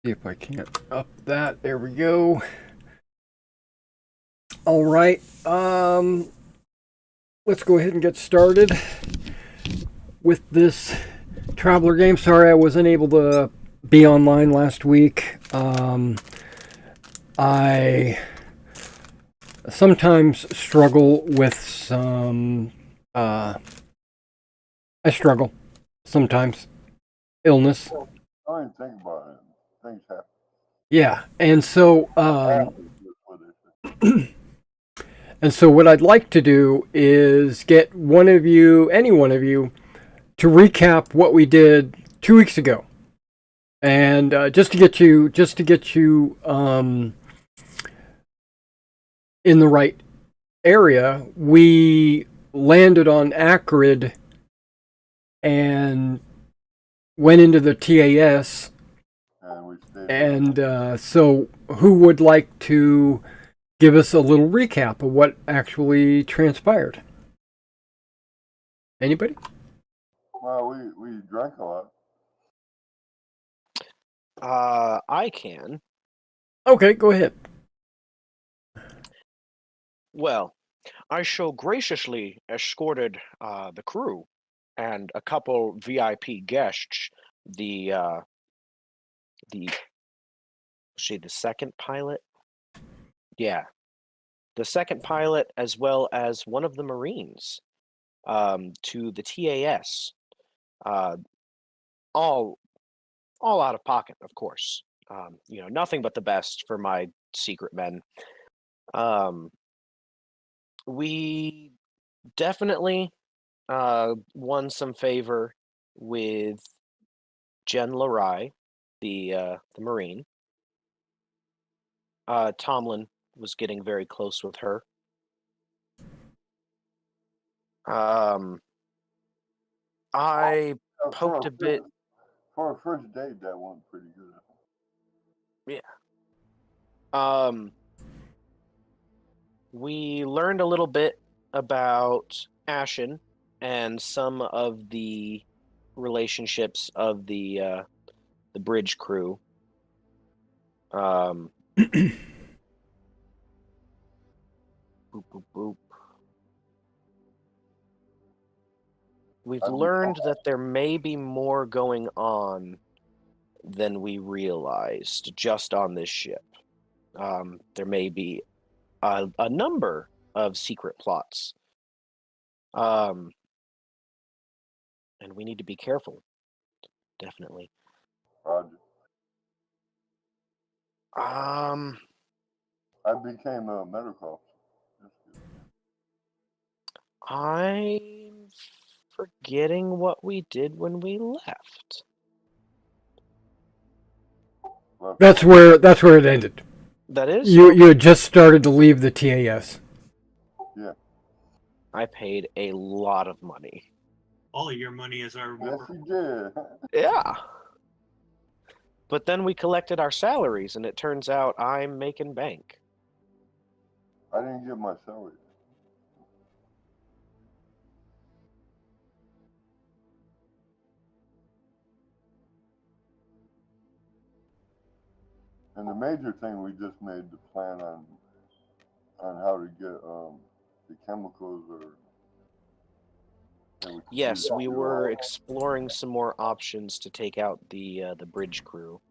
See if I can't up that. There we go. All right. Let's go ahead and get started with this Traveler game. Sorry I wasn't able to be online last week. I sometimes struggle with some. I struggle sometimes. Illness. Well, I didn't think about it. Things happen. Yeah. And so. Happen is what it is. And so, what I'd like to do is get one of you, any one of you, to recap what we did 2 weeks ago, and just to get you in the right area. We landed on Acrid and went into the TAS, And we stayed and so who would like to give us a little recap of what actually transpired? Anybody? well, we drank a lot. I can. Okay, go ahead. Well, I so graciously escorted the crew and a couple VIP guests, the the second pilot. Yeah, the second pilot, as well as one of the Marines, to the TAS. Uh, all out of pocket, of course. Nothing but the best for my secret men. We definitely won some favor with Jen Larai, the Marine. Tomlin was getting very close with her. I poked a bit. For a first date, that went pretty good. Yeah. We learned a little bit about Ashen and some of the relationships of the bridge crew. Boop, boop, boop. We've learned that there may be more going on than we realized just on this ship. There may be a number of secret plots. And we need to be careful. Definitely. Roger. I I became a medical officer. I'm forgetting what we did when we left. That's where it ended. That is? You had just started to leave the TAS. Yeah. I paid a lot of money. All of your money, as I remember. Yes, you did. Yeah. But then we collected our salaries, and it turns out I'm making bank. I didn't get my salary. And the major thing, we just made the plan on how to get the chemicals Yes, we were exploring some more options to take out the bridge crew.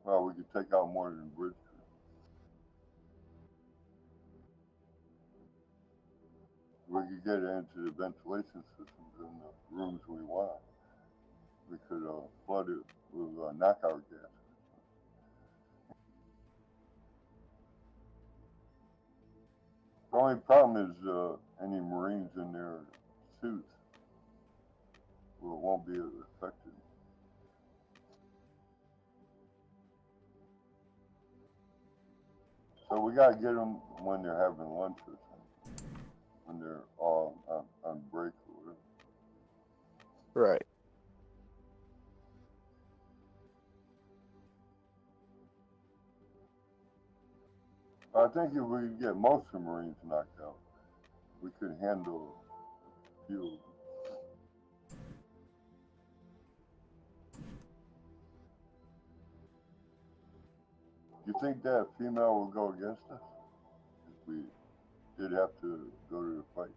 Well, we could take out more than bridge crew. We could get into the ventilation systems in the rooms we want. We could flood it with knockout gas. The only problem is any Marines in their suits won't be affected. So we gotta get them when they're having lunch or something, when they're all on break or whatever. Right. I think if we could get most of the Marines knocked out, we could handle a few of them. You think that female will go against us if we did have to go to the fight?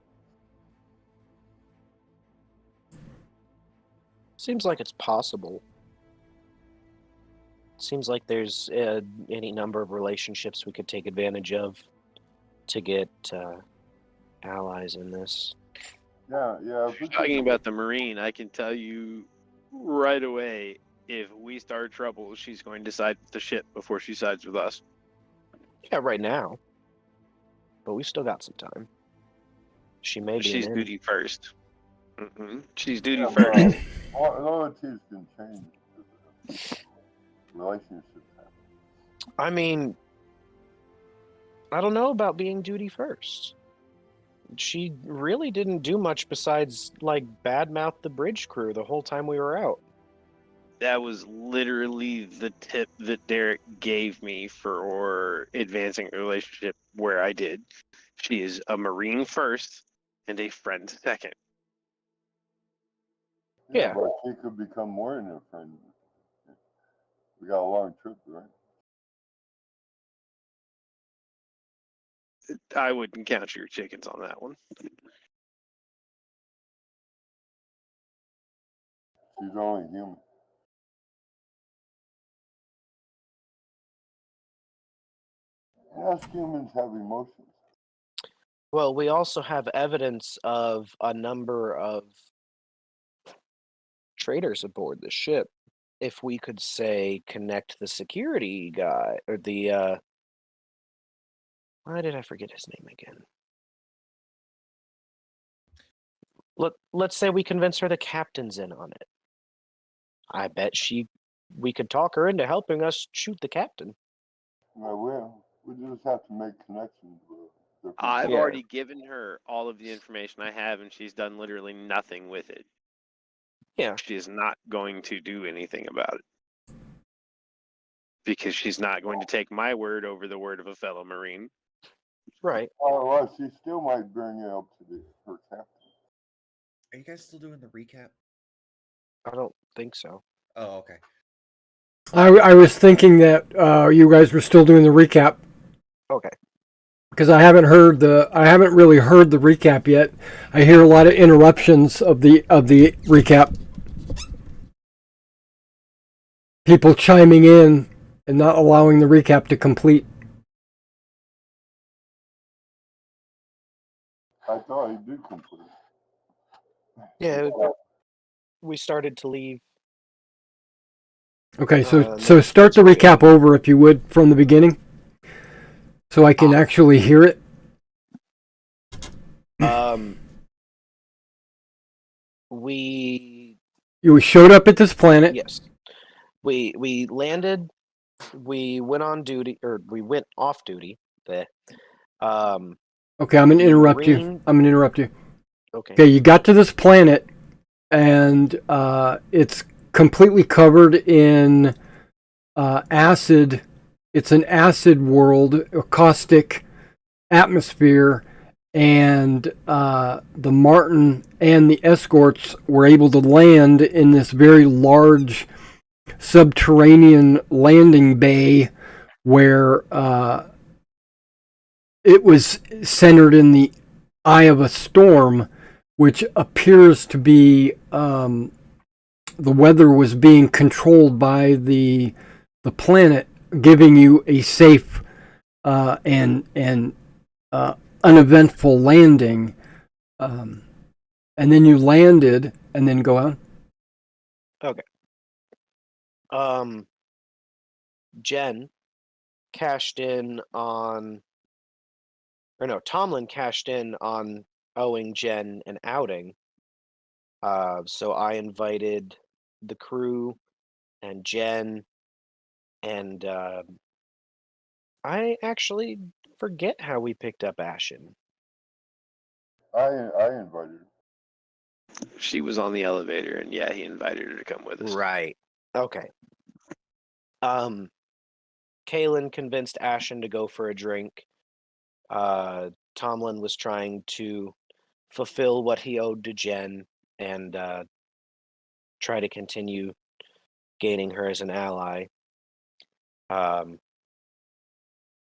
Seems like it's possible. Seems like there's any number of relationships we could take advantage of to get allies in this. Yeah. If we Talking about the Marine, I can tell you right away, if we start trouble, she's going to side with the ship before she sides with us. Yeah, right now. But we still got some time. She may be She's an in. duty first. She's duty Yeah, first. loyalties can change. Relationships happen. I mean, I don't know about being duty first. She really didn't do much besides, like, badmouth the bridge crew the whole time we were out. That was literally the tip that Derek gave me for advancing a relationship where I did. She is a Marine first and a friend second. Yeah. But she could become more than a friend. We got a long trip, right? I wouldn't count your chickens on that one. She's only human. Yes, humans have emotions. Well, we also have evidence of a number of traders aboard the ship. If we could, say, connect the security guy, or the, why did I forget his name again? Let's say we convince her the captain's in on it. I bet we could talk her into helping us shoot the captain. Well, we just have to make connections with different I've people. already given her all of the information I have, and she's done literally nothing with it. Yeah. She is not going to do anything about it. Because she's not going to take my word over the word of a fellow Marine. Right. Well, she still might bring it up to her captain. Are you guys still doing the recap? I don't think so. Oh, okay. I was thinking that you guys were still doing the recap. Okay. Because I haven't really heard the recap yet. I hear a lot of interruptions of the recap. People chiming in and not allowing the recap to complete. I thought he did complete. Yeah, we started to leave. Okay, so start the recap over if you would from the beginning, so I can actually hear it. You showed up at this planet. Yes. We landed. We went on duty, or we went off duty. Okay, I'm gonna interrupt you. Okay. Okay, you got to this planet, and it's completely covered in acid. It's an acid world, a caustic atmosphere, and the Martin and the escorts were able to land in this very large subterranean landing bay where it was centered in the eye of a storm, which appears to be the weather was being controlled by the planet, giving you a safe and uneventful landing. And then you landed, and then go on. Okay. Jen cashed in on, or no, Tomlin cashed in on owing Jen an outing. So I invited the crew and Jen, and I actually forget how we picked up Ashen. I invited her. She was on the elevator, and yeah, he invited her to come with us. Right. Okay. Kaylin convinced Ashen to go for a drink. Tomlin was trying to fulfill what he owed to Jen and try to continue gaining her as an ally.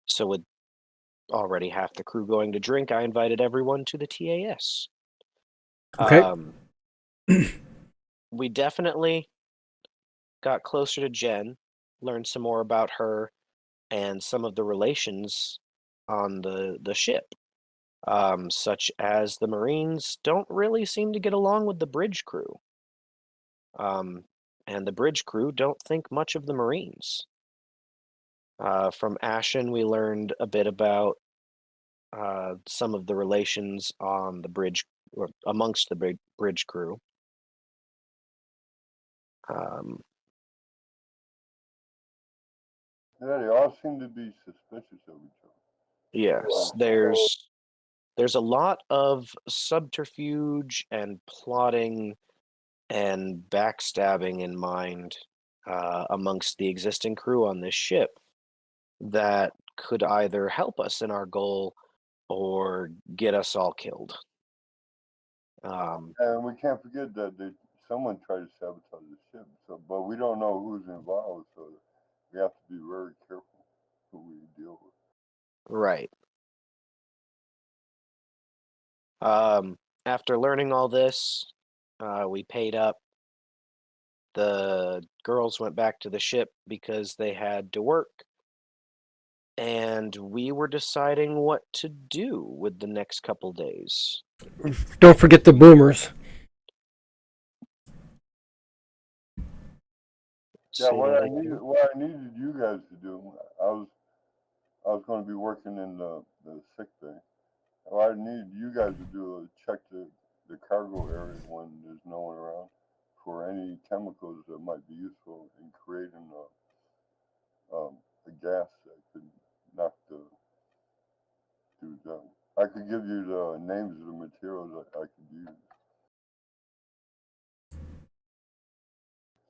So with already half the crew going to drink, I invited everyone to the TAS. Okay. We definitely got closer to Jen, learned some more about her and some of the relations on the ship, such as the Marines don't really seem to get along with the bridge crew. And the bridge crew don't think much of the Marines. From Ashen, we learned a bit about some of the relations on the bridge, or amongst the bridge crew. Yeah, they all seem to be suspicious of each other. Yes, there's a lot of subterfuge and plotting and backstabbing in mind amongst the existing crew on this ship that could either help us in our goal or get us all killed. And we can't forget that someone tried to sabotage the ship. So, but we don't know who's involved, so we have to be very careful who we deal with. Right. After learning all this, we paid up. The girls went back to the ship because they had to work. And we were deciding what to do with the next couple days. Don't forget the boomers. Yeah, what I needed you guys to do, I was going to be working in the sick bay. What I needed you guys to do is check the cargo area when there's no one around for any chemicals that might be useful in creating a gas that could knock the dudes out. I could give you the names of the materials that I could use.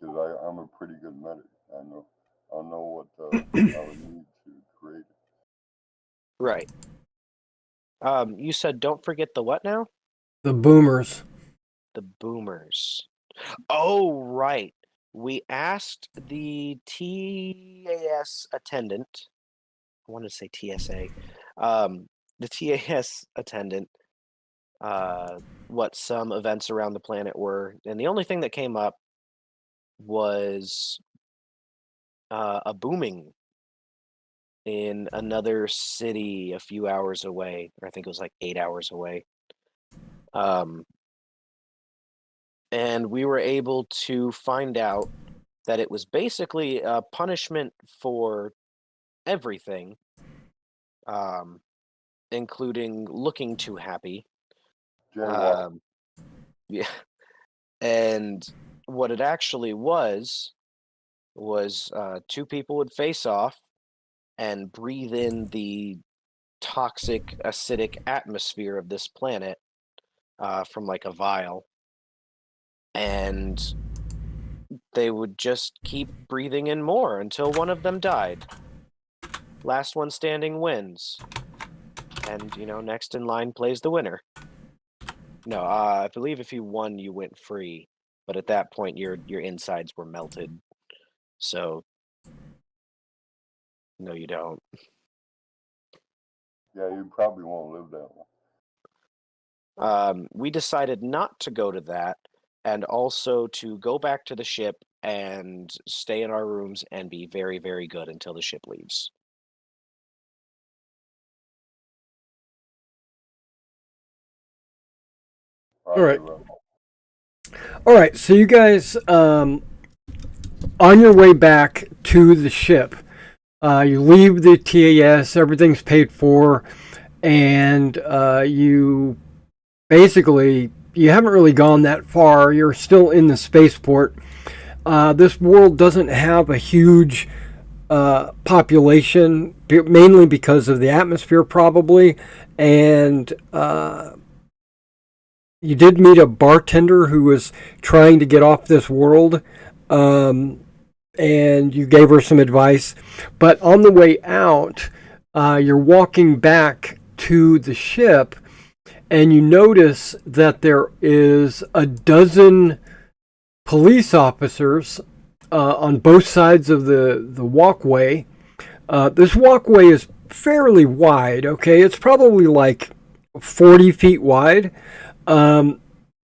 Because I'm a pretty good medic. I know what I would need to create it. Right. You said don't forget the what now? The boomers. The boomers. Oh, right. We asked the TAS attendant. I want to say TSA. The TAS attendant. What some events around the planet were, and the only thing that came up was a booming in another city a few hours away. I think it was like 8 hours away. And we were able to find out that it was basically a punishment for everything, including looking too happy. Yeah. And what it actually was two people would face off and breathe in the toxic, acidic atmosphere of this planet from like a vial. And they would just keep breathing in more until one of them died. Last one standing wins. And, next in line plays the winner. No, I believe if you won, you went free. But at that point, your insides were melted. So, no, you don't. Yeah, you probably won't live that long. We decided not to go to that, and also to go back to the ship and stay in our rooms and be very, very good until the ship leaves. All right. All right. So you guys, on your way back to the ship, you leave the TAS. Everything's paid for, and you basically you haven't really gone that far. You're still in the spaceport. This world doesn't have a huge population, mainly because of the atmosphere, probably, and you did meet a bartender who was trying to get off this world, and you gave her some advice. But on the way out, you're walking back to the ship, and you notice that there is a dozen police officers on both sides of the walkway. This walkway is fairly wide. Okay, it's probably like 40 feet wide.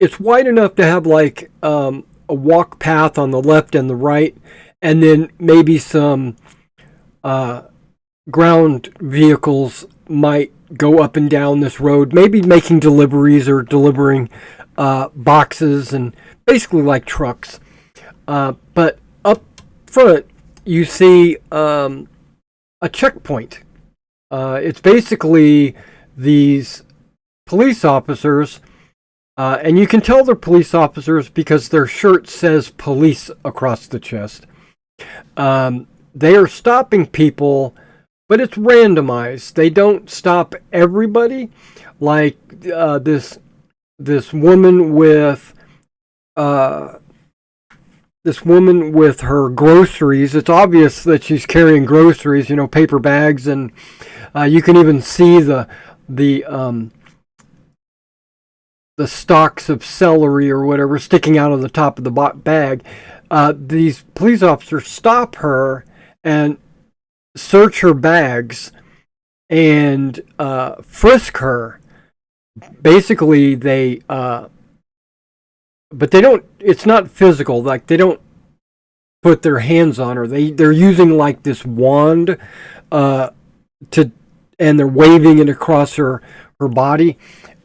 It's wide enough to have like a walk path on the left and the right, and then maybe some ground vehicles might go up and down this road, maybe making deliveries or delivering boxes, and basically like trucks. But up front, you see a checkpoint. It's basically these police officers, and you can tell they're police officers because their shirt says police across the chest. They are stopping people, but it's randomized. They don't stop everybody. Like this woman with her groceries. It's obvious that she's carrying groceries, paper bags, and you can even see the stalks of celery or whatever sticking out of the top of the bag. These police officers stop her and search her bags and frisk her. Basically, but they don't. It's not physical. Like, they don't put their hands on her. They're using like this wand and they're waving it across her body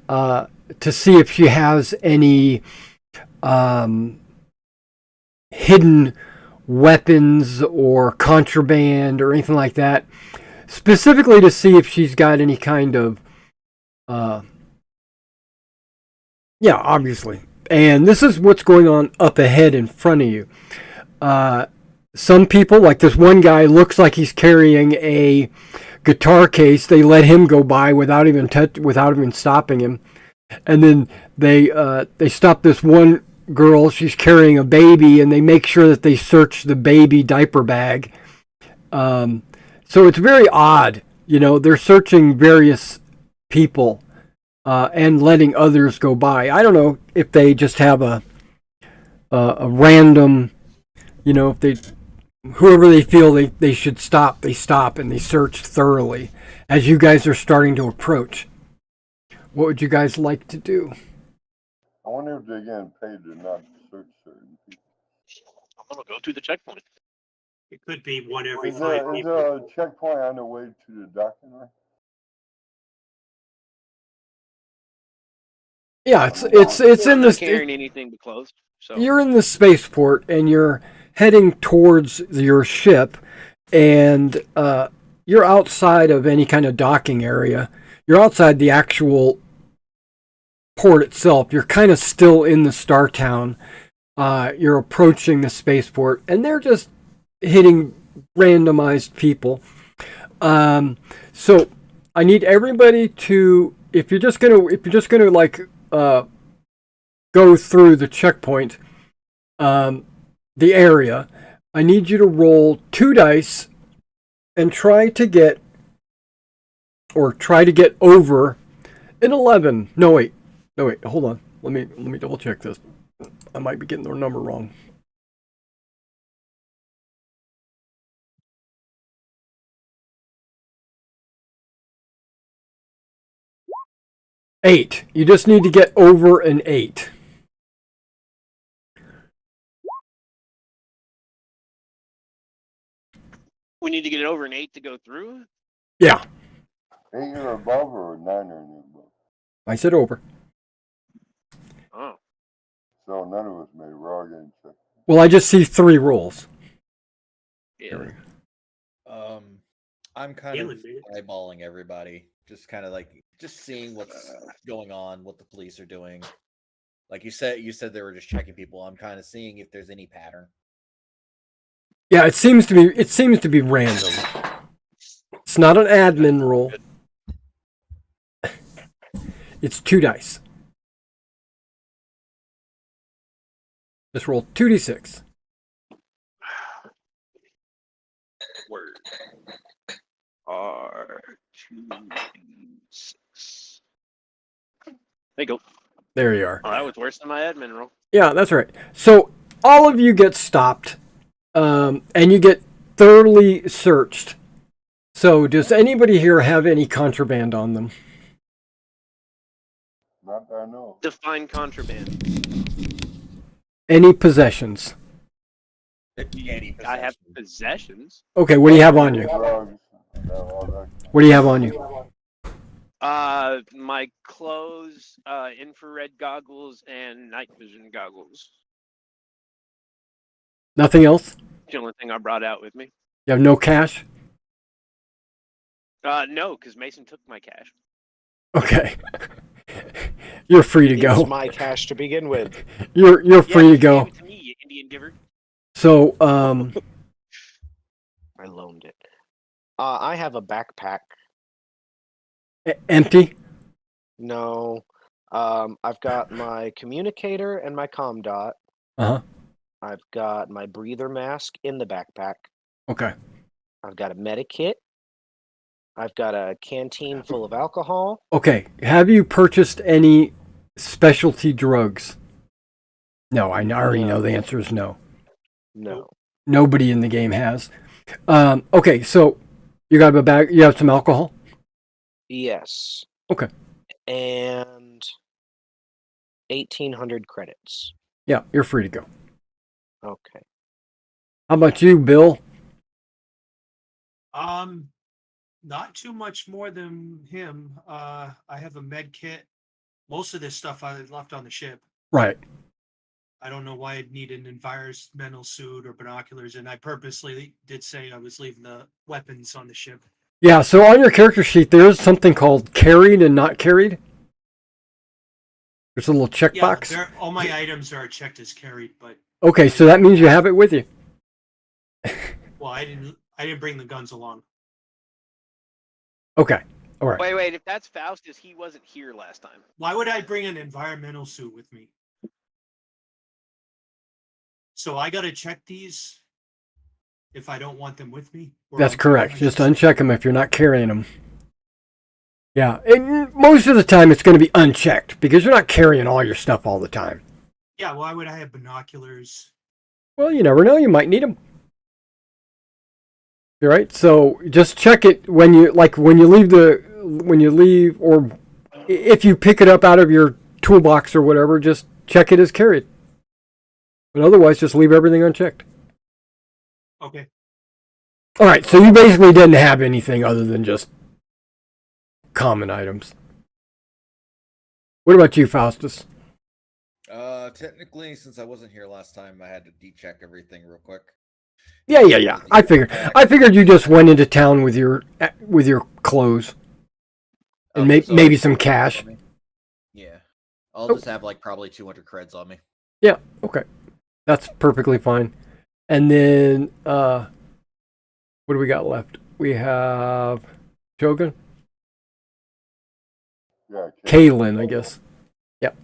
to see if she has any hidden weapons or contraband or anything like that. Specifically to see if she's got any kind of obviously. And this is what's going on up ahead in front of you. Some people, like this one guy, looks like he's carrying a guitar case. They let him go by without even stopping him. And then they stop this one girl. She's carrying a baby, and they make sure that they search the baby diaper bag. So it's very odd. They're searching various people and letting others go by. I don't know if they just have a random, if whoever they feel they should stop, they stop and they search thoroughly as you guys are starting to approach. What would you guys like to do? I wonder if they're getting paid to not search certain people. I'm gonna go through the checkpoint. It could be one every Is 5 there people. a checkpoint on the way to the docking line? Yeah, it's in I'm not this. carrying anything but clothes. So You're in the spaceport and you're heading towards your ship, and you're outside of any kind of docking area. You're outside the actual port itself. You're kind of still in the Star Town. You're approaching the spaceport, and they're just hitting randomized people. So I need everybody to, if you're just gonna like go through the checkpoint, the area, I need you to roll 2 dice and try to get over an 11. No wait, hold on. Let me double check this. I might be getting the number wrong. Eight. You just need to get over an 8. we need to get it over an 8 to go through. Yeah, 8 or above or 9 or above? I said over. Oh, So none of us made. We're all getting checked. Well, I just see 3 rolls. yeah. I'm kind Feeling of it. eyeballing everybody, just kind of like seeing what's going on, what the police are doing. Like you said they were just checking people. I'm kind of seeing if there's any pattern. Yeah, it seems to be random. It's not an admin roll. It's 2 dice. Just roll 2d6. Word. R2D6. There you go. There you are. Oh, that was worse than my admin roll. Yeah, that's right. So all of you get stopped, and you get thoroughly searched. So, does anybody here have any contraband on them? Not that I know. Define contraband. Any possessions? Any I have possession. possessions. Okay, what do you have on you? Drugs, all that. What do you have on you? My clothes, infrared goggles, and night vision goggles. Nothing else? The only thing I brought out with me. You have no cash? No, because Mason took my cash. Okay. You're free to It go. was my cash to begin with. You're free to you go. gave it to me, you Indian giver. So, I loaned it. I have a backpack. empty? No. I've got my communicator and my comm dot. Uh-huh. I've got my breather mask in the backpack. Okay. I've got a medikit. I've got a canteen full of alcohol. Okay. Have you purchased any specialty drugs? No, I already know the answer is no. No. Nobody in the game has. Okay, so you got a bag. You have some alcohol. Yes. Okay. And 1,800 credits. Yeah, you're free to go. Okay. How about you, Bill? Not too much more than him. I have a med kit. Most of this stuff I left on the ship. Right. I don't know why I'd need an environmental suit or binoculars, and I purposely did say I was leaving the weapons on the ship. Yeah, so on your character sheet, there is something called carried and not carried. There's a little checkbox. Yeah, all my items are checked as carried, but Okay, so that means you have it with you. well, I didn't bring the guns along. Okay, all right. Wait, if that's Faustus, he wasn't here last time. Why would I bring an environmental suit with me? So I got to check these if I don't want them with me? Or That's I correct. should Just say- uncheck them if you're not carrying them. Yeah, and most of the time it's going to be unchecked because you're not carrying all your stuff all the time. Yeah, why would I have binoculars? Well, you never know. You might need them. All right, so just check it when you leave, or if you pick it up out of your toolbox or whatever. Just check it as carried. But otherwise, just leave everything unchecked. Okay. All right, so you basically didn't have anything other than just common items. What about you, Faustus? Technically, since I wasn't here last time, I had to de-check everything real quick. Yeah. I figured you just went into town with your clothes and maybe some cash. Yeah, I'll just have like probably 200 creds on me. Yeah, okay. That's perfectly fine. And then, what do we got left? We have Shogun? Yeah. Kaylin, I guess. Yep.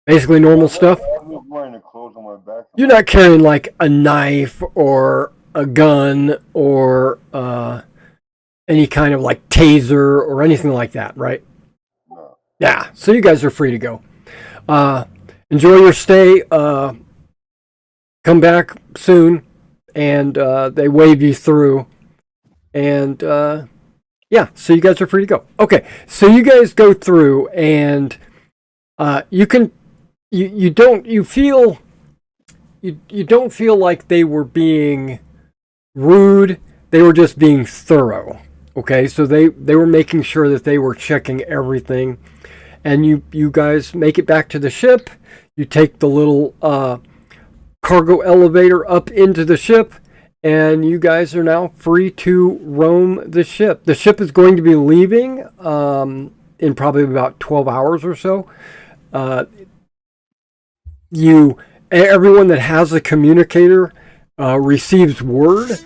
Basically normal stuff. I'm just wearing the clothes on my back. You're not carrying like a knife or a gun or any kind of like taser or anything like that, right? No. Yeah, so you guys are free to go. Enjoy your stay. Come back soon, and they wave you through. And yeah, so you guys are free to go. Okay, so you guys go through, and you don't feel like they were being rude. They were just being thorough. Okay, so they were making sure that they were checking everything. And you guys make it back to the ship. You take the little cargo elevator up into the ship, and you guys are now free to roam the ship. The ship is going to be leaving in probably about 12 hours or so. Everyone that has a communicator receives word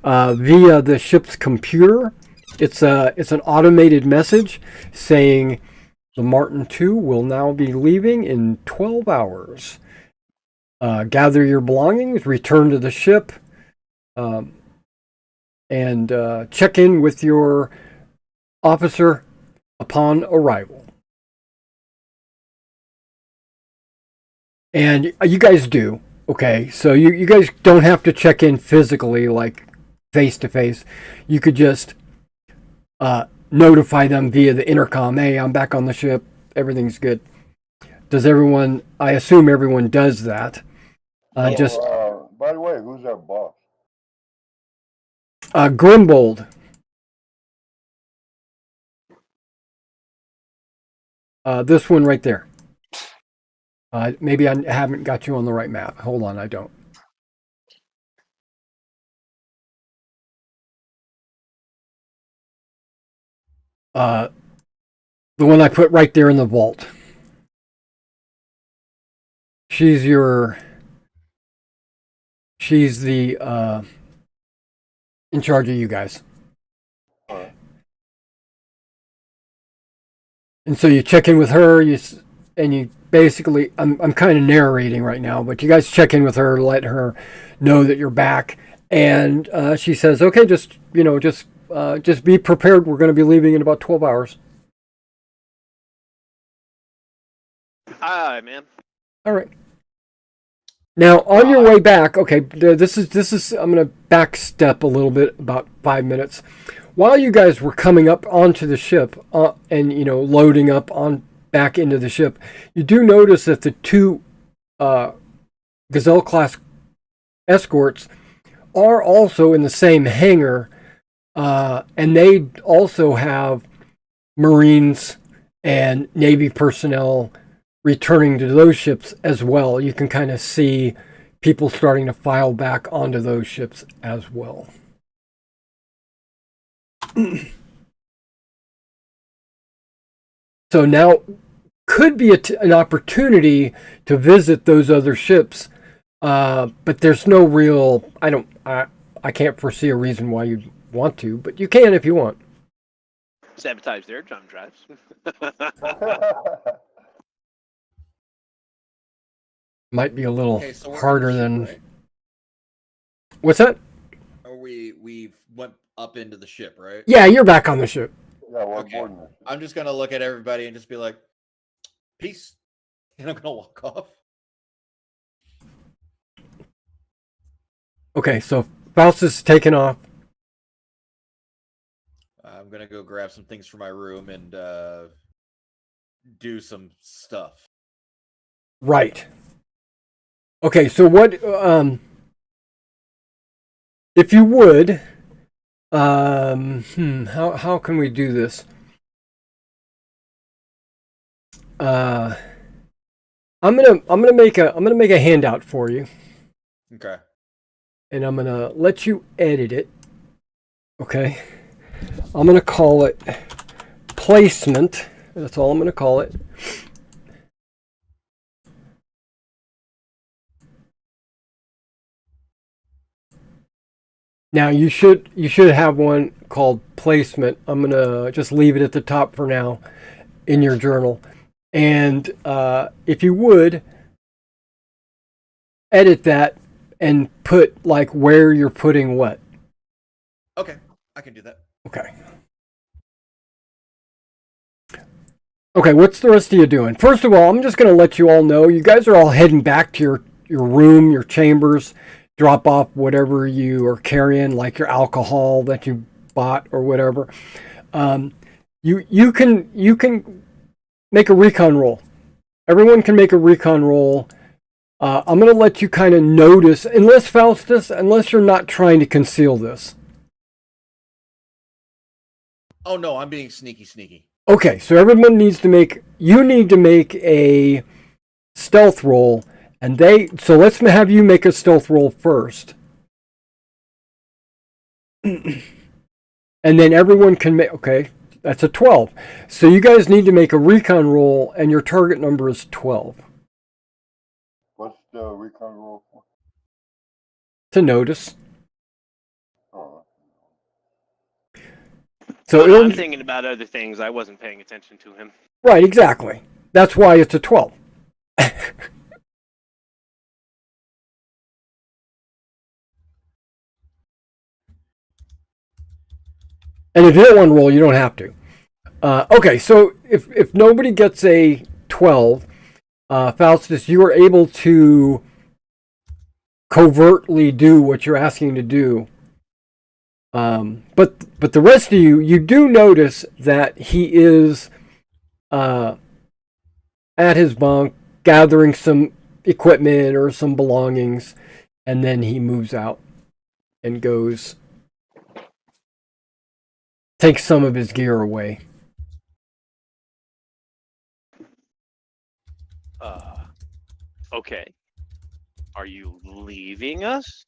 via the ship's computer. It's an automated message saying the Martin II will now be leaving in 12 hours. Gather your belongings, return to the ship, and check in with your officer upon arrival. And you guys do. Okay, so you guys don't have to check in physically like face to face. You could just notify them via the intercom. Hey, I'm back on the ship. Everything's good. Does everyone? I assume everyone does that. Just by the way, who's our boss? Grimbold. This one right there. Maybe I haven't got you on the right map. Hold on, I don't. The one I put right there in the vault. She's the in charge of you guys. Alright. And so you check in with her, and you basically, I'm kind of narrating right now, but you guys check in with her, let her know that you're back, and she says, "Okay, just be prepared. We're going to be leaving in about 12 hours." Aye, man. All right. Now, on your way back, okay, this is. I'm going to back step a little bit, about 5 minutes. While you guys were coming up onto the ship and loading up on back into the ship, you do notice that the two Gazelle class escorts are also in the same hangar, and they also have Marines and Navy personnel returning to those ships as well. You can kind of see people starting to file back onto those ships as well. So now could be an opportunity to visit those other ships, but there's no real. I can't foresee a reason why you'd want to, but you can if you want. Sabotage their jump drives. Might be a little Okay, so we're harder in the than. ship, right? What's that? Or we went up into the ship, right? Yeah, you're back on the ship. Yeah, we're Okay. boarding this. I'm just gonna look at everybody and just be like, "Peace," and I'm gonna walk off. Okay, so Faustus is taking off. I'm gonna go grab some things from my room and do some stuff. Right. Okay, so what? If you would, how can we do this? I'm gonna make a handout for you, Okay. and I'm gonna let you edit it. Okay. I'm gonna call it placement. That's all I'm gonna call it. Now you should have one called placement. I'm gonna just leave it at the top for now in your journal, and if you would edit that and put like where you're putting what. Okay, I can do that. Okay. Okay, what's the rest of you doing? First of all, I'm just gonna let you all know you guys are all heading back to your room, your chambers. Drop off whatever you are carrying, like your alcohol that you bought or whatever. You can make a recon roll. Everyone can make a recon roll. I'm going to let you kind of notice, unless Faustus, unless you're not trying to conceal this. Oh no, I'm being sneaky. Okay, so everyone needs to make. You need to make a stealth roll. So let's have you make a stealth roll first. And then everyone can make, okay, that's a 12. So you guys need to make a recon roll, and your target number is 12. What's the recon roll for? To notice. Oh, So I'm thinking about other things. I wasn't paying attention to him. Right, exactly. That's why it's a 12. And if you don't want to roll, you don't have to. Okay, so if nobody gets a 12, Faustus, you are able to covertly do what you're asking to do. But the rest of you do notice that he is at his bunk gathering some equipment or some belongings, and then he moves out and goes, takes some of his gear away. Okay. Are you leaving us?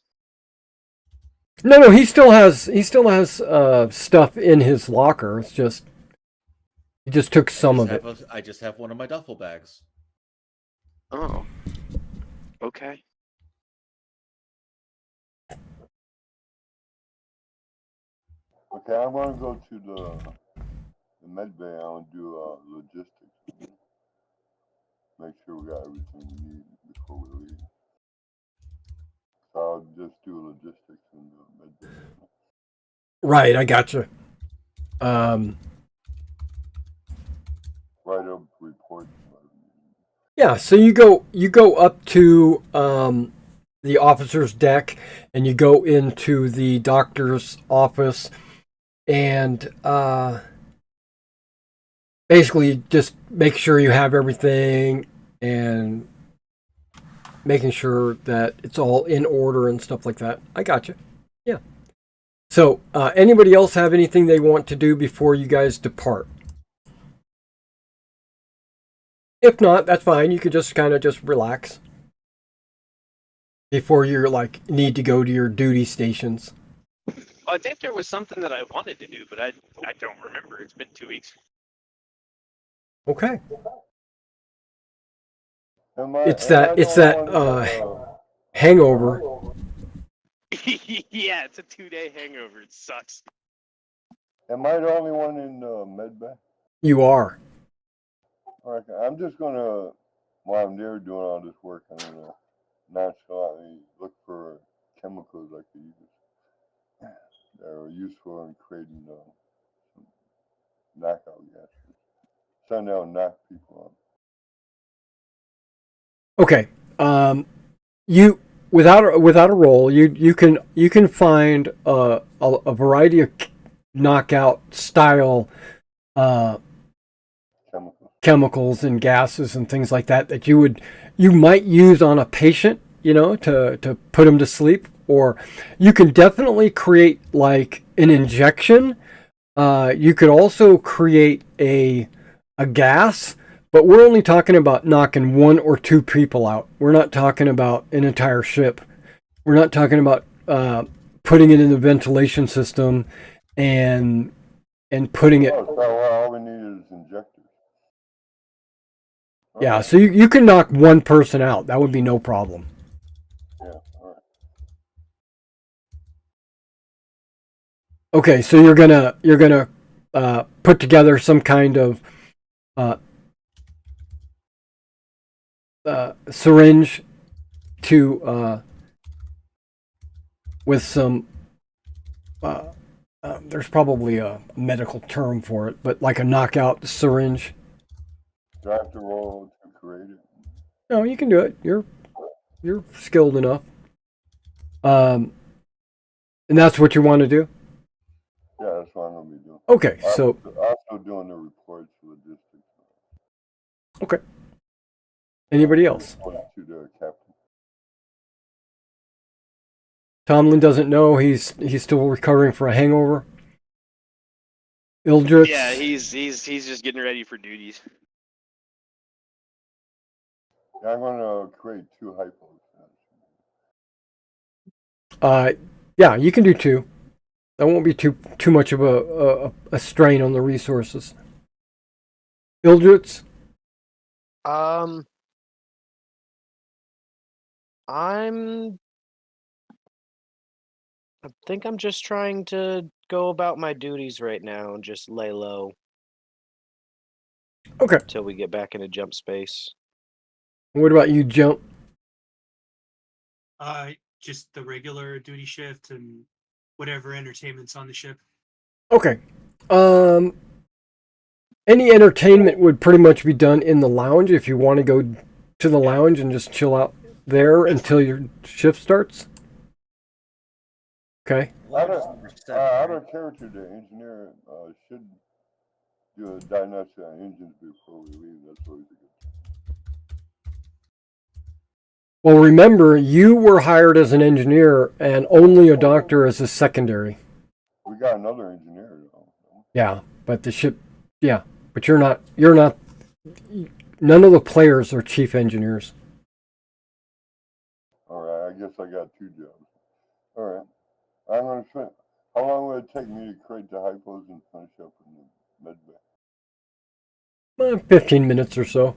No, he still has stuff in his locker. It's just he just took some of it. I just have one of my duffel bags. Oh. Okay. Okay, I want to go to the med bay. I want to do logistics. Make sure we got everything we need before we leave. So I'll just do logistics in the med bay. Right, I gotcha. Write up reports. Yeah, so you go up to the officer's deck, and you go into the doctor's office, and basically just make sure you have everything, and making sure that it's all in order and stuff like that. I gotcha. Yeah. So, anybody else have anything they want to do before you guys depart? If not, that's fine. You could just kind of just relax before you're like need to go to your duty stations. I think there was something that I wanted to do, but I don't remember. It's been 2 weeks. Okay. It's that hangover. Yeah, it's a 2-day hangover. It sucks. Am I the only one in med bay? You are. Okay, I'm just gonna, while I'm there doing all this work, I'm gonna nonchalantly look for chemicals I could use that are useful in creating some knockout gases. Something that'll knock people out. Okay. You without a roll, you can find a variety of knockout style chemicals and gases and things like that you might use on a patient, to put them to sleep, or you can definitely create like an injection. You could also create a gas, but we're only talking about knocking 1 or 2 people out. We're not talking about an entire ship. We're not talking about putting it in the ventilation system and putting it. So all we need is injectors. Yeah, so you can knock 1 person out. That would be no problem. Yeah, all right. Okay, so you're gonna put together some kind of syringe to with some. There's probably a medical term for it, but like a knockout syringe. Do I have to roll to create it? No, you can do it. You're skilled enough. And that's what you want to do? Yeah, that's what I'm gonna be doing. Okay, so also doing the reports, logistics. okay. Anybody else? To the captain. Tomlin doesn't know he's still recovering from a hangover. Ildritz. Yeah, he's just getting ready for duties. Yeah, I'm gonna create 2 hypos. Yeah, you can do 2. That won't be too much of a strain on the resources. Ildritz. I think I'm just trying to go about my duties right now and just lay low. Okay. Until we get back into jump space. What about you, Jump? Just the regular duty shift and whatever entertainment's on the ship. Okay. Any entertainment would pretty much be done in the lounge if you want to go to the lounge and just chill out there until your shift starts. Okay. Lounge is step. I right? don't care to the engineer should do a diagnostic on engines before we leave. That's always a good thing. Well, remember, you were hired as an engineer, and only a doctor as a secondary. We got another engineer though. Yeah, but the ship, yeah, but you're not. None of the players are chief engineers. All right, I guess I got 2 jobs. All right, I'm gonna fin. How long will it take me to create the hypos and finish up in the med bay? 15 minutes or so.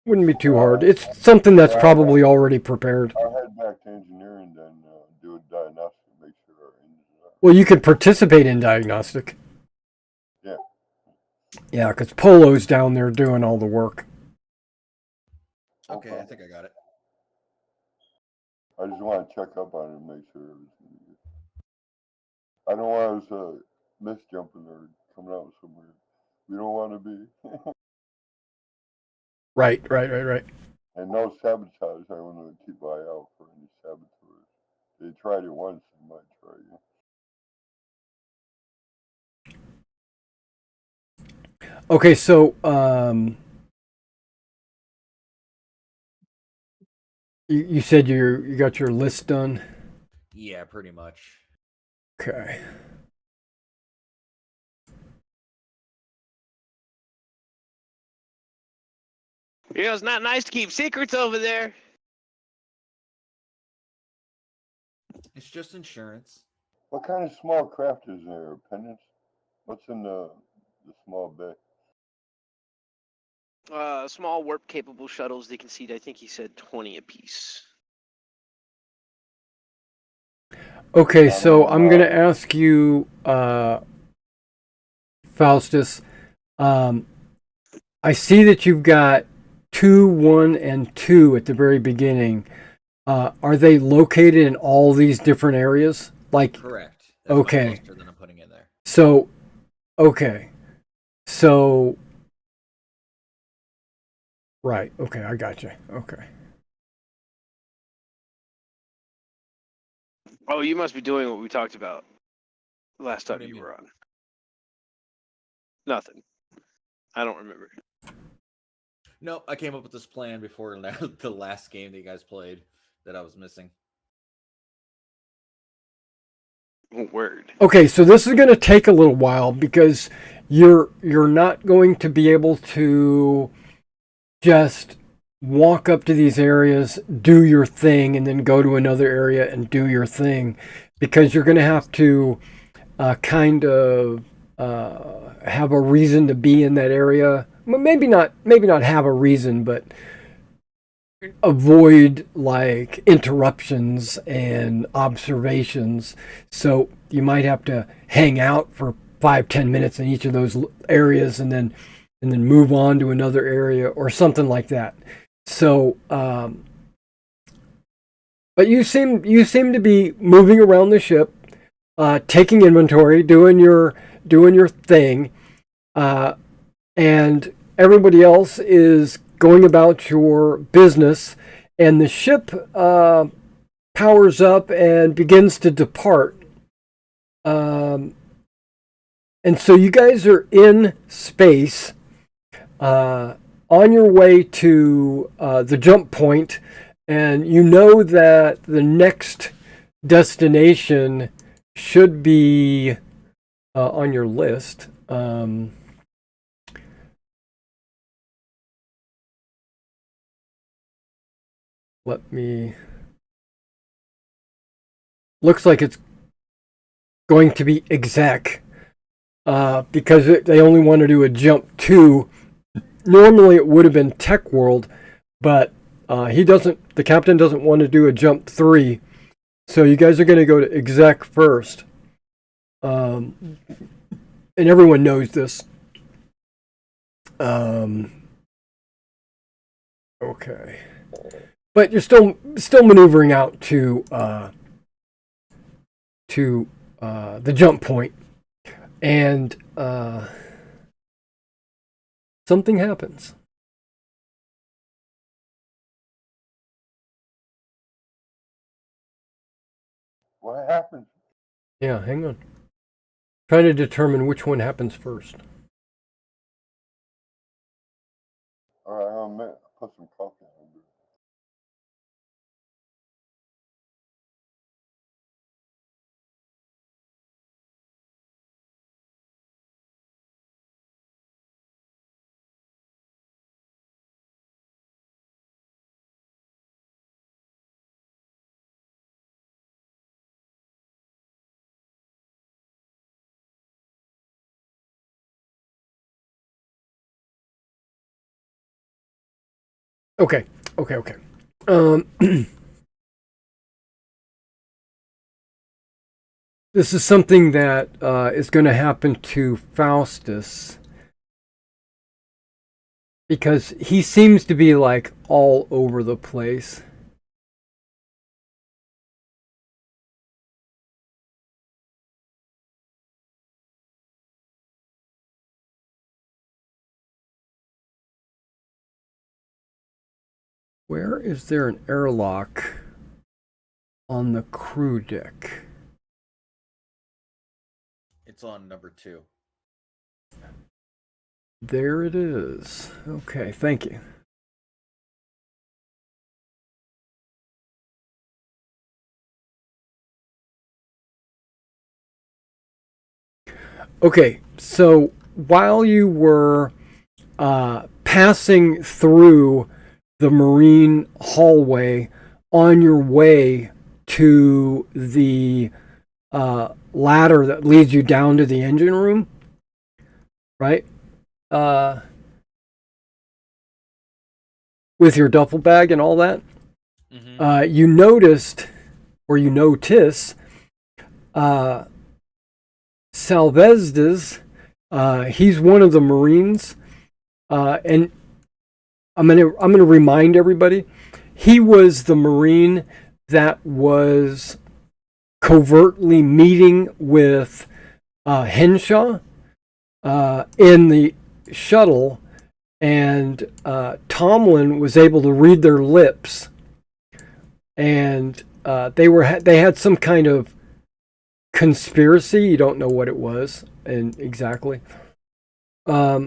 Wouldn't be too hard. It's something that's probably already prepared. I'll head back to engineering then do a diagnostic, make sure our engines are. Well, you could participate in diagnostic. Yeah. Yeah, because Polo's down there doing all the work. Okay, I think I got it. I just want to check up on it and make sure everything's good. I don't want us misjumping or coming out somewhere we don't want to be. Right. And no sabotage. I want to keep an eye out for any saboteurs. They tried it once, they might try again. Okay, so you said you got your list done. Yeah, pretty much. Okay. You know, it's not nice to keep secrets over there. It's just insurance. What kind of small craft is there? Pendants? What's in the small bay? Small warp-capable shuttles. They concede, I think he said 20 apiece. Okay, so I'm going to ask you, Faustus. I see that you've got 2, 1, and 2 at the very beginning. Are they located in all these different areas? Like, Correct. That's okay. my cluster that I'm putting in there. So, okay. So, right. Okay, I got you. Okay. Oh, you must be doing what we talked about last What time do you you mean? were on. Nothing. I don't remember. Nope, I came up with this plan before the last game that you guys played that I was missing. Word. Okay, so this is going to take a little while because you're not going to be able to just walk up to these areas, do your thing, and then go to another area and do your thing, because you're going to have to kind of have a reason to be in that area. Well, maybe not have a reason, but avoid like interruptions and observations. So you might have to hang out for 5-10 minutes in each of those areas and then move on to another area or something like that. So but you seem to be moving around the ship, taking inventory, doing your thing, and everybody else is going about your business, and the ship powers up and begins to depart. And so you guys are in space, on your way to the jump point, and you know that the next destination should be on your list. Let me. Looks like it's going to be exec, because they only want to do a jump 2. Normally it would have been Tech World, but he doesn't. The captain doesn't want to do a jump 3, so you guys are going to go to exec first, and everyone knows this. Okay, but you're still maneuvering out to the jump point, and something happens. What happened? Yeah, hang on. Trying to determine which one happens first. All right, I'll put some coffee under it. Okay. This is something that is going to happen to Faustus because he seems to be like all over the place. Where is there an airlock on the crew deck? It's on number 2. There it is. Okay, thank you. Okay, so while you were passing through the Marine hallway on your way to the ladder that leads you down to the engine room, right? With your duffel bag and all that, you noticed, or you notice, Salvezdes, he's one of the Marines, and I'm gonna remind everybody, he was the Marine that was covertly meeting with Henshaw in the shuttle, and Tomlin was able to read their lips, and they had some kind of conspiracy. You don't know what it was and exactly, but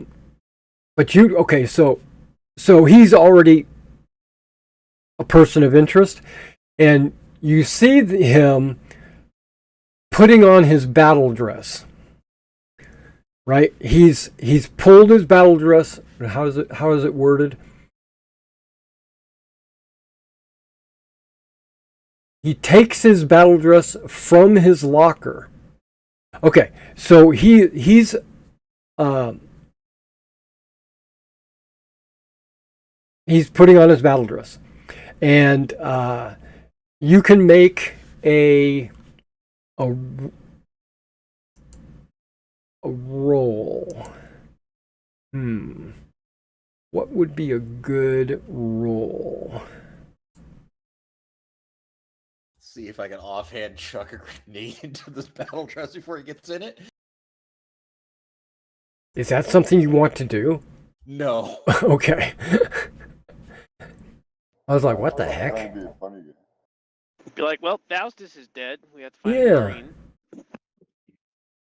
so he's already a person of interest, and you see him putting on his battle dress. Right? He's pulled his battle dress. How is it worded? He takes his battle dress from his locker. Okay, so he's putting on his battle dress, and you can make a roll. What would be a good roll? See if I can offhand chuck a grenade into this battle dress before he gets in it. Is that something you want to do? No. Okay. I was like, what the heck? That'd be a funny game. Be like, well, Faustus is dead. We have to find Yeah. Marine.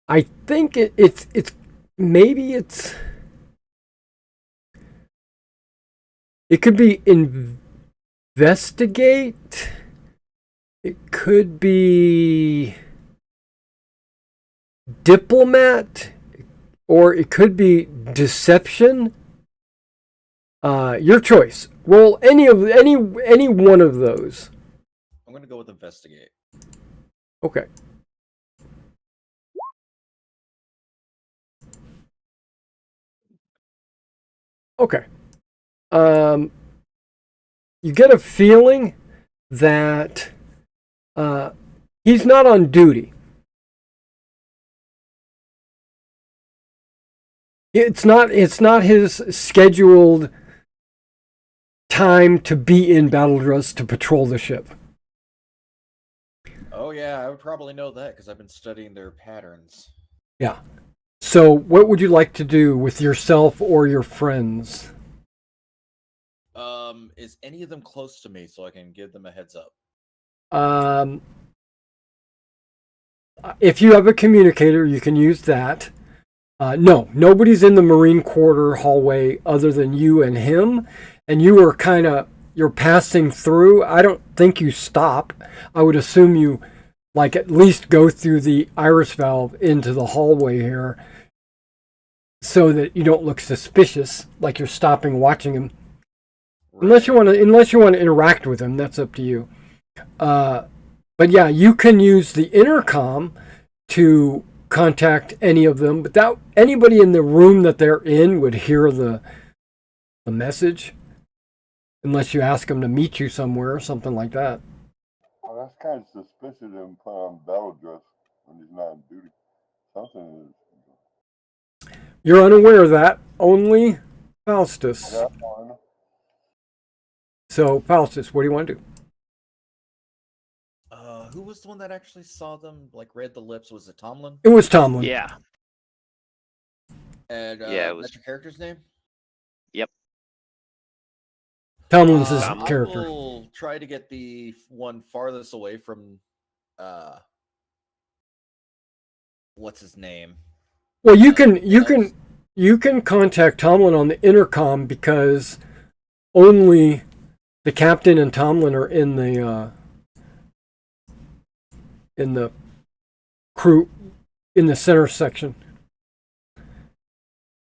I think it's maybe it's. It could be investigate. It could be diplomat, or it could be deception. Your choice. Roll any one of those. I'm gonna go with investigate. Okay. Okay. You get a feeling that he's not on duty. It's not his scheduled time to be in battle dress to patrol the ship. Oh yeah, I would probably know that because I've been studying their patterns. Yeah. So what would you like to do with yourself or your friends? Is any of them close to me so I can give them a heads up? If you have a communicator, you can use that. No, nobody's in the Marine Quarter hallway other than you and him. And you are you're passing through. I don't think you stop. I would assume you like at least go through the iris valve into the hallway here so that you don't look suspicious, like you're stopping watching him. Right. Unless you want to interact with him, that's up to you. But yeah, you can use the intercom to contact any of them, but that anybody in the room that they're in would hear the message, unless you ask them to meet you somewhere or something like that. Well, that's kind of suspicious of him put on battle dress when he's not on duty. Something is. You're unaware of that. Only Faustus. Yeah, I know. So, Faustus, what do you want to do? Who was the one that actually saw them? Like read the lips? Was it Tomlin? It was Tomlin. Yeah. And Yeah, it was- that's your character's name? Tomlin's his Tomlin. character. I will try to get the one farthest away from what's his name? Well, you can contact Tomlin on the intercom because only the captain and Tomlin are in the crew in the center section.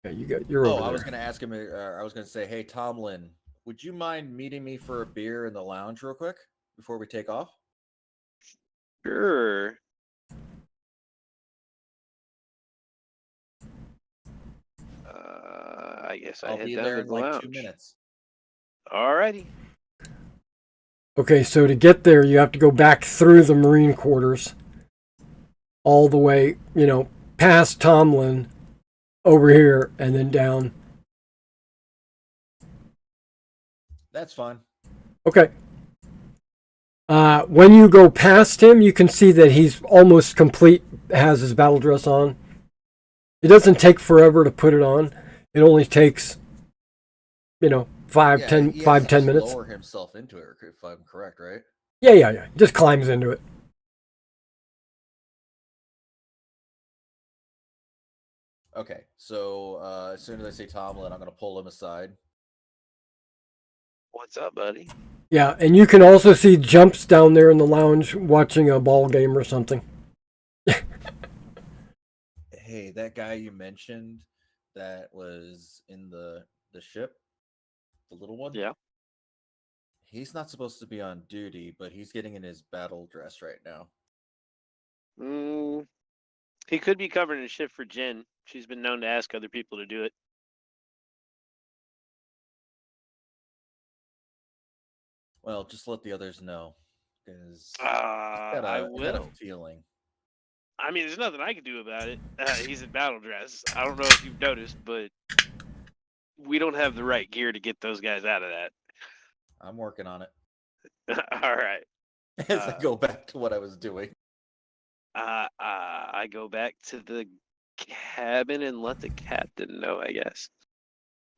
Yeah, you're over I there. was going to ask him. I was going to say, hey Tomlin, would you mind meeting me for a beer in the lounge real quick before we take off? Sure. I guess I'll head be down there to in the like lounge. 2 minutes. Alrighty. Okay, so to get there, you have to go back through the Marine quarters, all the way, past Tomlin, over here, and then down. That's fine. Okay. When you go past him, you can see that he's almost complete, has his battle dress on. It doesn't take forever to put it on. It only takes, 5, 10 minutes. Lower himself into it, if I'm correct, right? Yeah. Just climbs into it. Okay, so as soon as I say Tomlin, I'm going to pull him aside. What's up, buddy? Yeah, and you can also see Jumps down there in the lounge watching a ball game or something. Hey, that guy you mentioned that was in the ship, the little one? Yeah. He's not supposed to be on duty, but he's getting in his battle dress right now. He could be covering a shift for Jen. She's been known to ask other people to do it. Well, just let the others know, because I I got a will. feeling. I mean, there's nothing I can do about it. He's in battle dress. I don't know if you've noticed, but we don't have the right gear to get those guys out of that. I'm working on it. All right. As I go back to what I was doing. I go back to the cabin and let the captain know, I guess.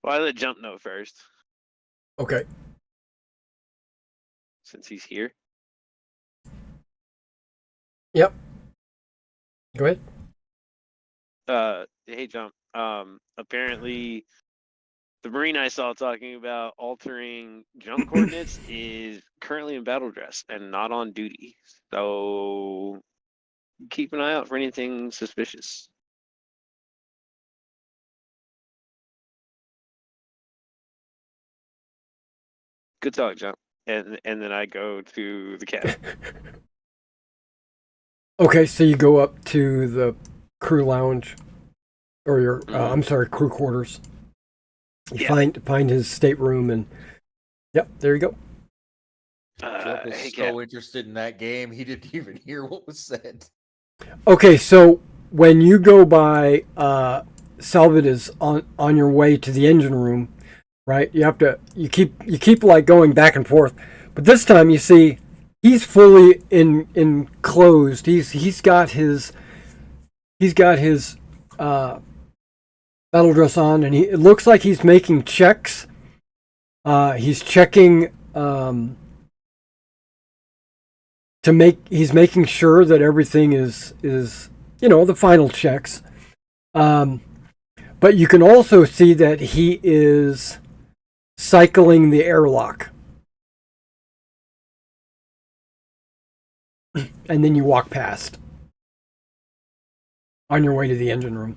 Well, I let Jump know first, Okay. since he's here. Yep. Go ahead. Hey, Jump. Apparently, the Marine I saw talking about altering jump coordinates is currently in battle dress and not on duty. So keep an eye out for anything suspicious. Good talk, Jump. And then I go to the cabin. Okay, so you go up to the crew lounge, or your, I'm sorry, crew quarters. You find his stateroom, and yep, there you go. Jerk was Hey, so Cap. interested in that game, he didn't even hear what was said. Okay, so when you go by, Salvat is on your way to the engine room, right? You keep like going back and forth, but this time you see he's fully enclosed. He's got his battle dress on, and it looks like he's making checks. He's checking he's making sure that everything is the final checks. But you can also see that he is cycling the airlock. And then you walk past on your way to the engine room.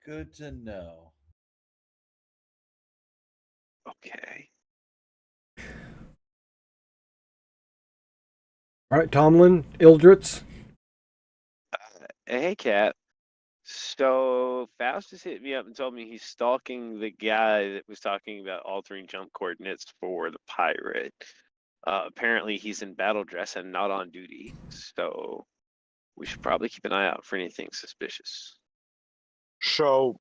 Good to know. Okay. All right, Tomlin, Ildritz. Hey, Cat. So Faustus hit me up and told me he's stalking the guy that was talking about altering jump coordinates for the pirate. Apparently, he's in battle dress and not on duty, so we should probably keep an eye out for anything suspicious. So,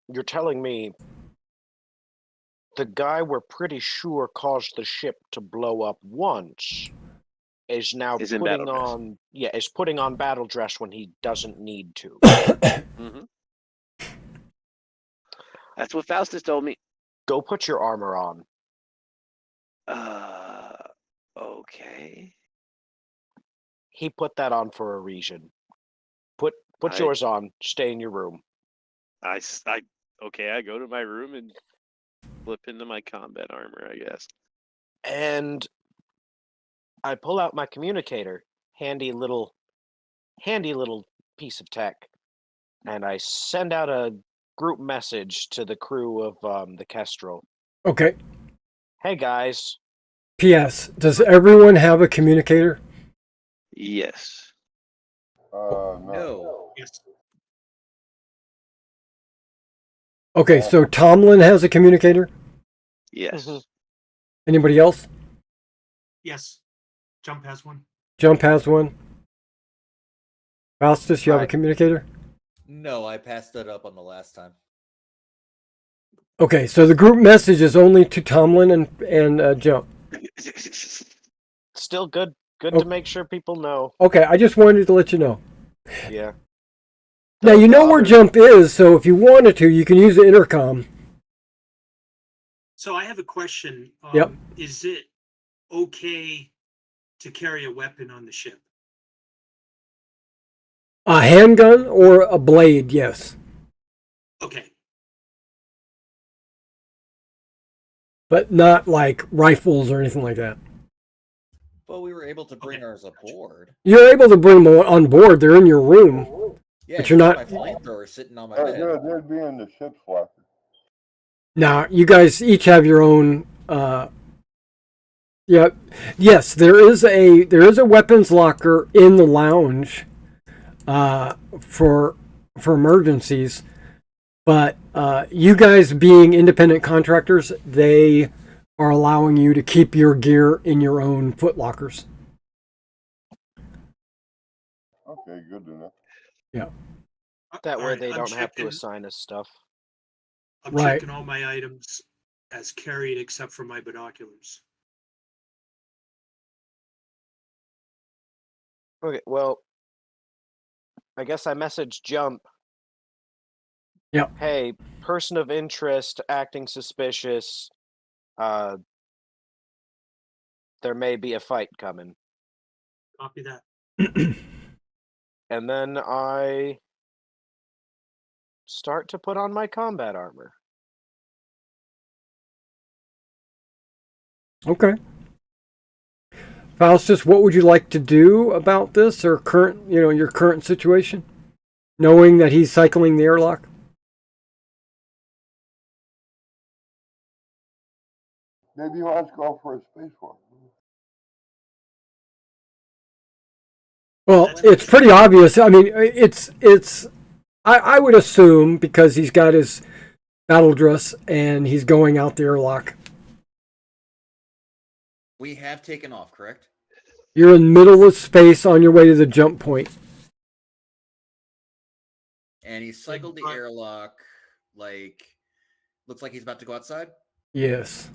you're telling me the guy we're pretty sure caused the ship to blow up once is now Is in putting battle dress. on is putting on battle dress when he doesn't need to. Mm-hmm. That's what Faustus told me. Go put your armor on. Okay. He put that on for a reason. Put I- yours on. Stay in your room. Okay, I go to my room and flip into my combat armor, I guess. And I pull out my communicator, handy little piece of tech, and I send out a group message to the crew of the Kestrel. Okay. Hey guys, P.S. Does everyone have a communicator? Yes. No. Yes. Okay, so Tomlin has a communicator. Yes. Mhm. Anybody else? Yes. Jump has one. Jump has one. Faustus, you have a Right. communicator? No, I passed that up on the last time. Okay, so the group message is only to Tomlin and Jump. Still good Oh. to make sure people know. Okay, I just wanted to let you know. Yeah. Now you know The where other- Jump is, so if you wanted to, you can use the intercom. So I have a question. Yep. Is it okay to carry a weapon on the ship? A handgun or a blade, yes. Okay. But not like rifles or anything like that. But we were able to bring Okay, ours gotcha. aboard. You're able to bring them on board. They're in your room. Yeah, But you're just not- my flamethrower sitting on my bed. They'd be in the ship's locker. Now, you guys each have your own. Yeah, yes, there is a weapons locker in the lounge, for emergencies. But you guys being independent contractors, they are allowing you to keep your gear in your own foot lockers. Okay, good to know. That way Alright, they I'm don't have to checking- assign us stuff. I'm Right. checking all my items as carried except for my binoculars. Okay, well, I guess I messaged Jump. Yep. Hey, person of interest acting suspicious. There may be a fight coming. Copy that. And then I start to put on my combat armor. Okay. Faustus, what would you like to do about this or your current situation? Knowing that he's cycling the airlock? Maybe he wants to go for a spacewalk. Well, it's pretty obvious. I mean, I would assume because he's got his battle dress and he's going out the airlock. We have taken off, correct? You're in the middle of space on your way to the jump point. And he cycled the airlock, looks like he's about to go outside. Yes.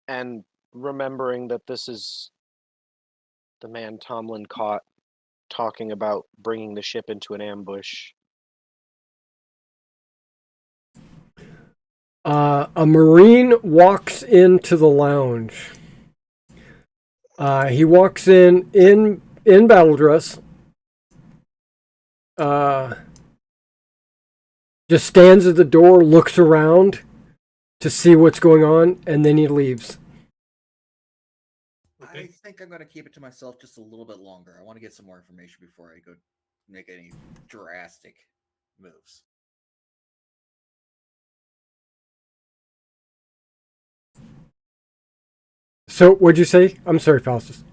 And remembering that this is the man Tomlin caught talking about bringing the ship into an ambush. A Marine walks into the lounge. He walks in battle dress. Just stands at the door, looks around to see what's going on, and then he leaves. I think I'm gonna keep it to myself just a little bit longer. I want to get some more information before I go make any drastic moves. So, what'd you say? I'm sorry, Faustus.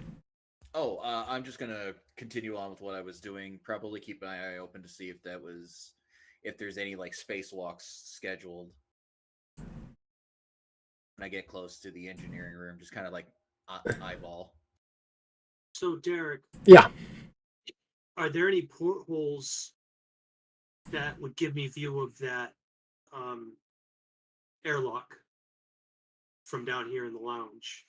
Oh, I'm just gonna continue on with what I was doing. Probably keep my eye open to see if there's any like spacewalks scheduled. When I get close to the engineering room, just kind of like eyeball. So, Derek, Yeah. are there any portholes that would give me view of that airlock from down here in the lounge?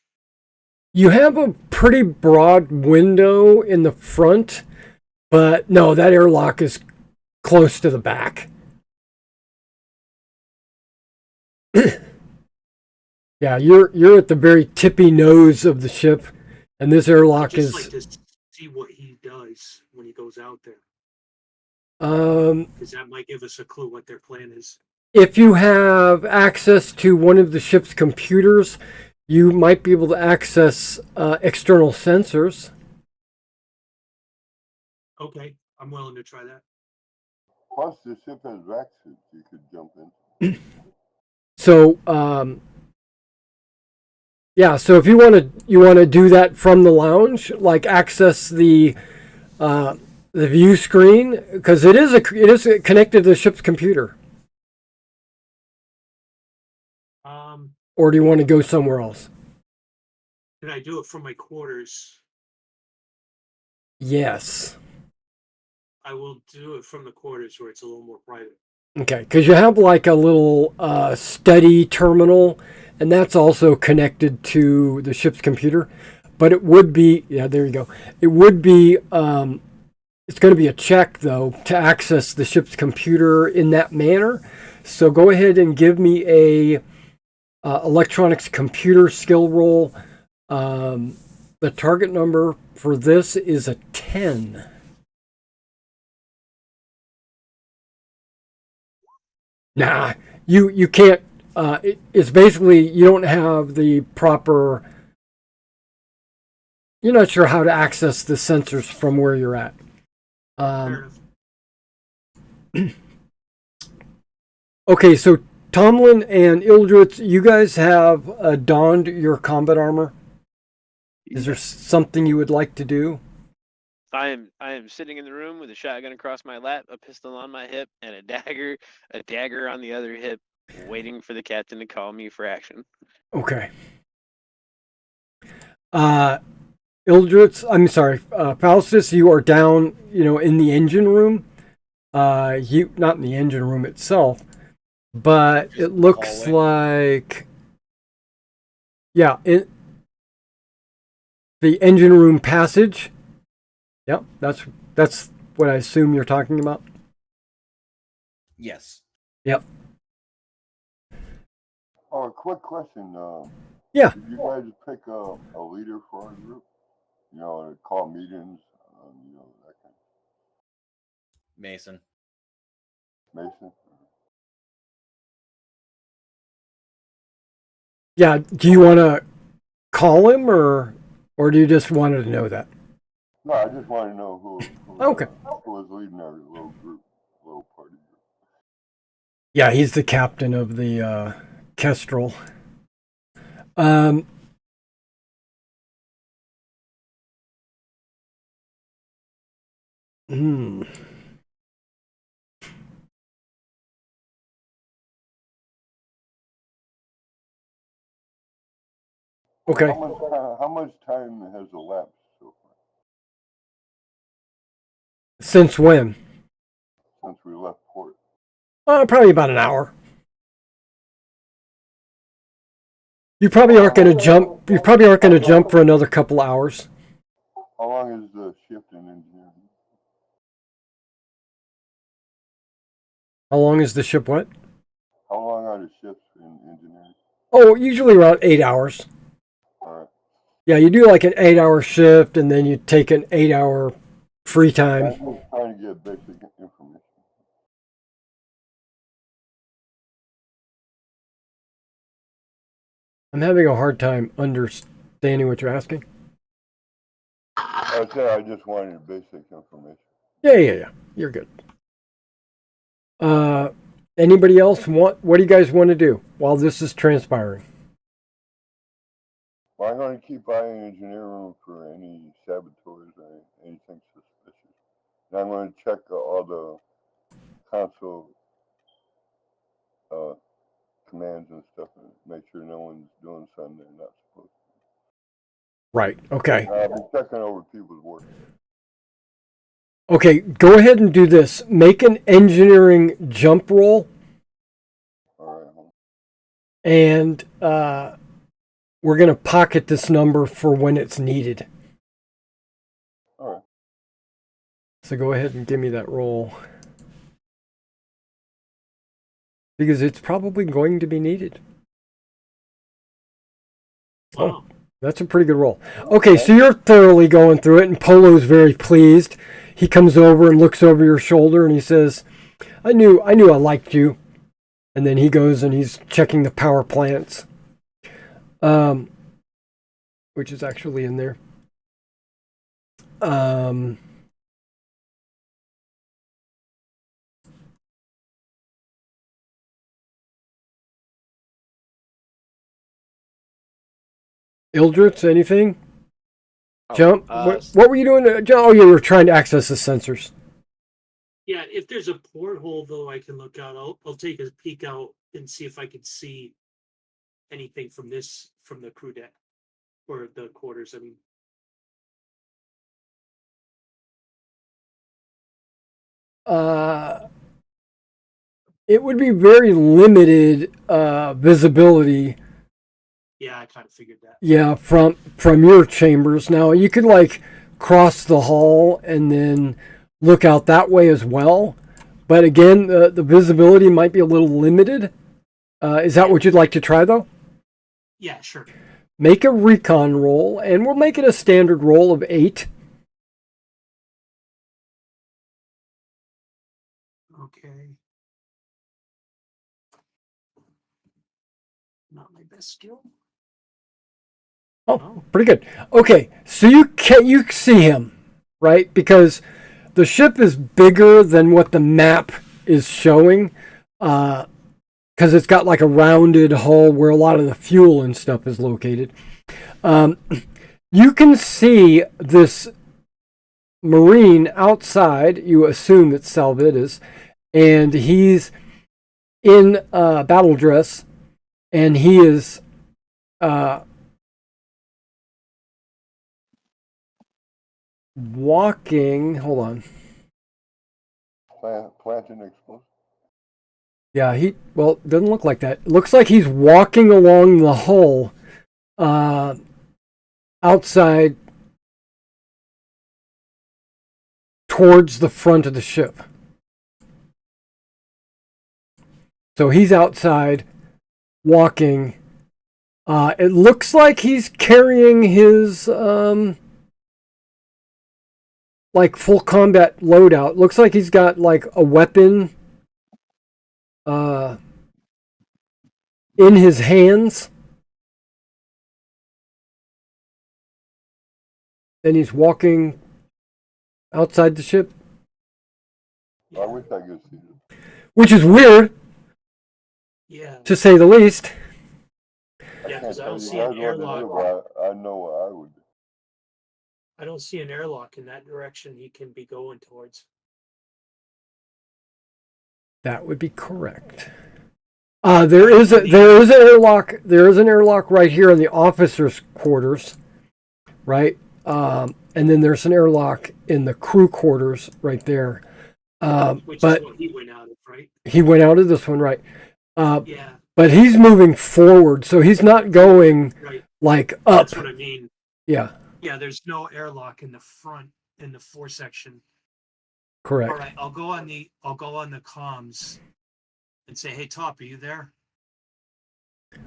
You have a pretty broad window in the front, but no, that airlock is close to the back. Yeah, you're at the very tippy nose of the ship, and this airlock I'd just is. like to see what he does when he goes out there, Um, because that might give us a clue what their plan is. if you have access to one of the ship's computers, you might be able to access external sensors. Okay, I'm willing to try that. Plus, the ship has vac suits you could jump in. So, yeah. So if you want to do that from the lounge, like access the view screen, because it is connected to the ship's computer. Or do you want to go somewhere else? Can I do it from my quarters? Yes. I will do it from the quarters where it's a little more private. Okay, because you have like a little study terminal, and that's also connected to the ship's computer. But it would be, yeah, there you go. It would be, it's going to be a check, though, to access the ship's computer in that manner. So go ahead and give me a electronics computer skill roll. The target number for this is a 10. Nah, you can't. It's basically you don't have the proper. You're not sure how to access the sensors from where you're at. Fair enough. Okay, so Tomlin and Ildritz, you guys have donned your combat armor. Is there something you would like to do? I am sitting in the room with a shotgun across my lap, a pistol on my hip, and a dagger on the other hip, waiting for the captain to call me for action. Okay. Ildritz, I'm sorry, Faustus, you are down, in the engine room. You not in the engine room itself, but it looks like, yeah, the engine room passage. Yep, that's what I assume you're talking about. Yes. Yep. Oh, a quick question. Yeah. Did you guys pick a leader for our group? Call meetings. That kind Mason. Mason. Yeah. Do you want to call him, or do you just wanted to know that? No, I just want to know who Okay. who was leading our little group, little party group. Yeah, he's the captain of the Kestrel. Hmm. Okay. How much time has elapsed so far Since when? since we left port? Probably about an hour. You probably aren't going to jump. You probably aren't going to jump for another couple hours. How long is the shift in engineering? How long is the ship? What? How long are the shifts in Oh, usually around 8 hours. All right. Yeah, you do like an 8-hour shift, and then you take an 8-hour free time. I'm just trying to get basic information. I'm having a hard time understanding what you're asking. I said I just wanted basic information. Yeah. You're good. Anybody else what do you guys want to do while this is transpiring? Well, I'm going to keep eyeing engineer room for any saboteurs or anything suspicious. And I'm going to check all the console commands and stuff and make sure no one's doing something they're not supposed Right. Okay. to. I'll be checking over people's work. Okay, go ahead and do this. Make an engineering jump roll, All right. and we're going to pocket this number for when it's needed. All right. So go ahead and give me that roll. Because it's probably going to be needed. Wow. That's a pretty good roll. Okay, so you're thoroughly going through it, and Polo's very pleased. He comes over and looks over your shoulder, and he says, I knew I liked you. And then he goes and he's checking the power plants, which is actually in there. Ildritz, anything? Jump. What were you doing? Oh, you were trying to access the sensors. Yeah, if there's a porthole though, I can look out. I'll take a peek out and see if I can see anything from the crew deck or the quarters. I mean, It would be very limited visibility. yeah, I kind of figured that. Yeah, from your chambers. Now you could like cross the hall and then look out that way as well. But again, the visibility might be a little limited. Is that what you'd like to try though? Yeah, sure. Make a recon roll, and we'll make it a standard roll of 8. Okay. Not my best skill. Oh, pretty good. Okay, so you see him, right? Because the ship is bigger than what the map is showing, because it's got like a rounded hull where a lot of the fuel and stuff is located. You can see this Marine outside. You assume it's Salvidas, and he's in battle dress, and he is walking. Hold on. Planting explosive. Yeah, it doesn't look like that. It looks like he's walking along the hull outside towards the front of the ship. So he's outside walking. It looks like he's carrying his like full combat loadout. Looks like he's got like a weapon in his hands. And he's walking outside the ship. I wish I could see it. Which is weird, Yeah. to say the least. Yeah, because I don't can't see tell an you guys what to do, airlock. but I know what I would do. I don't see an airlock in that direction he can be going towards. That would be correct. There is an airlock. There is an airlock right here in the officers' quarters, right? And then there's an airlock in the crew quarters right there. Which but is what he went out of, right? he went out of this one, right? Yeah. But he's moving forward, so he's not going Right. like up. That's what I mean. Yeah, Yeah, there's no airlock in the front in the fore section. correct. All right, I'll go on the comms and say, "Hey, Top, are you there?"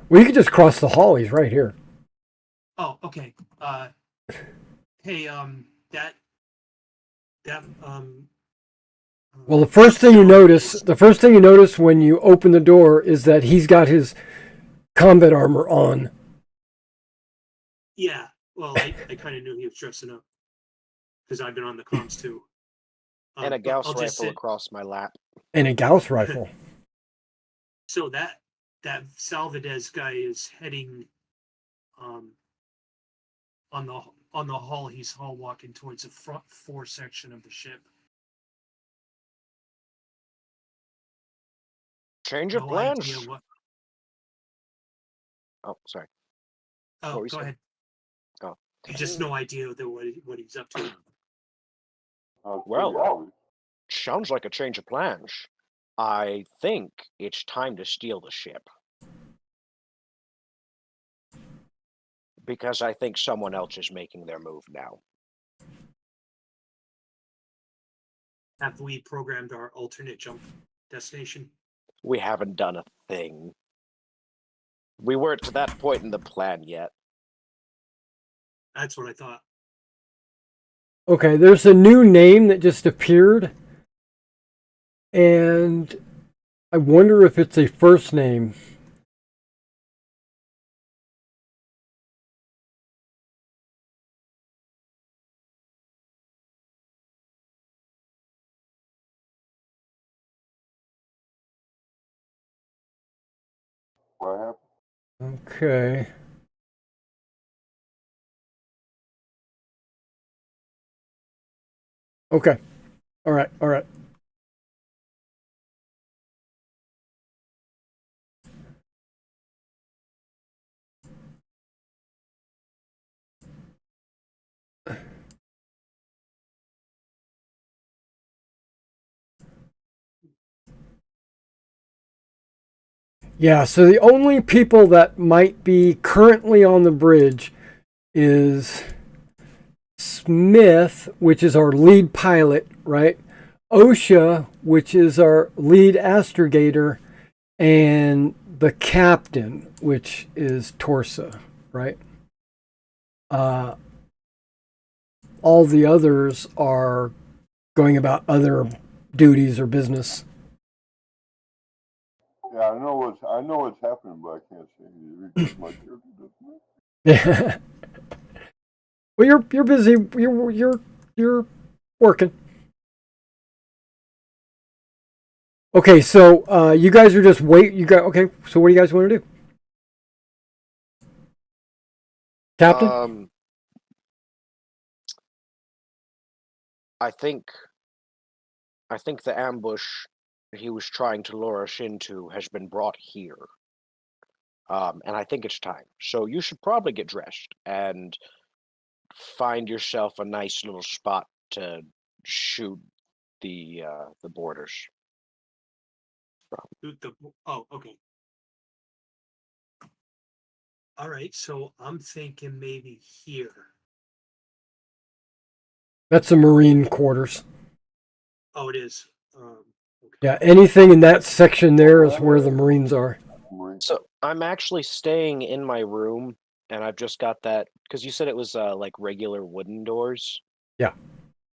Well, you could just cross the hall. He's right here. Oh, okay. Hey, that Well, the first thing you notice when you open the door is that he's got his combat armor on. Yeah. Well, I kind of knew he was dressing up because I've been on the comms too. And a But Gauss I'll just rifle sit. across my lap. And a Gauss rifle. So that Salvadez guy is heading um on the hull. He's hull walking towards the front fore section of the ship. Change of No plans. idea what. Oh, sorry. Oh, What were you go saying? ahead. Oh. Just no idea what he's up to. Well, sounds like a change of plans. I think it's time to steal the ship. Because I think someone else is making their move now. Have we programmed our alternate jump destination? We haven't done a thing. We weren't to that point in the plan yet. That's what I thought. Okay, there's a new name that just appeared. And I wonder if it's a first name. What happened? Okay. Okay. All right. All right. Yeah, so the only people that might be currently on the bridge is Smith, which is our lead pilot, right? OSHA, which is our lead astrogator, and the captain, which is Torsa, right? All the others are going about other duties or business. Yeah, I know what's happening, but I can't say it because my character doesn't. Yeah. Well, you're busy. You're working. Okay, so you guys are just wait. You got okay. So what do you guys want to do, Captain? I think the ambush he was trying to lure us into has been brought here. And I think it's time. So you should probably get dressed and find yourself a nice little spot to shoot the borders. Oh, okay. All right, so I'm thinking maybe here. That's the Marine quarters. Oh, it is. Okay. Yeah, anything in that section there is where the Marines are. So I'm actually staying in my room, and I've just got that because you said it was like regular wooden doors. Yeah.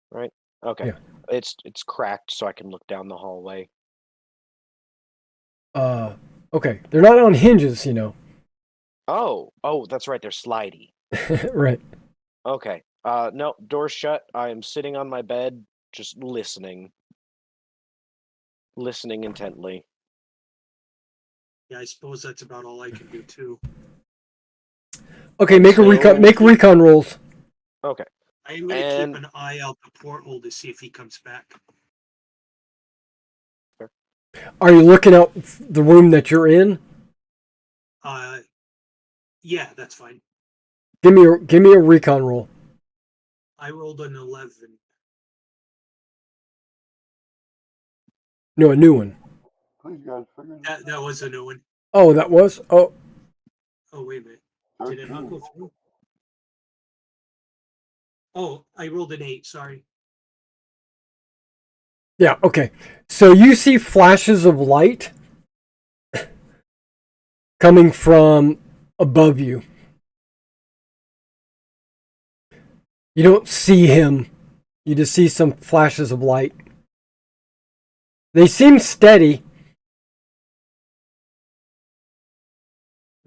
Right. Okay. Yeah. It's cracked, so I can look down the hallway. Okay, they're not on hinges, you know. Oh, that's right. They're slidey. Right. Okay. No, door's shut. I am sitting on my bed, just listening intently. Yeah, I suppose that's about all I can do too. Okay, make recon rolls. Okay. I am going to keep an eye out the porthole to see if he comes back. Are you looking out the room that you're in? Yeah, that's fine. Give me a recon roll. I rolled an 11. No, a new one. Please, guys, figure that was a new one. Oh, that was? Oh, wait a minute. Did it not go through? Oh, I rolled an 8. Sorry. yeah, okay. So you see flashes of light coming from above you. You don't see him. You just see some flashes of light. They seem steady,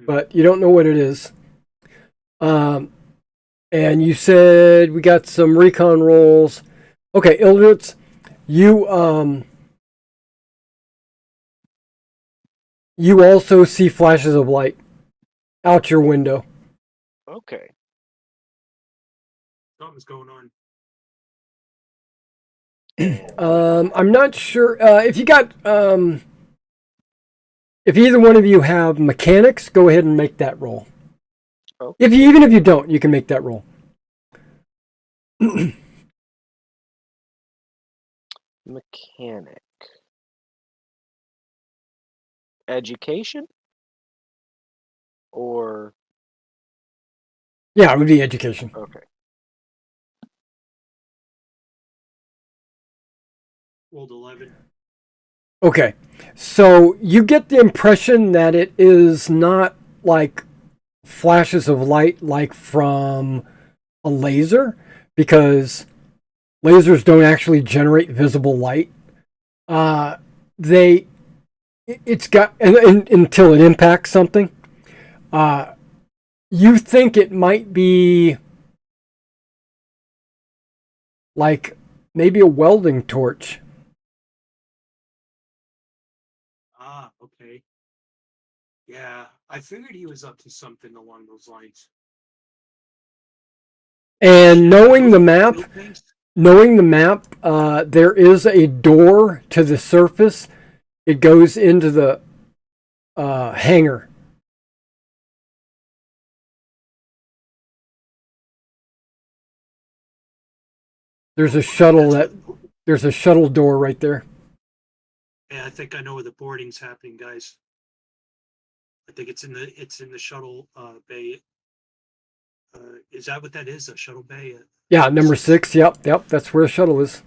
but you don't know what it is. And you said we got some recon rolls. Okay, Ildritz, you also see flashes of light out your window. Okay. Something's going on. I'm not sure if you got if either one of you have mechanics, go ahead and make that roll. Okay. Even if you don't, you can make that roll. Mechanic. Education? Or Yeah, it would be education. okay. Rolled 11. Okay, so you get the impression that it is not like flashes of light like from a laser, because lasers don't actually generate visible light. It's got until it impacts something. You think it might be like maybe a welding torch. Ah, okay. Yeah, I figured he was up to something along those lines. And knowing the map, Built things? there is a door to the surface. It goes into the hangar. There's a shuttle there's a shuttle door right there. Yeah, I think I know where the boarding's happening, guys. I think it's in the shuttle bay. Is that what that is? A shuttle bay? Yeah, number 6. Yep, that's where the shuttle is.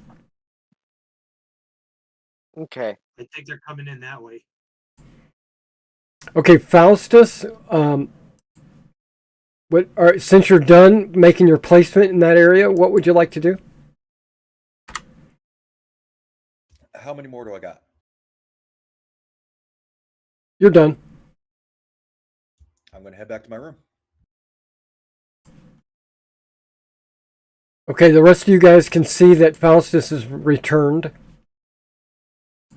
Okay. I think they're coming in that way. Okay, Faustus, since you're done making your placement in that area, what would you like to do? How many more do I got? You're done. I'm going to head back to my room. Okay, the rest of you guys can see that Faustus is returned.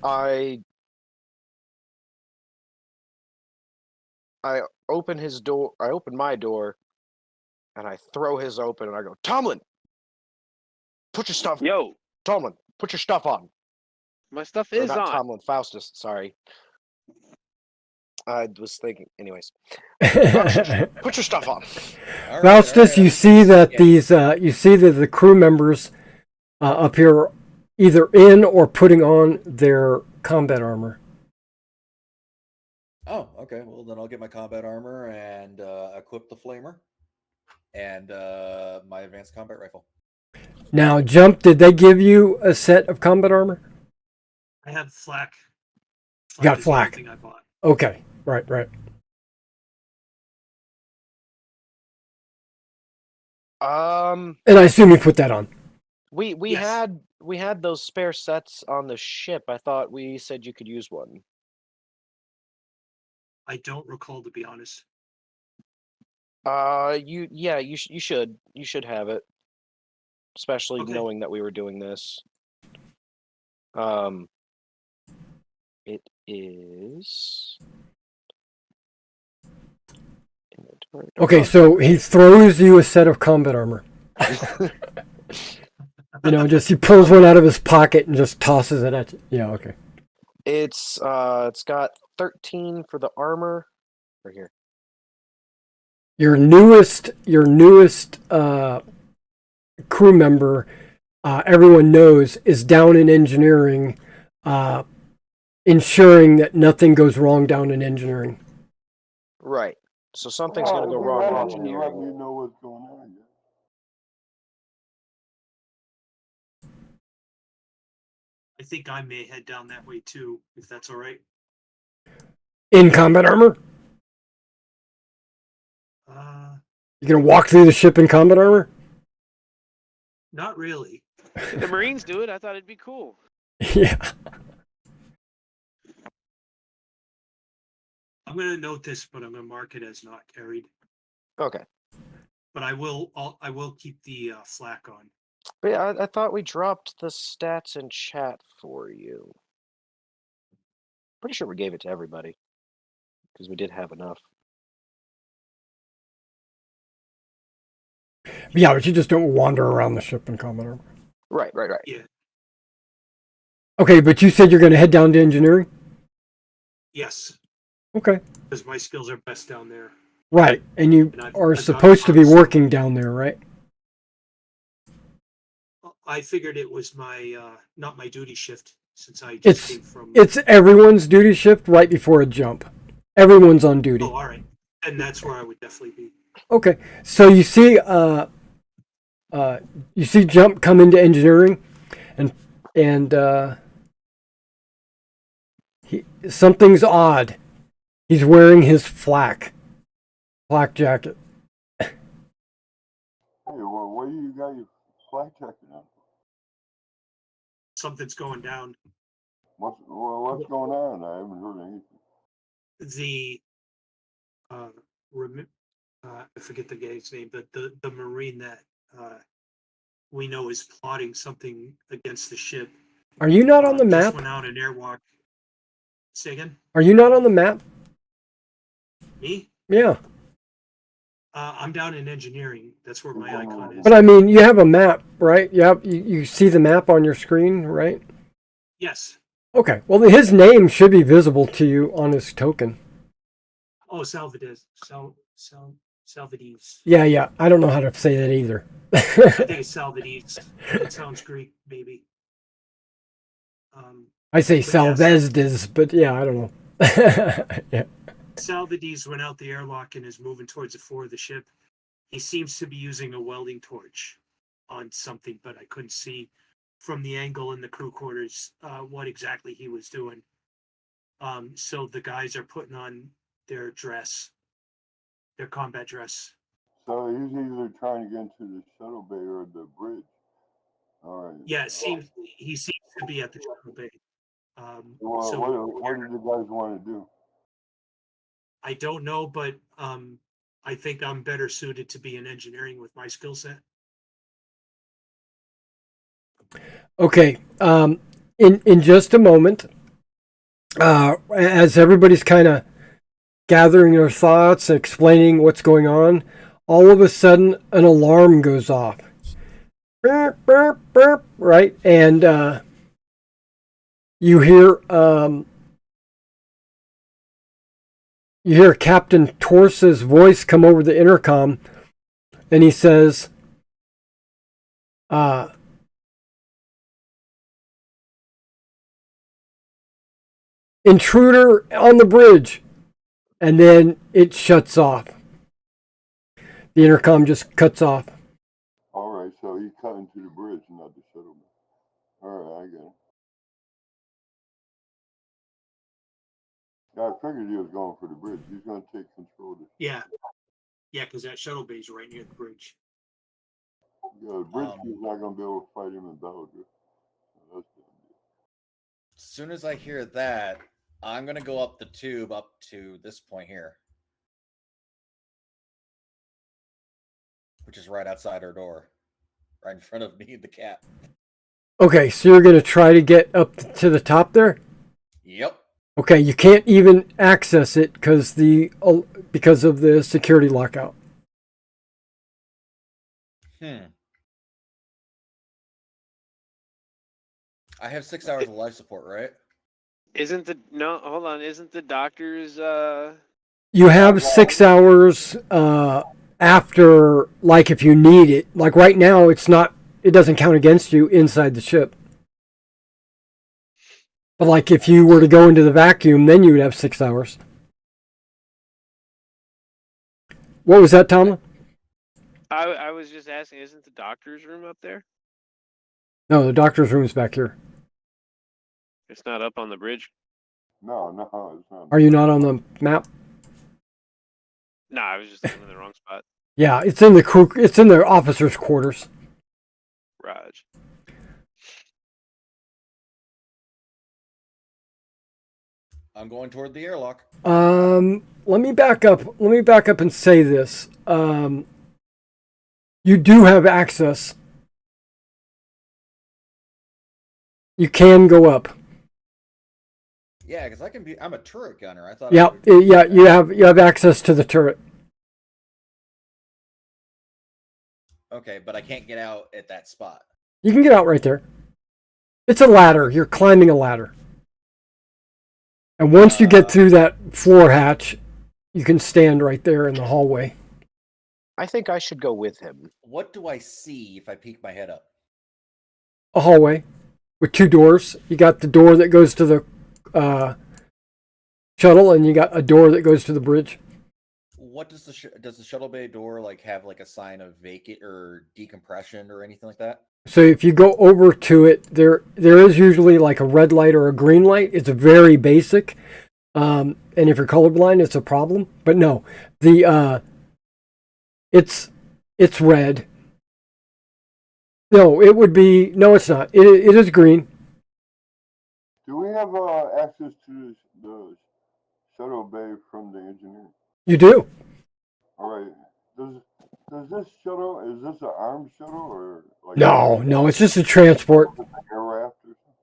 I open his door. I open my door, and I throw his open, and I go, Tomlin, put your stuff. Yo, Tomlin, put your stuff on. my stuff Or is not on. Tomlin, Faustus. Sorry. I was thinking. Anyways, Faustus, put your stuff on. All right, Faustus, you see that yeah. the crew members up here are either in or putting on their combat armor. Oh, okay. Well, then I'll get my combat armor and equip the flamer and my advanced combat rifle. Now, Jump, did they give you a set of combat armor? I have flak. You got is the only flak. thing I bought. Okay, right. And I assume you put that on. We Yes. had those spare sets on the ship. I thought we said you could use one. I don't recall, to be honest. You should have it, especially Okay. knowing that we were doing this. It is inventory. Okay, Oh, so he throws you a set of combat armor. Just he pulls one out of his pocket and just tosses it at you. Yeah, okay. it's got 13 for the armor. Right here. Your newest crew member, everyone knows, is down in engineering, ensuring that nothing goes wrong down in engineering. Right. So something's gonna go wrong in Let engineering. me know what's going on. Yeah. I think I may head down that way too, if that's all right. In combat armor? You gonna walk through the ship in combat armor? Not really. The Marines do it. I thought it'd be cool. Yeah. I'm going to note this, but I'm going to mark it as not carried. Okay. But I will keep the flak on. But yeah, I thought we dropped the stats in chat for you. Pretty sure we gave it to everybody because we did have enough. Yeah, but you just don't wander around the ship in combat armor. Right. Yeah. Okay, but you said you're going to head down to engineering? Yes. Okay. Because my skills are best down there. Right, and you And I've are got supposed to be constant- working down there, right? I figured it was my not my duty shift since I just It's came from. it's everyone's duty shift right before a jump. Everyone's on duty. Oh, all right. And that's where I would definitely be. Okay, so you see Jump come into engineering, and something's odd. He's wearing his flak jacket. Hey, well, where you got your flak jacket on? Something's going down. What's going on? I haven't heard anything. The I forget the guy's name, but the Marine that we know is plotting something against the ship. Are you not on the Just map? went out an airwalk. Say again? Are you not on the map? Me? Yeah, I'm down in engineering. That's where my icon is. but I mean, you have a map, right? You see the map on your screen, right? Yes. Okay. Well, his name should be visible to you on his token. Oh, Salvadez. Salvadez. Yeah. I don't know how to say that either. I think it's Salvadez. It sounds Greek, maybe. I say But yes. Salvezdes, but yeah, I don't know. Yeah. Salvadez went out the airlock and is moving towards the fore of the ship. He seems to be using a welding torch on something, but I couldn't see from the angle in the crew quarters what exactly he was doing. So the guys are putting on their dress, their combat dress. So he's either trying to get into the shuttle bay or the bridge. All right. Yeah, he seems to be at the shuttle bay. Well, So what do the guys want to do? I don't know, but I think I'm better suited to be in engineering with my skill set. Okay. In just a moment, as everybody's kind of gathering their thoughts, explaining what's going on, all of a sudden an alarm goes off. Burp, burp, burp, right? And you hear Captain Torsa's voice come over the intercom, and he says, "Intruder on the bridge," and then it shuts off. The intercom just cuts off. All right, so he cut into the bridge, not the shuttle bay. All right, I get it. I figured he was going for the bridge. He's going to take control of it. Yeah, because that shuttle bay is right near the bridge. Yeah, the bridge is not going to be able to fight him in battle. So that's good. As soon as I hear that, I'm going to go up the tube up to this point here, which is right outside our door, right in front of me, the cat. Okay, so you're going to try to get up to the top there? Yep. Okay, you can't even access it because of the security lockout. I have 6 hours of life support, right? Isn't the doctor's You have 6 hours after, like, if you need it. Like right now, it doesn't count against you inside the ship. But like if you were to go into the vacuum, then you would have 6 hours. What was that, Tom? I was just asking, isn't the doctor's room up there? No, the doctor's room's back here. It's not up on the bridge. No, it's not. Are you not on the map? No, I was just in the wrong spot. Yeah, it's in the crew. It's in the officers' quarters. Raj. I'm going toward the airlock. Let me back up. Let me back up and say this. You do have access. You can go up. Yeah, because I can be. I'm a turret gunner. I thought. Yeah, yeah. You have access to the turret. Okay, but I can't get out at that spot. You can get out right there. It's a ladder. You're climbing a ladder. And once you get through that floor hatch, you can stand right there in the hallway. I think I should go with him. What do I see if I peek my head up? A hallway with 2 doors. You got the door that goes to the shuttle, and you got a door that goes to the bridge. What does does the shuttle bay door like have like a sign of vacant or decompression or anything like that? So if you go over to it, there is usually like a red light or a green light. It's very basic, and if you're colorblind, it's a problem. But no, it's red. No, it would be no. It's not. It is green. Do we have access to the shuttle bay from the engineer? You do. All right. Does this shuttle, is this an armed shuttle or like No, it's just a transport. an air raft or something?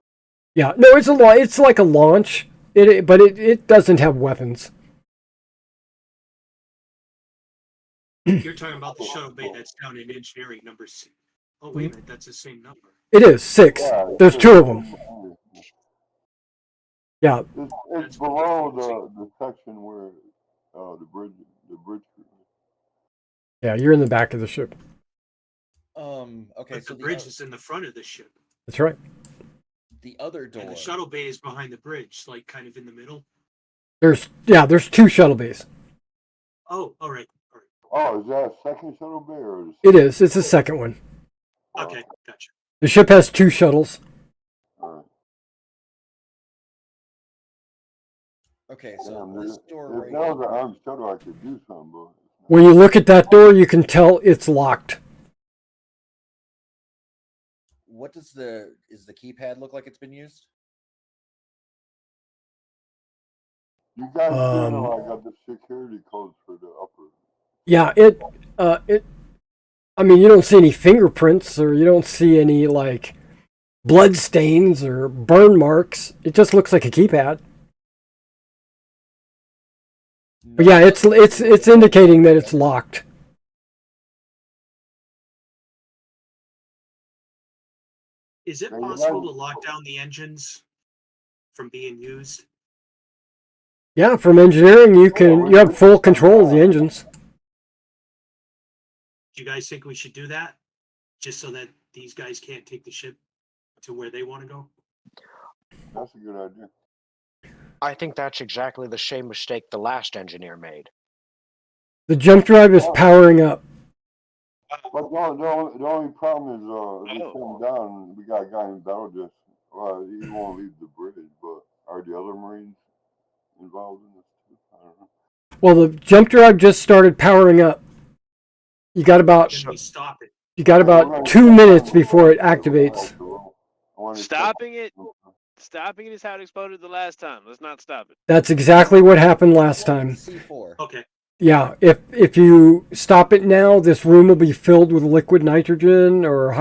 Yeah, no, it's like a launch. But it doesn't have weapons. You're talking about the shuttle bay that's down in engineering number 6. Oh, wait a minute, that's the same number. It is 6. Yeah, There's 2 of them. Yeah, It's below the section where the bridge. yeah, you're in the back of the ship. Okay, But so the bridge is in the front of the ship. That's right. the other door. And the shuttle bay is behind the bridge, like kind of in the middle. There's 2 shuttle bays. Oh, all right. Oh, is that a second shuttle bay or? It is. It's the second one. Okay, gotcha. The ship has 2 shuttles. All right. Okay, so Damn, this door if right that was an here. armed shuttle, I could do something, but. When you look at that door, you can tell it's locked. What does the keypad look like? It's been used. You guys do Um, know I got the security codes for the upper. Yeah, I mean, you don't see any fingerprints or you don't see any like blood stains or burn marks. It just looks like a keypad. But yeah, it's indicating that it's locked. Is it Now, you possible guys- to lock down the engines from being used? Yeah, from engineering, you have full control of the engines. Do you guys think we should do that? Just so that these guys can't take the ship to where they want to go? That's a good idea. I think that's exactly the same mistake the last engineer made. The jump drive is powering up. But the only problem is, if we come down, we got a guy in battle just. Well, he won't leave the bridge, but are the other Marines involved in this too? I don't know. Well, the jump drive just started powering up. You got about Can we stop it? 2 minutes before it activates. Stopping it is how it exploded the last time. Let's not stop it. That's exactly what happened last time. C4. Okay. Yeah, if you stop it now, this room will be filled with liquid nitrogen or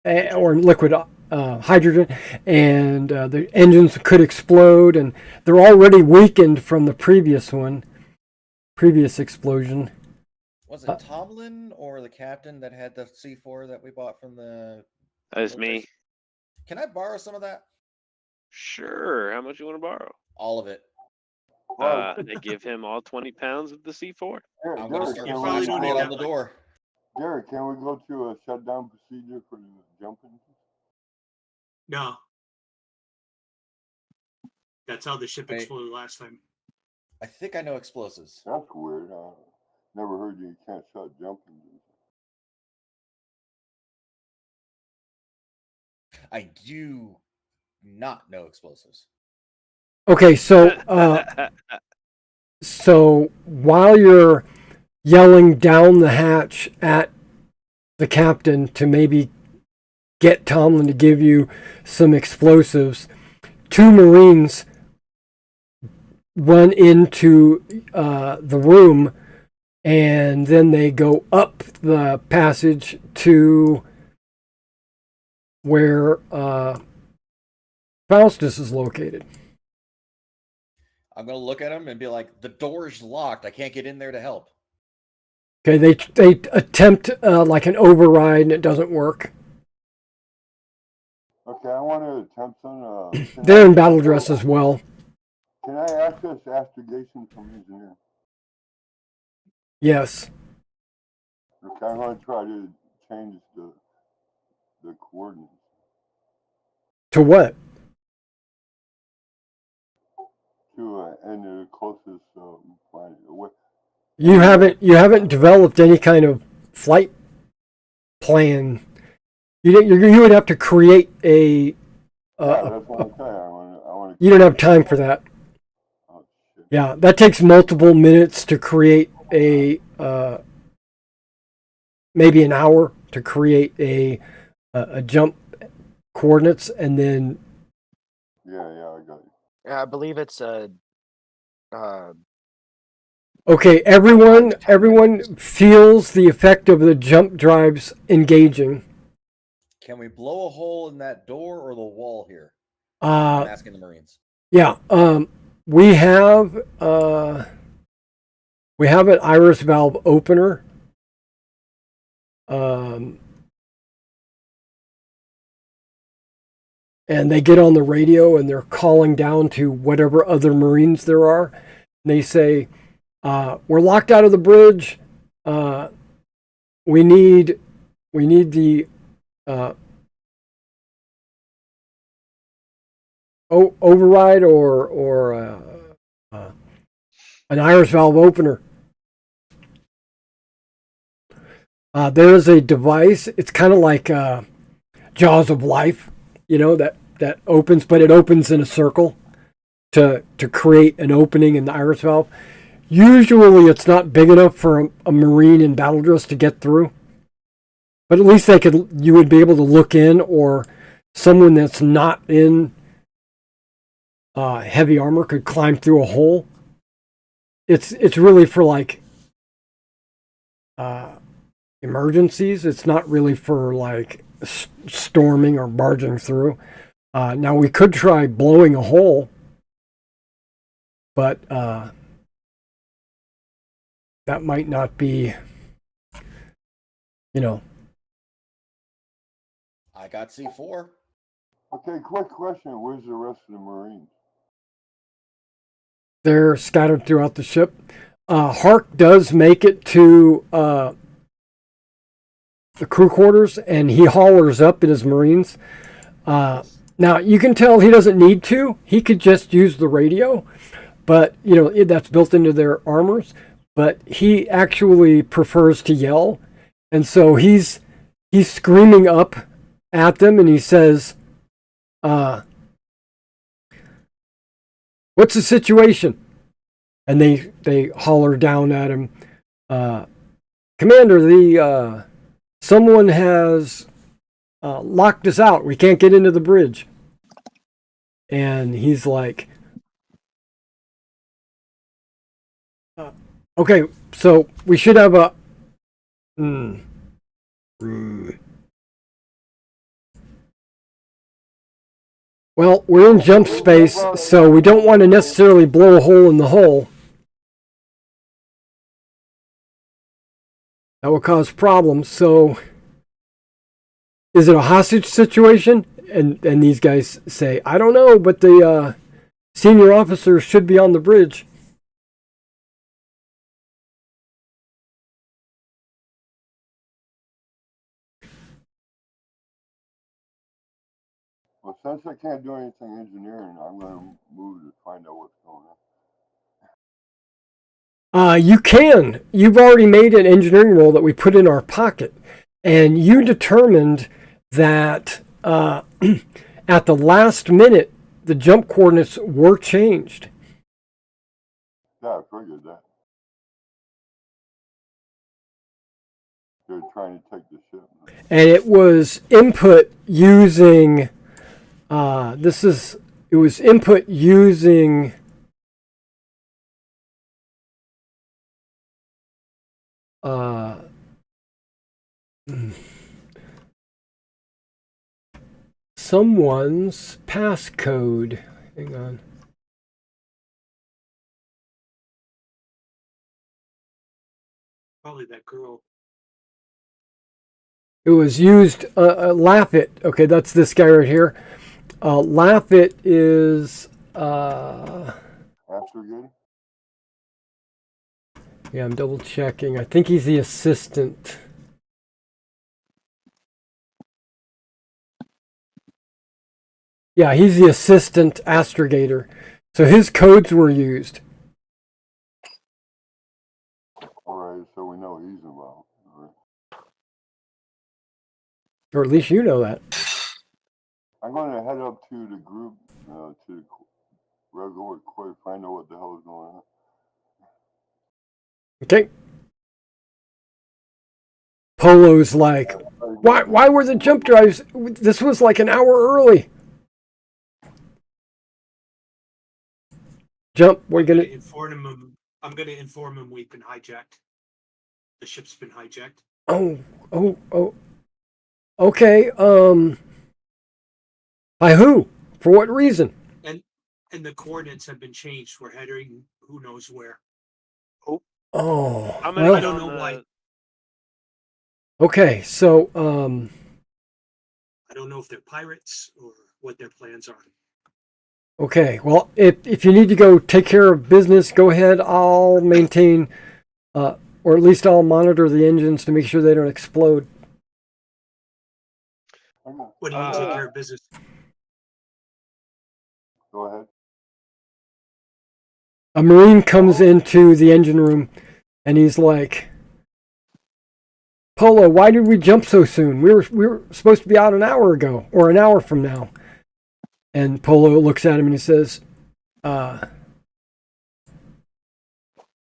liquid hydrogen, and the engines could explode, and they're already weakened from the previous explosion. Was it Tomlin or the captain that had the C4 that we bought from the? That is me. Can I borrow some of that? Sure. How much you want to borrow? All of it. They give him all 20 pounds of the C4. I'm gonna start You probably don't flashing need it on that the door. Derek, can we go to a shutdown procedure for the jumping? No. That's how the ship Wait. exploded last time. I think I know explosives. That's weird. Never heard you can't shut jumping. I do not know explosives. Okay, so while yelling down the hatch at the captain to maybe get Tomlin to give you some explosives. 2 Marines run into the room, and then they go up the passage to where Faustus is located. I'm gonna look at him and be like, "The door's locked. I can't get in there to help." Okay, they attempt like an override, and it doesn't work. Okay, I want to attempt some. They're in battle dress as well. Can I access astrogation from engineer? Yes. Okay, I'm going to try to change the coordinates. To what? To and the closest planet. You haven't developed any kind of flight plan. You would have to create a. That's what I'm saying. I want to. You don't have time for that. Oh, shit. Yeah, that takes multiple minutes to create a. Maybe an hour to create a jump coordinates, and then. Yeah, I got it. I believe it's a. Okay, everyone feels the effect of the jump drives engaging. Can we blow a hole in that door or the wall here? I'm asking the Marines. Yeah, we have an iris valve opener. And they get on the radio and they're calling down to whatever other Marines there are. And they say, "We're locked out of the bridge. We need the override or an iris valve opener." There is a device. It's kind of like Jaws of Life, that opens, but it opens in a circle to create an opening in the iris valve. Usually, it's not big enough for a Marine in battle dress to get through, but at least you would be able to look in, or someone that's not in heavy armor could climb through a hole. It's really for like emergencies. It's not really for like storming or barging through. Now we could try blowing a hole, but that might not be, I got C4. Okay, quick question. Where's the rest of the Marines? They're scattered throughout the ship. Hark does make it to the crew quarters, and he hollers up at his Marines. Now, you can tell he doesn't need to. He could just use the radio, but, that's built into their armors. But he actually prefers to yell. And so he's screaming up at them, and he says, "What's the situation?" And they holler down at him, "Commander, someone has locked us out. We can't get into the bridge." And he's like, "Okay, so we should have a." Well, we're in jump space, so we don't want to necessarily blow a hole in the hull. That will cause problems. So, is it a hostage situation? And these guys say, "I don't know, but the senior officer should be on the bridge." Well, since I can't do anything engineering, I'm going to move to find out what's going on. You can. You've already made an engineering roll that we put in our pocket, and you determined that at the last minute, the jump coordinates were changed. Yeah, I figured that. They're trying to take the ship. And it was input using. It was input using. Someone's passcode. Hang on. Probably that girl. It was used. Laugh It. Okay, that's this guy right here. Laugh It is. Astrogator? Yeah, I'm double checking. I think he's the assistant. Yeah, he's the assistant astrogator. So his codes were used. Alright, so we know he's involved. All right. Or at least you know that. I'm going to head up to the group, to the regular court, find out what the hell is going on. Okay. Polo's like, why were the jump drives? This was like an hour early. Jump. We're gonna. I'm gonna inform him we've been hijacked. The ship's been hijacked. Oh. Okay. By who? For what reason? And the coordinates have been changed. We're heading who knows where. Oh. I'm Well, I don't know why. Okay. So I don't know if they're pirates or what their plans are. Okay, well, if you need to go take care of business, go ahead. I'll maintain, or at least I'll monitor the engines to make sure they don't explode. What do you mean take care of business? Go ahead. A Marine comes into the engine room, and he's like, "Polo, why did we jump so soon? We were supposed to be out an hour ago, or an hour from now." And Polo looks at him and he says, "Well,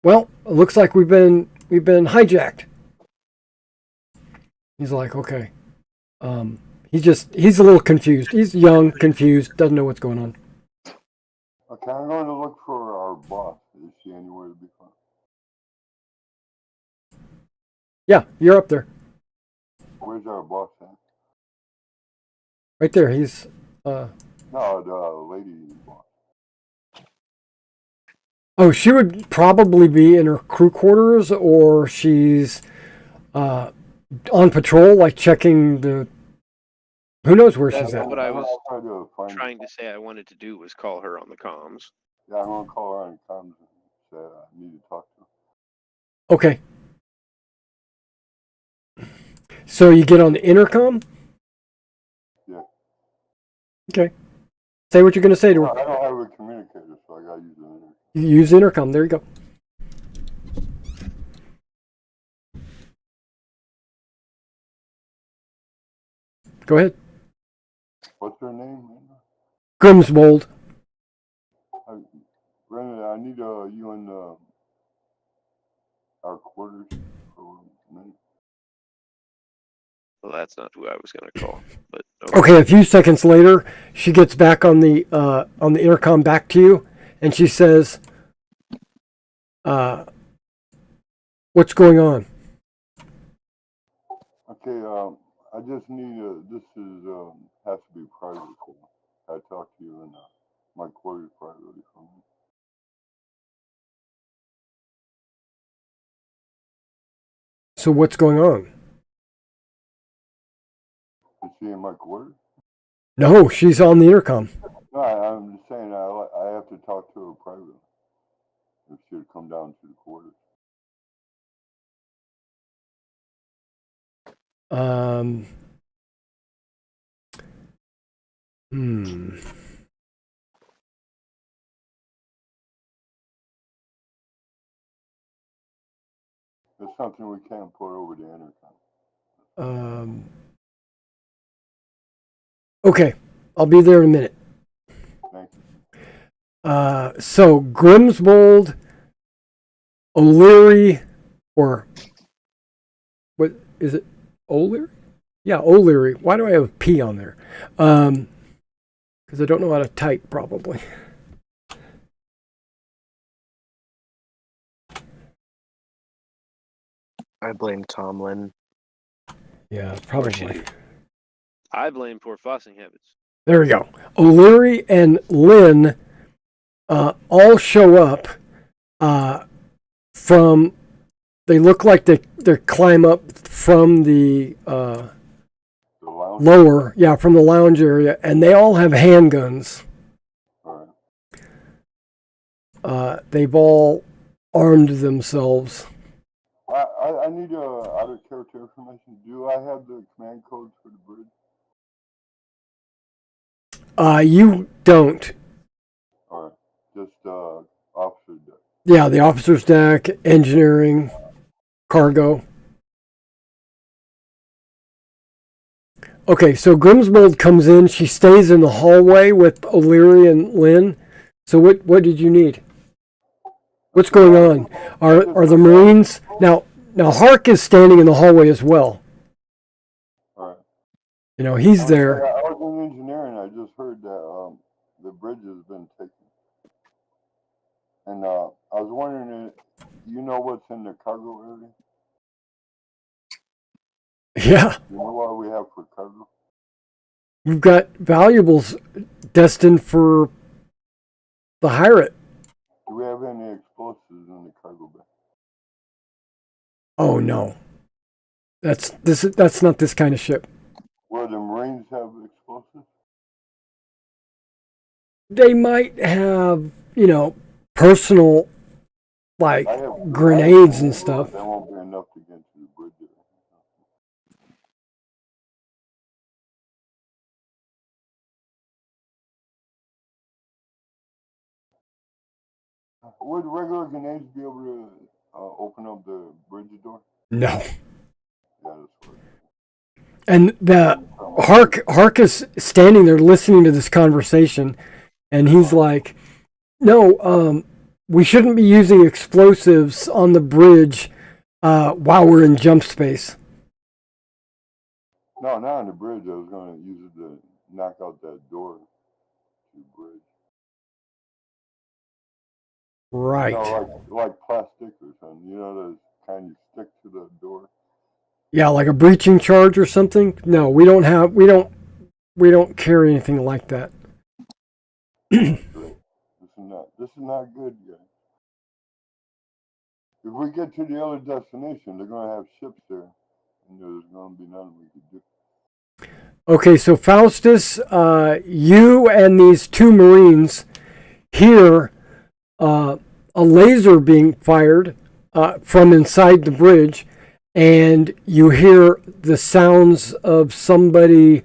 it looks like we've been hijacked." He's like, "Okay." He's a little confused. He's young, confused, doesn't know what's going on. Okay, I'm going to look for our boss. Is she anywhere to be found? Yeah, you're up there. Where's our boss at? Right there. He's No, the lady boss. Oh, she would probably be in her crew quarters, or she's on patrol, like checking the. Who knows where That's she's at? what I was Try to find trying to say I wanted to do was call her on the comms. Yeah, I'm going to call her on comms and say I need to talk to her. Okay. So you get on the intercom? Yeah. Okay. Say what you're going to say to her. I don't have a communicator, so I got to use the internet. You use intercom. There you go. Go ahead. What's her name? Grimswold. Brandon, I need you in our quarters for a minute. Well, that's not who I was going to call. But Okay, a few seconds later, she gets back on the intercom back to you, and she says, "What's going on?" Okay, I just need this is has to be private. So I talk to you in my quarters privately for me. So what's going on? Is she in my quarters? No, she's on the intercom. No, I'm just saying I have to talk to her privately. If she would come down to the quarters. It's something we can't put over the intercom. Okay, I'll be there in a minute. Thank you. So Grimswold, O'Leary, or what? Is it O'Leary? Yeah, O'Leary. Why do I have a P on there? Because I don't know how to type, probably. I blame Tomlin. Yeah, Or probably. she. I blame poor flossing habits. There we go. O'Leary and Lynn all show up from. They look like they climb up from the The lounge. lower, yeah, from the lounge area, and they all have handguns. All right. They've all armed themselves. I need out of character information. Do I have the command codes for the bridge? You don't. All right. Just officer deck. Yeah, the officer's deck, engineering, cargo. Okay, so Grimsbold comes in. She stays in the hallway with O'Leary and Lynn. So what did you need? What's going on? Are the Marines now? Hark is standing in the hallway as well. All right. You know, he's there. I was in engineering. I just heard that the bridge has been taken. And I was wondering, you know what's in the cargo area? Yeah, You know what we have for cargo? we've got valuables destined for the Pirate. Do we have any explosives in the cargo bay? Oh no, that's not this kind of ship. Will the Marines have explosives? They might have, personal like I have grenades and stuff. That won't be enough to get to the bridge. Would regular grenades be able to open up the bridge door? No. Yeah, that's what. And the Hark is standing there listening to this conversation, and he's like, "No, we shouldn't be using explosives on the bridge while we're in jump space." No, not on the bridge. I was going to use it to knock out that door to the bridge. Right. Like plastic or something. You know, those kind you stick to the door. Yeah, like a breaching charge or something. No, we don't carry anything like that. This is not good, guys. If we get to the other destination, they're going to have ships there, and there's going to be nothing we could do. Okay, so Faustus, you and these two Marines hear a laser being fired from inside the bridge, and you hear the sounds of somebody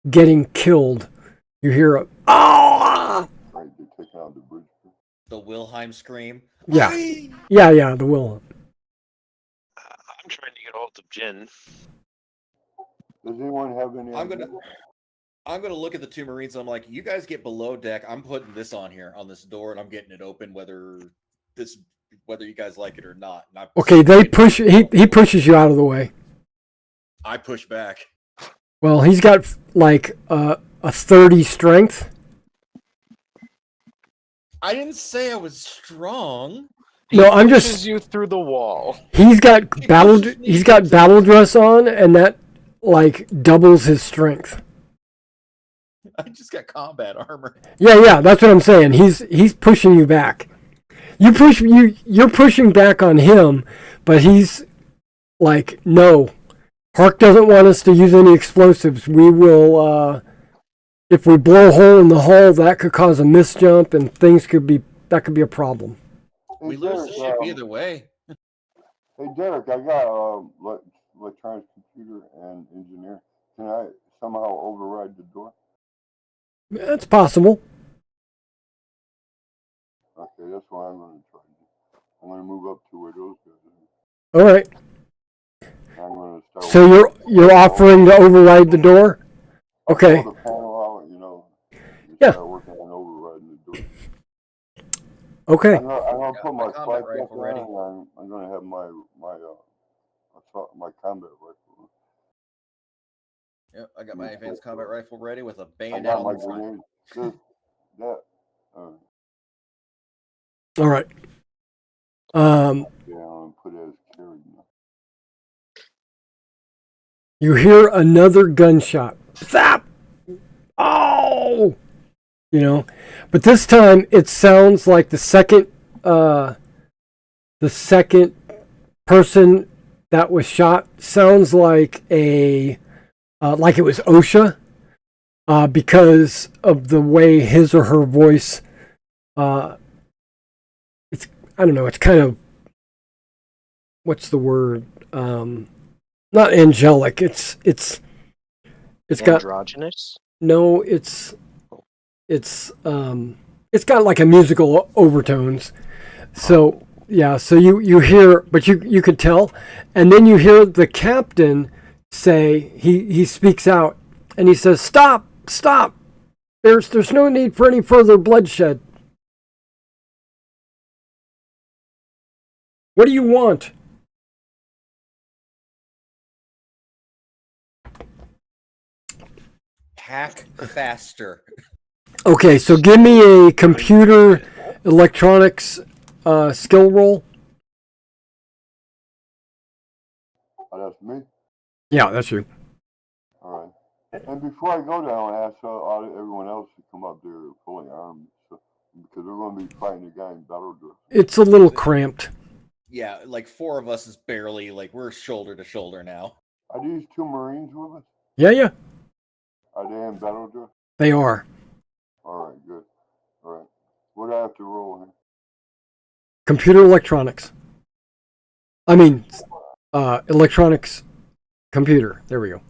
getting killed. You hear a ah! Right, they're taking out the bridge. The Wilhelm scream. Yeah, Aye! yeah, the Wilhelm. I'm trying to get a hold of Jen. Does anyone have any? I'm gonna look at the two Marines. And I'm like, you guys get below deck. I'm putting this on here on this door, and I'm getting it open whether you guys like it or not. Okay, they push. He pushes you out of the way. I push back. Well, he's got like a 30 strength. I didn't say I was strong. No, I'm Pushes just. you through the wall. He's got He battle. pushes me He's got battle dress on, and that like doubles his strength. I just got combat armor. Yeah, that's what I'm saying. He's pushing you back. You're pushing back on him, but he's like, no. Hark doesn't want us to use any explosives. We will if we blow a hole in the hull, that could cause a misjump and that could be a problem. We lose the ship either way. Hey Derek, I got electronic computer and engineer. Can I somehow override the door? That's possible. Okay, that's what I'm going to try. I'm going to move up to where those guys All right. are. I'm going to start. So you're offering to override the door? Okay. Pull the panel out, you know. Yeah. Start working on overriding the door. Okay. I'm going to put my combat flashlight rifle ready. on. I'm going to have my my combat rifle. Yep, I got my advanced combat rifle ready with a I bayonet got on my the front. grenade. This, that. All right. Down and put it as carried. You hear another gunshot. Zap! Oh! You know, but this time it sounds like the second person that was shot sounds like like it was OSHA, because of the way his or her voice. It's, I don't know. It's kind of, what's the word? Not angelic. It's got, Androgynous? no. It's got like a musical overtones. So yeah. So you hear, but you could tell, and then you hear the captain say, he speaks out and he says, "Stop! Stop! There's no need for any further bloodshed. What do you want?" Hack faster. Okay, so give me a computer electronics skill roll. Oh, that's me. Yeah, that's you. All right. And before I go there, I want to ask everyone else to come up there fully armed, because we're going to be fighting a guy in battle drill. It's a little cramped. Yeah, like 4 of us is barely, like, we're shoulder to shoulder now. Are these 2 Marines with us? Yeah. Are they in battle drill? They are. All right, good. All right. What do I have to roll here? Computer electronics. I mean, electronics computer. There we go.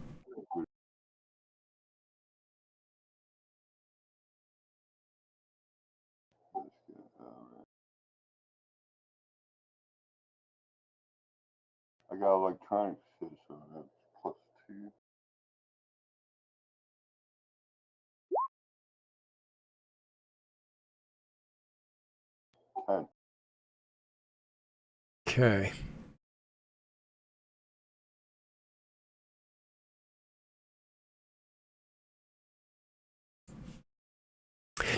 I got electronics here, so that's +2. Okay.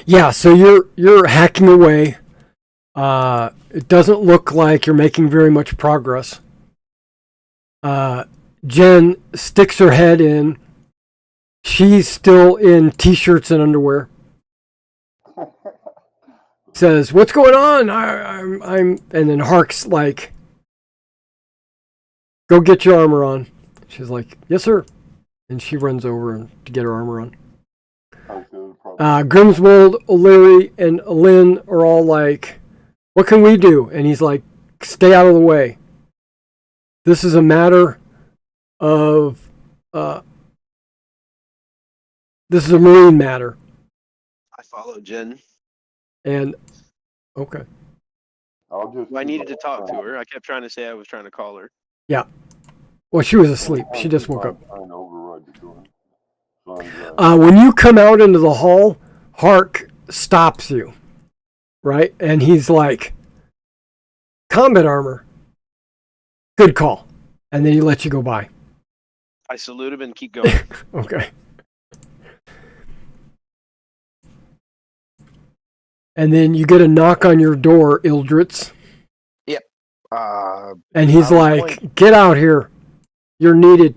Yeah, so you're hacking away. It doesn't look like you're making very much progress. Jen sticks her head in. She's still in t-shirts and underwear. Says, "What's going on?" I'm, and then Hark's like, "Go get your armor on." She's like, "Yes, sir," and she runs over to get her armor on. Grimswold, O'Leary, and Lynn are all like, "What can we do?" And he's like, "Stay out of the way. This is a matter of, this is a Marine matter." I followed Jen. And, okay. I needed to talk to her. I kept trying to say I was trying to call her. Yeah. Well, she was asleep. She just woke up. When you come out into the hall, Hark stops you, right? And he's like, "Combat armor. Good call." And then he lets you go by. I salute him and keep going. Okay. And then you get a knock on your door, Ildritz. Yep. And he's like, "Get out here. You're needed."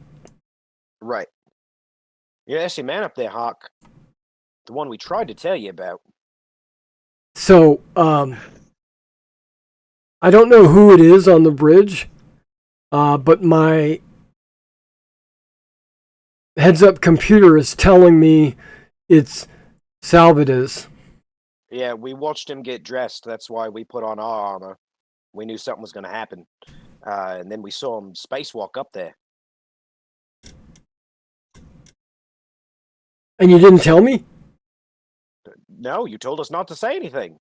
Right. You're the SC man up there, Hawk. The one we tried to tell you about. So, I don't know who it is on the bridge, but my heads-up computer is telling me it's Salvadez. Yeah, we watched him get dressed. That's why we put on our armor. We knew something was going to happen. And then we saw him spacewalk up there. And you didn't tell me? No, you told us not to say anything.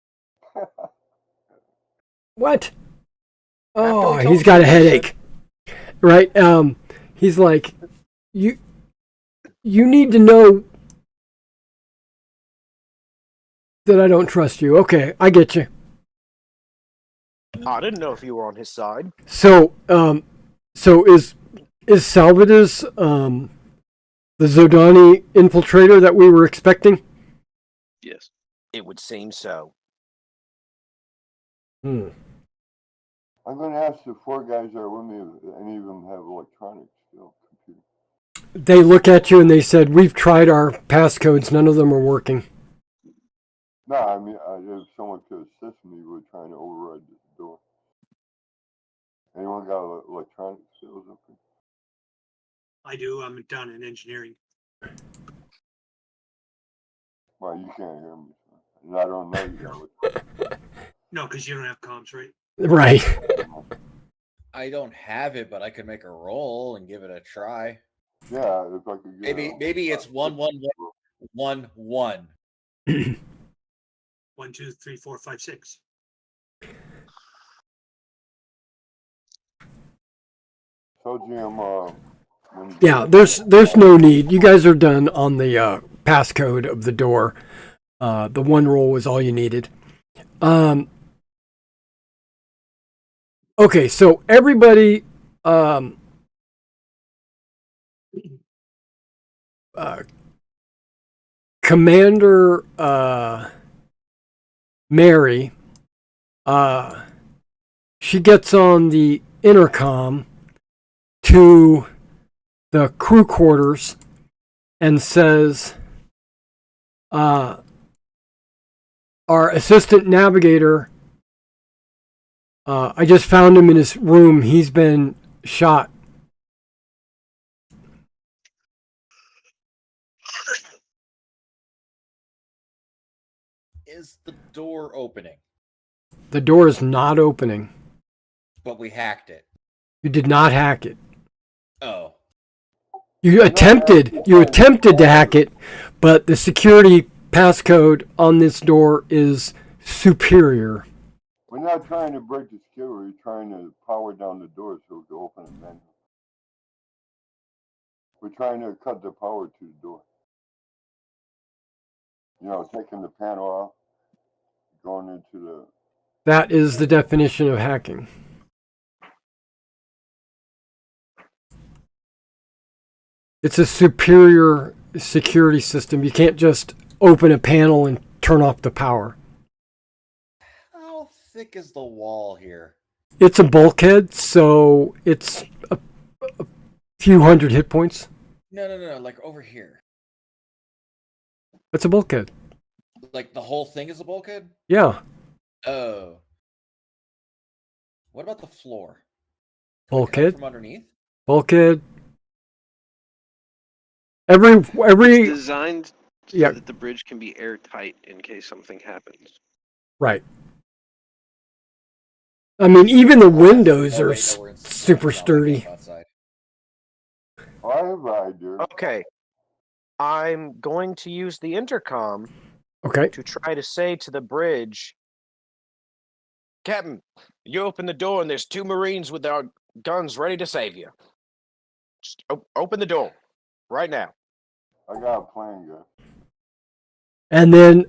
What? Oh, he's got a headache. Right? He's like, you need to know that I don't trust you. Okay, I get you. I didn't know if you were on his side. So, So is Salvadus the Zodani infiltrator that we were expecting? Yes. It would seem so. Hmm. I'm going to ask the 4 guys that are with me if any of them have electronics still, computer. They look at you and they said, "We've tried our passcodes. None of them are working." No, I mean, if someone could assist me with trying to override this door. Anyone got electronic skills up here? I do. I'm down in engineering. Well, you can't hear me, and I don't know you got electronic. No, because you don't have comms, right? Right. I don't have it, but I could make a roll and give it a try. Yeah, if I could get Maybe it's 1-1-1-1-1. 1, 2, 3, 4, 5, 6. So, Jim, Yeah, there's no need. You guys are done on the passcode of the door. The one roll was all you needed. Okay, so everybody, Commander Mary, she gets on the intercom to the crew quarters and says, our assistant navigator, I just found him in his room. He's been shot. Is the door opening? The door is not opening. But we hacked it. You did not hack it. Oh. You attempted to hack it, but the security passcode on this door is superior. we're not trying to break the security. We're trying to power down the door so we can open it manually. We're trying to cut the power to the door. You know, taking the panel off, going into the... That is the definition of hacking. It's a superior security system. You can't just open a panel and turn off the power. How thick is the wall here? It's a bulkhead, so it's a few hundred hit points. No, like over here. It's a bulkhead. Like the whole thing is a bulkhead? Yeah. Oh. What about the floor? Can we cut Bulkhead. from underneath? Bulkhead. Every It's designed so yeah. that the bridge can be airtight in case something happens. Right. I mean, even the windows Oh, are wait, no, we're inside. super It's not like sturdy. outside. I have an idea. Okay. I'm going to use the intercom Okay. to try to say to the bridge, Captain, you open the door and there's 2 Marines with their guns ready to save you. Just open the door right now. I got a plan, guys. And then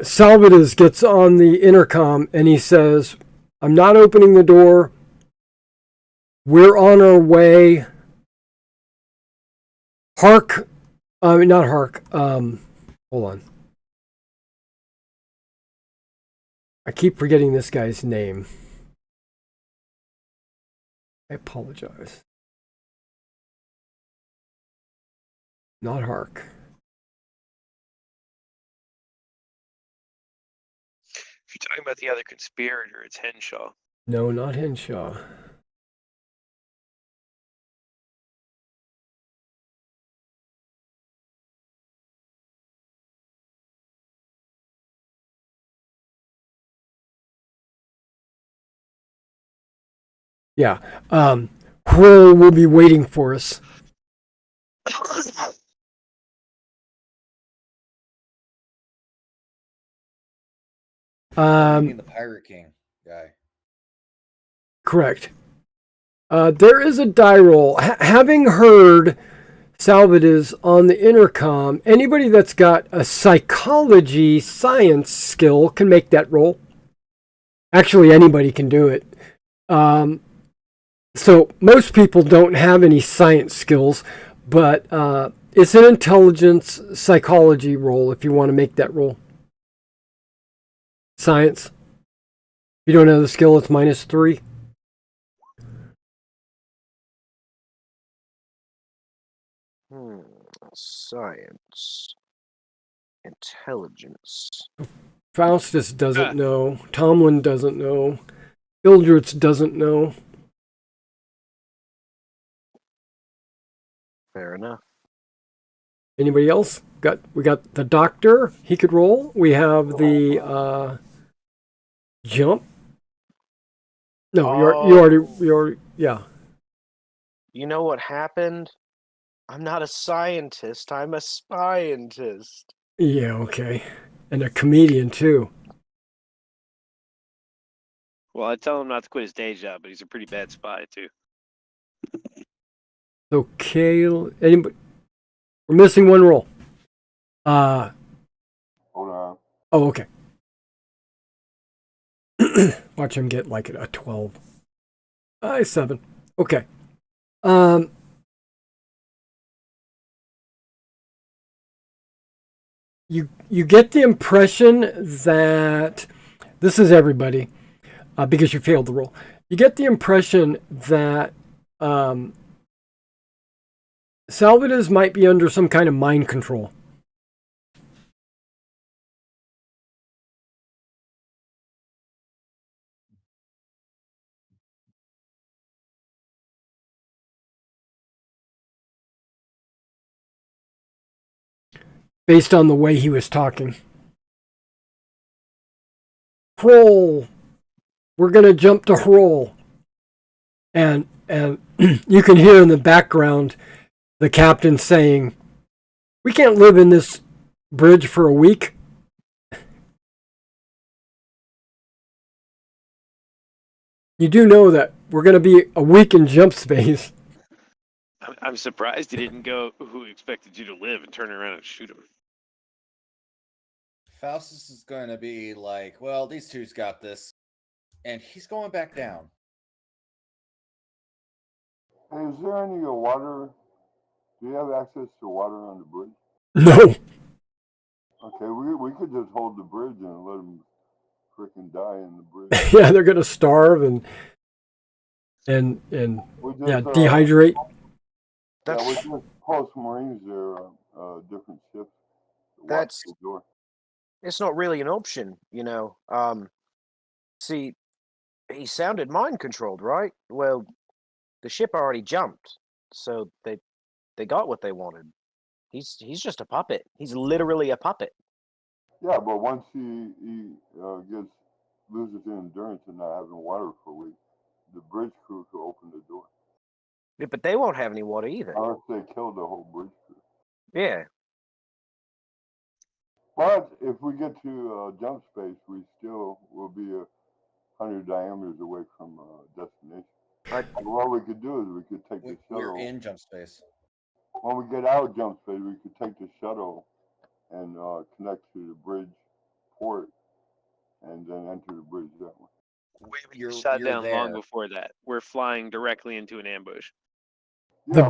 Salvadus gets on the intercom and he says, "I'm not opening the door. We're on our way. Hark. Not Hark. Hold on. I keep forgetting this guy's name. I apologize. Not Hark. If you're talking about the other conspirator, it's Henshaw. No, not Henshaw. Yeah. Whirl will be waiting for us. I mean the Pirate King guy. Correct. There is a die roll. Having heard Salvadus on the intercom, anybody that's got a psychology science skill can make that roll. Actually, anybody can do it. So most people don't have any science skills, but it's an intelligence psychology roll if you want to make that roll. Science. If you don't have the skill, it's -3. Science. Intelligence. Faustus doesn't know. Tomlin doesn't know. Hildreth doesn't know. Fair enough. Anybody else? We got the doctor. He could roll. We have the jump. No, you already. Yeah. You know what happened? I'm not a scientist. I'm a scientist. Yeah. Okay. And a comedian too. Well, I tell him not to quit his day job, but he's a pretty bad spy too. Okay. Anybody? We're missing one roll. Hold on. Oh, okay. Watch him get like a 12. 7. Okay. You get the impression that this is everybody because you failed the roll. You get the impression that Salvadez might be under some kind of mind control. Based on the way he was talking. Roll. We're going to jump to roll. And you can hear in the background the captain saying, "We can't live in this bridge for a week." You do know that we're going to be a week in jump space. I'm surprised he didn't go, "Who expected you to live?" and turn around and shoot him. Faustus is going to be like, well, these two's got this. And he's going back down. Hey, is there any water? Do you have access to water on the bridge? No. Okay, we could just hold the bridge and let them freaking die in the bridge. Yeah, they're going to starve and dehydrate. Yeah, we just post Marines there, different ships. That's the door. It's not really an option, you know. See, he sounded mind controlled, right? Well, the ship already jumped, so they got what they wanted. He's just a puppet. He's literally a puppet. Yeah, but once he loses the endurance and not having water for a week, the bridge crew could open the door. Yeah, but they won't have any water either. Unless they kill the whole bridge crew. Yeah. But if we get to jump space, we still will be 100 diameters away from destination. What we could do is we could take the shuttle. We're in jump space. When we get out of jump space, we could take the shuttle and connect to the bridge port and then enter the bridge that way. You're shot down there. Long before that. We're flying directly into an ambush. The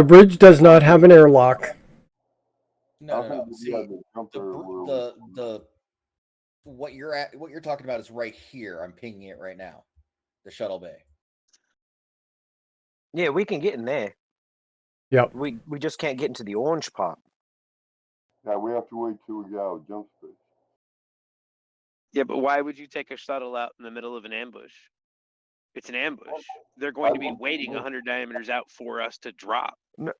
bridge does not have an airlock. No. See, the what you're talking about is right here. I'm pinging it right now. The shuttle bay. Yeah, we can get in there. Yep. We just can't get into the orange part. Yeah, we have to wait till we get out of jump space. Yeah, but why would you take a shuttle out in the middle of an ambush? It's an ambush. They're going to be waiting 100 diameters out for us to drop. No.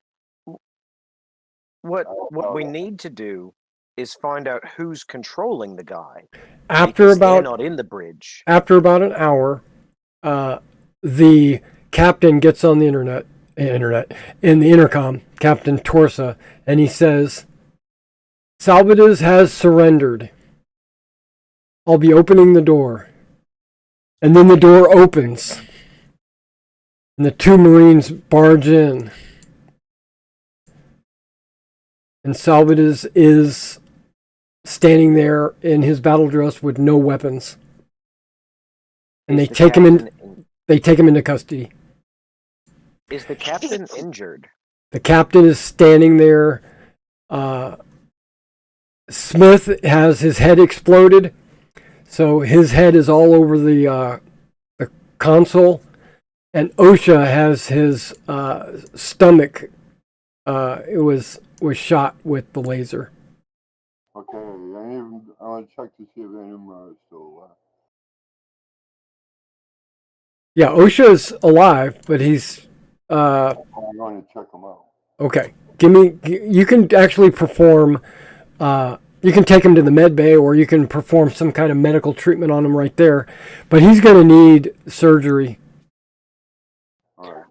What we need to do is find out who's controlling the guy. They're not in the bridge. After about an hour, the captain gets on the internet in the intercom, Captain Torsa, and he says, "Salvadez has surrendered. I'll be opening the door." And then the door opens, and the two Marines barge in. And Salvadez is standing there in his battle dress with no weapons. And they take him into custody. Is the captain injured? The captain is standing there. Smith has his head exploded, so his head is all over the console, and OSHA has his stomach. It was shot with the laser. Okay, I want to check to see if any of them are still alive. Yeah, OSHA's alive, but he's I'm going to check them out. okay. You can actually perform. You can take him to the med bay, or you can perform some kind of medical treatment on him right there. But he's going to need surgery, All right.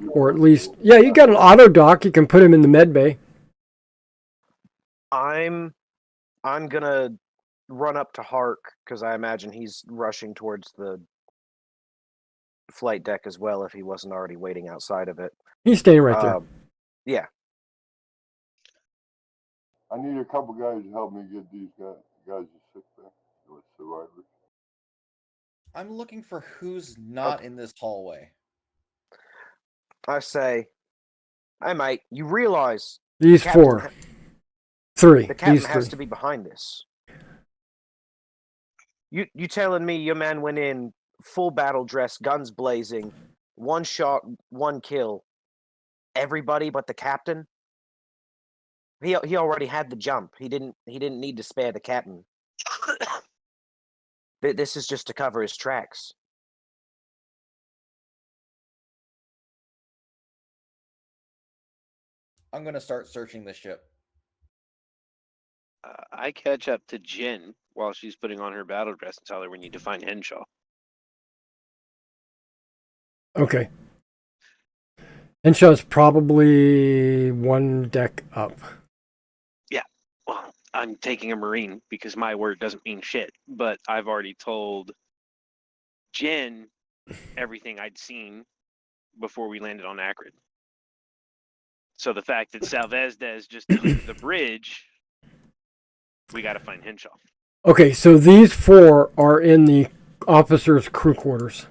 or at least, yeah. You got an auto doc. You can put him in the med bay. I'm gonna run up to Hark because I imagine he's rushing towards the flight deck as well if he wasn't already waiting outside of it. He's staying right there. Yeah. I need a couple guys to help me get these guys to sick bay with survivors. I'm looking for who's not in this hallway. I say, hey mate, you realize These four. Three. the captain These has three. to be behind this. You telling me your man went in full battle dress, guns blazing, one shot, one kill, everybody but the captain? He already had the jump. He didn't need to spare the captain. This is just to cover his tracks. I'm gonna start searching the ship. I catch up to Jen while she's putting on her battle dress and tell her we need to find Henshaw. Okay. Henshaw's probably one deck up. Well, I'm taking a Marine because my word doesn't mean shit, but I've already told Jen everything I'd seen before we landed on Acrid. So the fact that Salvezdez just took the bridge, we got to find Henshaw. Okay, so these four are in the officers' crew quarters.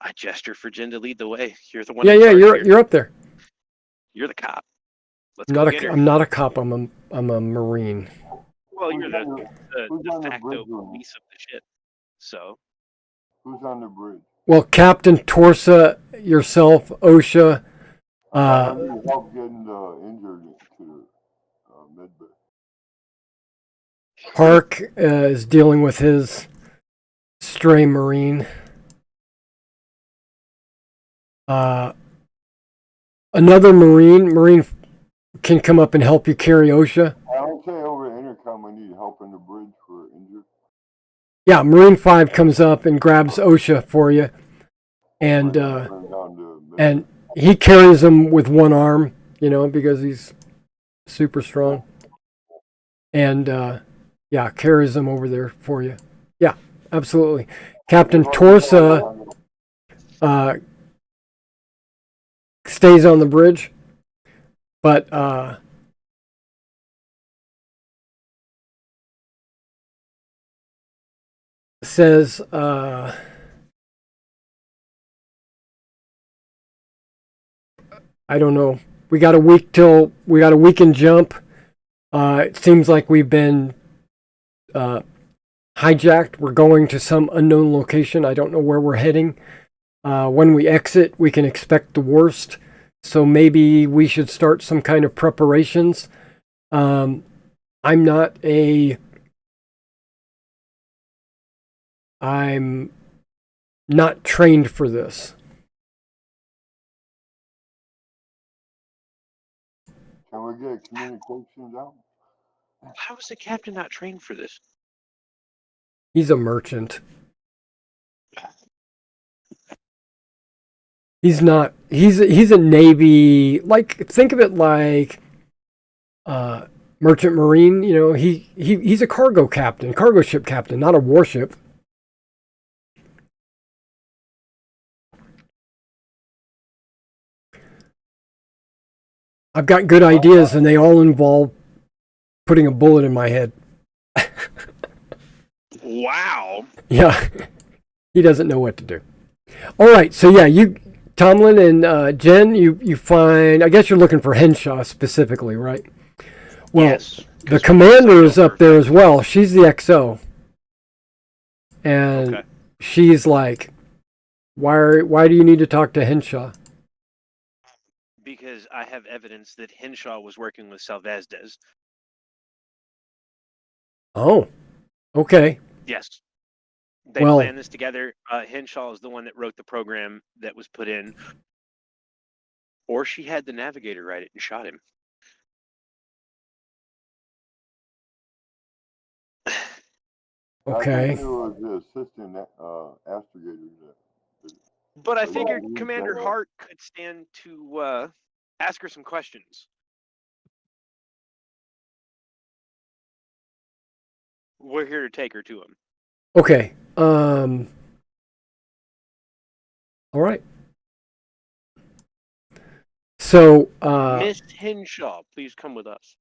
I gesture for Jen to lead the way. You're the one. Yeah, in charge you're here. you're up there. You're the cop. Let's I'm go not get her. I'm not a cop. I'm a Marine. Well, you're Who's the on the de facto bridge with me? police of the ship. So Who's on the bridge? Well, Captain Torsa, yourself, OSHA. I need help getting the injured to med bay. Park is dealing with his stray Marine. Another Marine can come up and help you carry OSHA. I don't say over the intercom I need help on the bridge for injured. Yeah, Marine 5 comes up and grabs OSHA for you. And he carries him with one arm, because he's super strong. And carries him over there for you. Yeah, absolutely. Captain Torsa stays on the bridge, but says I don't know. We got a week and jump. It seems like we've been hijacked. We're going to some unknown location. I don't know where we're heading. When we exit, we can expect the worst. So maybe we should start some kind of preparations. I'm not trained for this. Can we get communications out? how is the captain not trained for this? He's a merchant. He's not. He's a Navy. Like, think of it like merchant marine. He's a cargo ship captain, not a warship. I've got good ideas, and they all involve putting a bullet in my head. Wow. Yeah. He doesn't know what to do. All right, so yeah, you, Tomlin and Jen, you find. I guess you're looking for Henshaw specifically, right? Well, Yes. the 'cause commander is I up there as well. She's the XO, and Okay. she's like, "Why do you need to talk to Henshaw?" Because I have evidence that Henshaw was working with Salvazdes. Oh, okay. Yes. They Well, planned this together. Henshaw is the one that wrote the program that was put in. Or she had the navigator write it and shot him. I okay. think it was the assistant astrogator that But I Well, figured yeah, Commander yeah. Hart could stand to ask her some questions. We're here to take her to him. Okay. All right. So, Miss Henshaw, please come with us.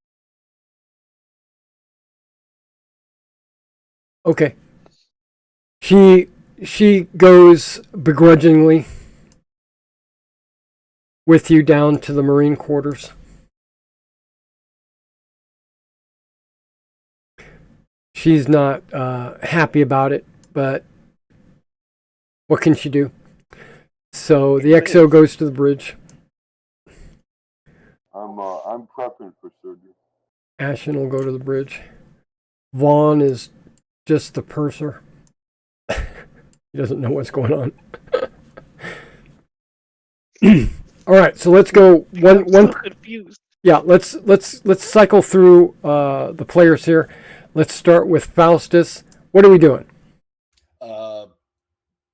okay. She goes begrudgingly with you down to the Marine quarters. She's not happy about it, but what can she do? So the XO goes to the bridge. I'm prepping for surgery. Ashen will go to the bridge. Vaughn is just the purser. He doesn't know what's going on. All right, so let's go I'm so one. confused. Yeah, let's cycle through the players here. Let's start with Faustus. What are we doing?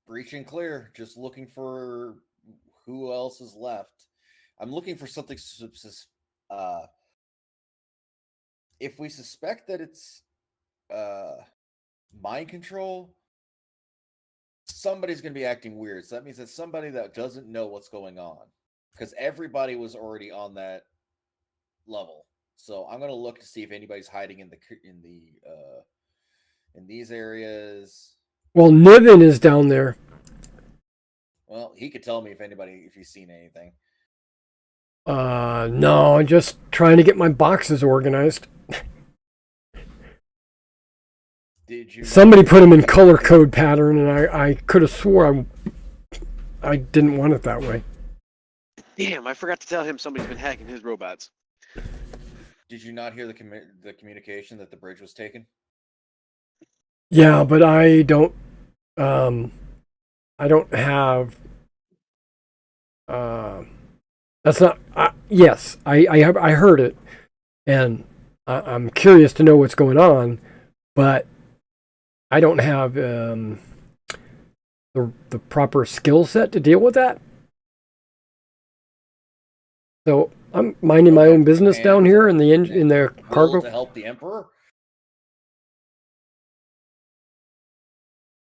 Breach and clear. Just looking for who else is left. I'm looking for something. If we suspect that it's mind control, somebody's going to be acting weird. So that means that somebody that doesn't know what's going on, because everybody was already on that level. So I'm going to look to see if anybody's hiding in these areas. Well, Niven is down there. Well, he could tell me if he's seen anything. No, I'm just trying to get my boxes organized. Did you? Somebody put them in color code pattern, and I could have swore I didn't want it that way. Damn, I forgot to tell him somebody's been hacking his robots. Did you not hear the communication that the bridge was taken? Yeah, but I don't have. That's not. Yes, I heard it, and I'm curious to know what's going on, but I don't have the proper skill set to deal with that. So I'm minding my own business down here in the cargo. To help the Emperor.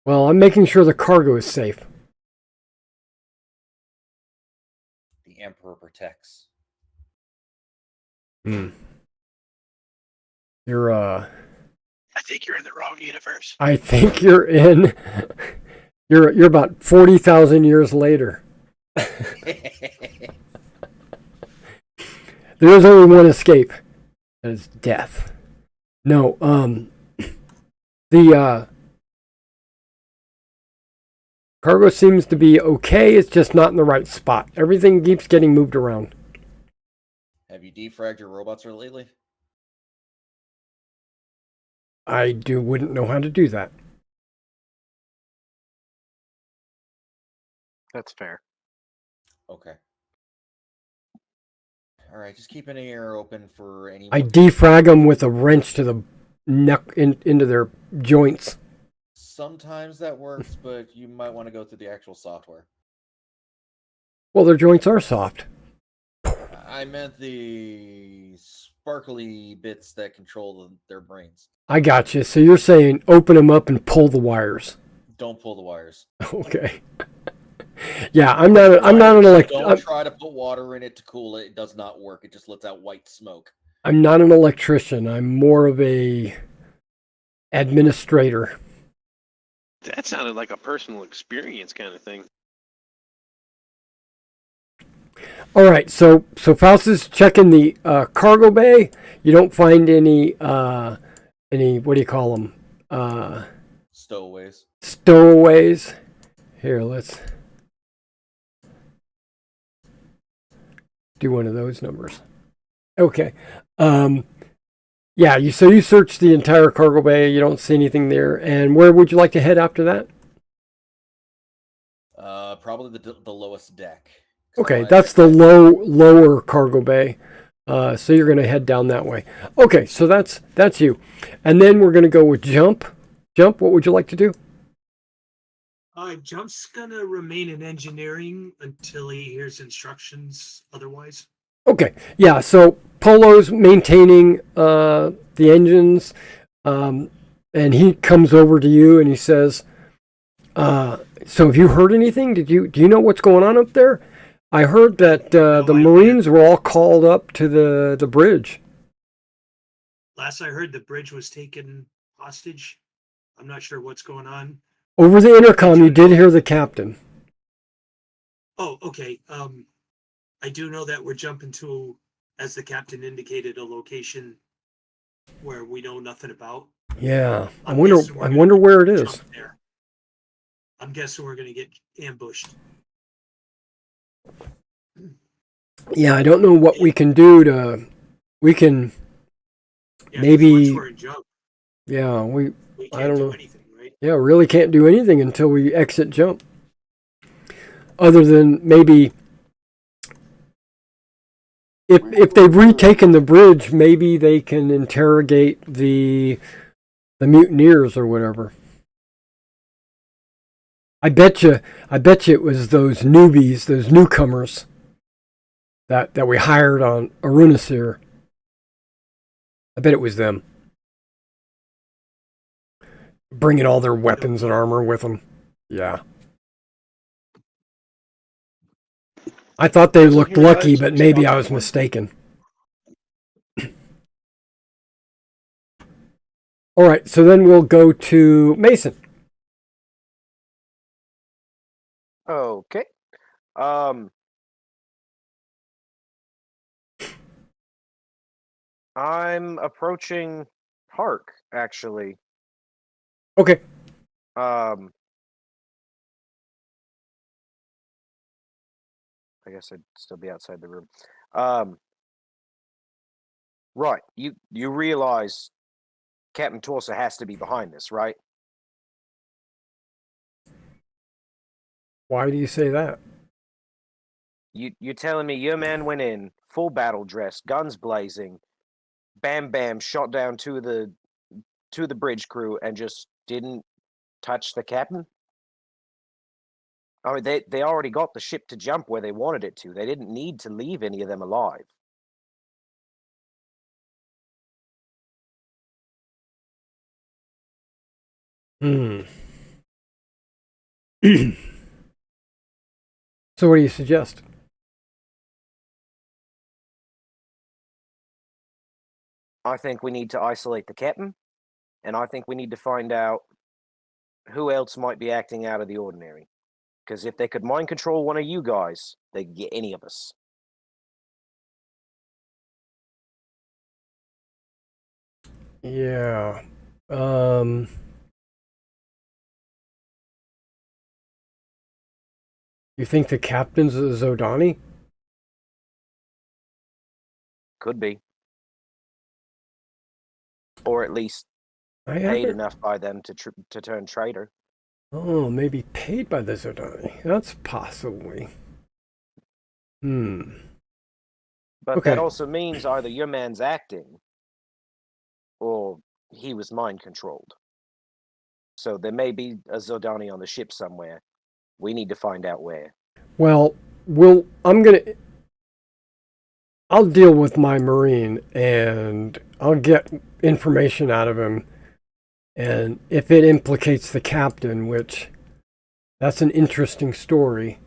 Well, I'm making sure the cargo is safe. The Emperor protects. You're I think you're in the wrong universe. I think you're in. You're about 40,000 years later. There is only one escape. That is death. No, the cargo seems to be okay. It's just not in the right spot. Everything keeps getting moved around. Have you defragged your robots lately? I wouldn't know how to do that. That's fair. Okay. All right, just keep an ear open for any. I defrag them with a wrench to the neck into their joints. Sometimes that works, but you might want to go through the actual software. Well, their joints are soft. I meant the sparkly bits that control their brains. I got you. So you're saying open them up and pull the wires. Don't pull the wires. Okay. Yeah, I'm not an electrician. Don't try to put water in it to cool it. It does not work. It just lets out white smoke. I'm not an electrician. I'm more of a administrator. That sounded like a personal experience kind of thing. All right, so Faust is checking the cargo bay. You don't find any what do you call them? Stowaways. Stowaways. Here, let's do one of those numbers. Okay. Yeah, you search the entire cargo bay. You don't see anything there. And where would you like to head after that? Probably the lowest deck. Okay, that's the lower cargo bay. So you're going to head down that way. Okay, so that's you. And then we're going to go with Jump. Jump, what would you like to do? Jump's gonna remain in engineering until he hears instructions otherwise. Okay, yeah, so Polo's maintaining the engines, and he comes over to you and he says, so have you heard anything? Do you know what's going on up there? I heard that the Marines were all called up to the bridge. Last I heard, the bridge was taken hostage. I'm not sure what's going on. Over the intercom, you did hear the captain. Oh, okay. I do know that we're jumping to, as the captain indicated, a location where we know nothing about. Yeah, I wonder where it is. I'm guessing we're going to get ambushed. Yeah, I don't know what we can do to. We can maybe. Once we're in jump, yeah, we can't I don't do know. anything, right? Yeah, really can't do anything until we exit jump. Other than maybe if they've retaken the bridge, maybe they can interrogate the mutineers or whatever. I bet you it was those newbies, those newcomers that we hired on Arunasir. I bet it was them. Bringing all their weapons and armor with them. Yeah. I thought they looked lucky, but maybe I was mistaken. All right, so then we'll go to Mason. Okay. I'm approaching Hark, actually. Okay. I guess I'd still be outside the room. Right. You realize Captain Torsa has to be behind this, right? Why do you say that? You're telling me your man went in full battle dress, guns blazing, bam bam, shot down two of the bridge crew, and just didn't touch the captain? I mean, they already got the ship to jump where they wanted it to. They didn't need to leave any of them alive. So what do you suggest? I think we need to isolate the captain, and I think we need to find out who else might be acting out of the ordinary. Because if they could mind control one of you guys, they could get any of us. Yeah. You think the captain's a Zodani? Could be. Or at least paid enough by them to turn traitor. Oh, maybe paid by the Zodani. That's possibly. But Okay. that also means either your man's acting, or he was mind controlled. So there may be a Zodani on the ship somewhere. We need to find out where. Well, I'll deal with my Marine and I'll get information out of him. And if it implicates the captain, which that's an interesting story.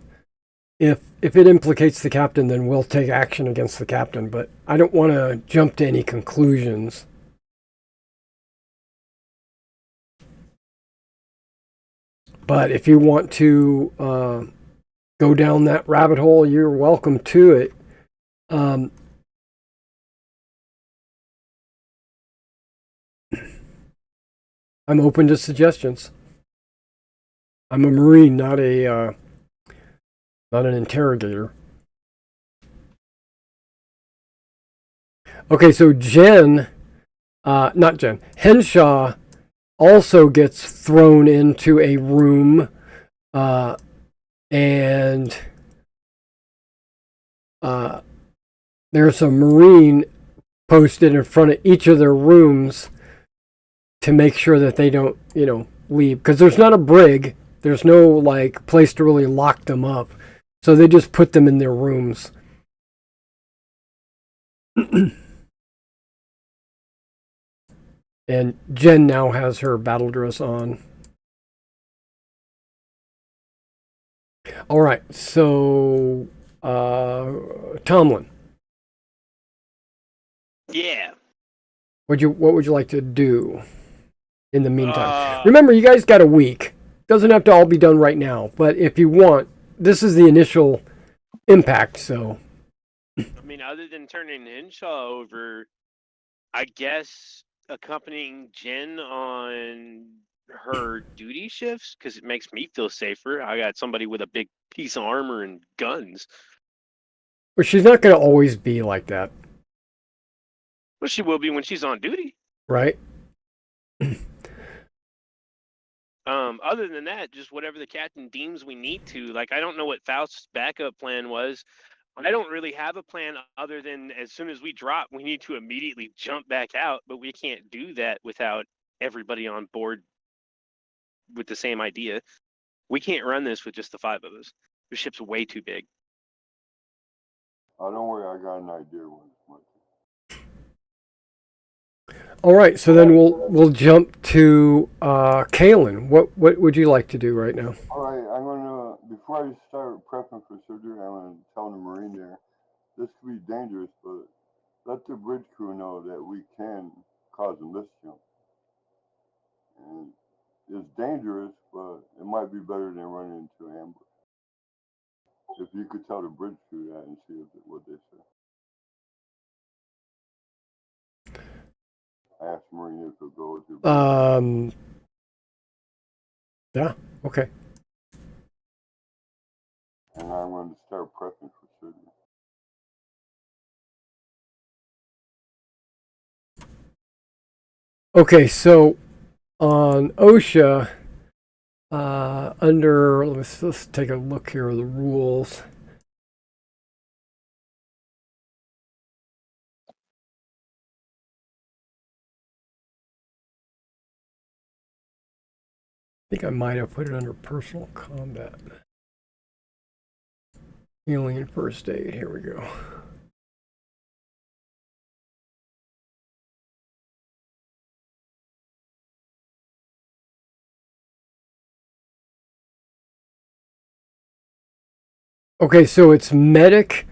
If it implicates the captain, then we'll take action against the captain. But I don't want to jump to any conclusions. But if you want to go down that rabbit hole, you're welcome to it. I'm open to suggestions. I'm a Marine, not an interrogator. Okay, so Henshaw also gets thrown into a room, and there's a Marine posted in front of each of their rooms to make sure that they don't, leave. Because there's not a brig. There's no, like, place to really lock them up. So they just put them in their rooms. And Jen now has her battle dress on. All right, so Tomlin. Yeah. What would you like to do in the meantime? Remember, you guys got a week. Doesn't have to all be done right now, but if you want, this is the initial impact. So, I mean, other than turning Henshaw over, I guess accompanying Jen on her duty shifts because it makes me feel safer. I got somebody with a big piece of armor and guns. but she's not going to always be like that, Well, she will be when she's on duty. right? Other than that, just whatever the captain deems we need to. Like, I don't know what Faust's backup plan was. I don't really have a plan other than as soon as we drop, we need to immediately jump back out, but we can't do that without everybody on board with the same idea. We can't run this with just the 5 of us. The ship's way too big. Oh, don't worry, I got an idea when it's my turn. All right, so then we'll jump to Kalen. What would you like to do right now? All right, I'm gonna before I start prepping for surgery, I'm gonna tell the Marine there this could be dangerous, but let the bridge crew know that we can cause a misjump. And it's dangerous, but it might be better than running into an ambush. If you could tell the bridge crew that and see what they say. I asked Marine if he'll go with you. Yeah, okay. And I'm going to start prepping for surgery. Okay, so on OSHA, under let's take a look here at the rules. I think I might have put it under personal combat. Alien first aid. Here we go. Okay, so it's medic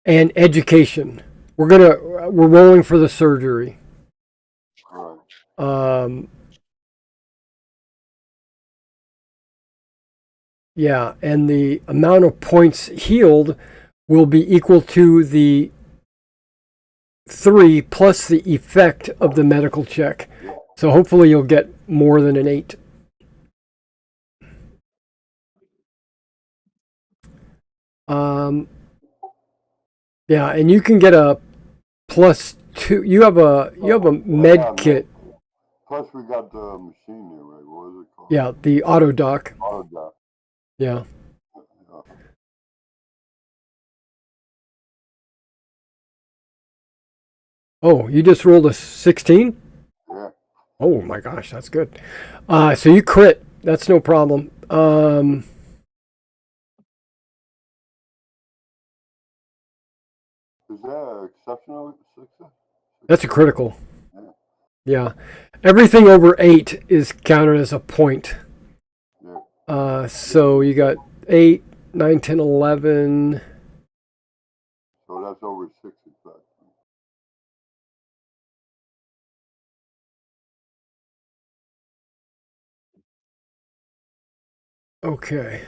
and education. We're rolling for the surgery. Right. Yeah, and the amount of points healed will be equal to the 3 plus the effect of the medical check. So hopefully you'll get more than an 8. Yeah, and you can get a +2. You have a med kit. Plus we got the machine there, right? What is it called? Yeah, the auto dock. Auto dock. Yeah. Oh, you just rolled a 16? Yeah. Oh my gosh, that's good. So you crit. That's no problem. Is that exceptional success? That's a critical. Yeah. Everything over 8 is counted as a point. Yeah. So you got 8, 9, 10, 11. So that's over 6 effects. Okay.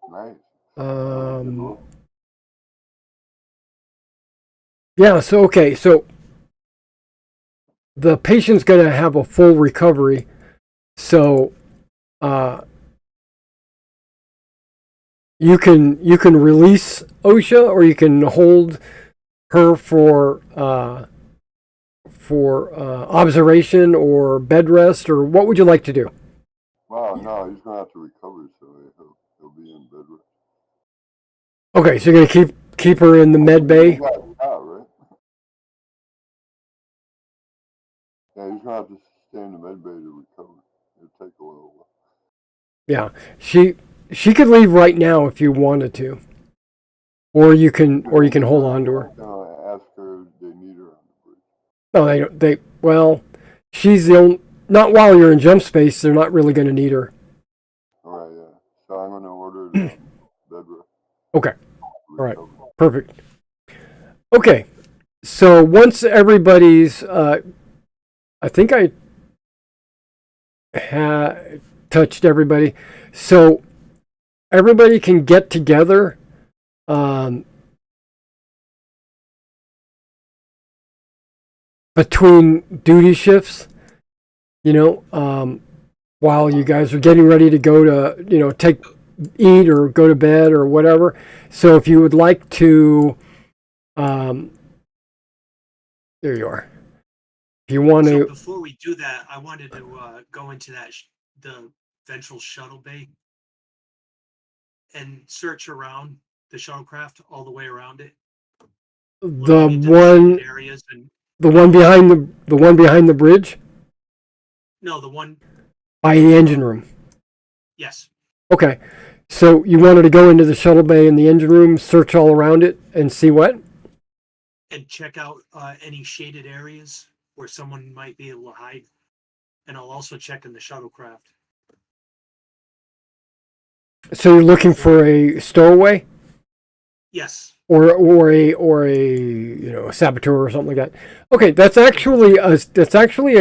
Nice. Um, yeah, so the patient's going to have a full recovery. So you can release OSHA, or you can hold her for observation or bed rest, or what would you like to do? Wow, no, he's gonna have to recover, so he'll be in bed. Okay, so you're going to keep her in the med bay. He got shot, right? Yeah, he's gonna have to stay in the med bay to recover. It'll take a little while. Yeah, she could leave right now if you wanted to, or you can hold on to her. I'm gonna ask her if they need her on the bridge. No, they don't. Well, she's the only. Not while you're in jump space. They're not really going to need her. All right, yeah. So I'm gonna order the bed rest. Okay. All right. Perfect. Okay. So once everybody's, I think I touched everybody. So everybody can get together. Between duty shifts, while you guys are getting ready to go to, eat or go to bed or whatever. So if you would like to, there you are. If you want So to, before we do that, I wanted to go into the ventral shuttle bay and search around the shuttlecraft all the way around it. the looking into one, areas and the one behind the bridge no, the one. by the engine room. Yes. Okay. So you wanted to go into the shuttle bay in the engine room, search all around it, and see what? And check out any shaded areas where someone might be able to hide. And I'll also check in the shuttlecraft. So you're looking for a stowaway, Yes. or a saboteur or something like that. Okay, that's actually a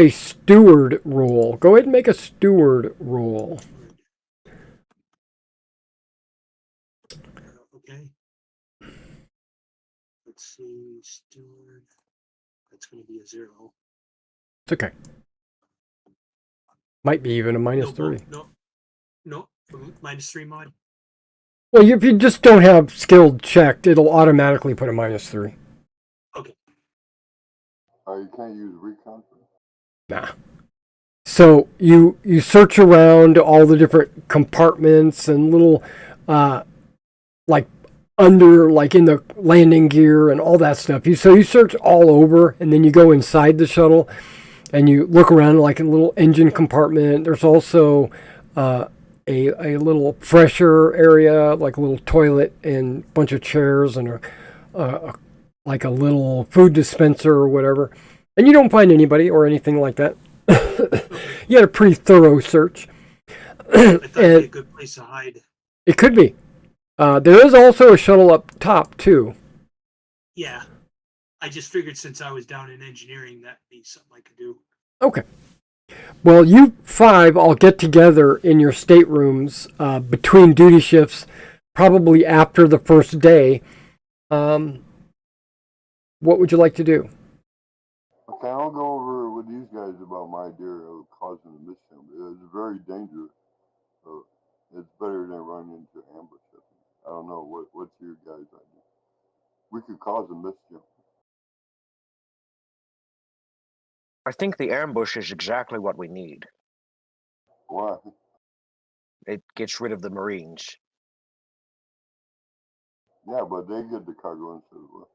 steward roll. Go ahead and make a steward roll. Okay. Let's see, steward. That's going to be a 0. It's okay. Might be even a minus No, 3. No, -3 mod. Well, if you just don't have skilled checked, it'll automatically put a minus 3. Okay. You can't use recon for it? Nah. So you search around all the different compartments and little, like under, like in the landing gear and all that stuff. You search all over, and then you go inside the shuttle, and you look around like in a little engine compartment. There's also a little fresher area, like a little toilet and a bunch of chairs and like a little food dispenser or whatever. And you don't find anybody or anything like that. You had a pretty thorough search. I thought it'd be a good place to hide. It could be. There is also a shuttle up top too. Yeah. I just figured since I was down in engineering, that'd be something I could do. Okay. Well, you 5 all get together in your staterooms between duty shifts, probably after the first day. What would you like to do? Okay, I'll go over with these guys about my idea of causing a misjump. It's very dangerous. So it's better than running into ambush. I don't know. What's your guys' idea? We could cause a misjump. I think the ambush is exactly what we need. Why? It gets rid of the Marines. Yeah, but they get the cargo instead of us.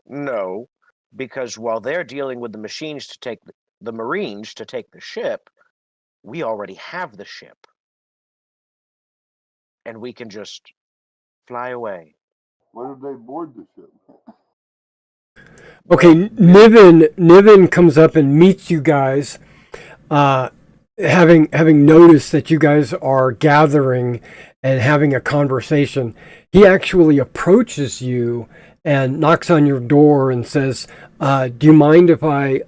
No, because while they're dealing with the machines to take the Marines to take the ship, we already have the ship. And we can just fly away. What if they board the ship? Okay, Niven comes up and meets you guys, having noticed that you guys are gathering and having a conversation. He actually approaches you and knocks on your door and says, "Do you mind if I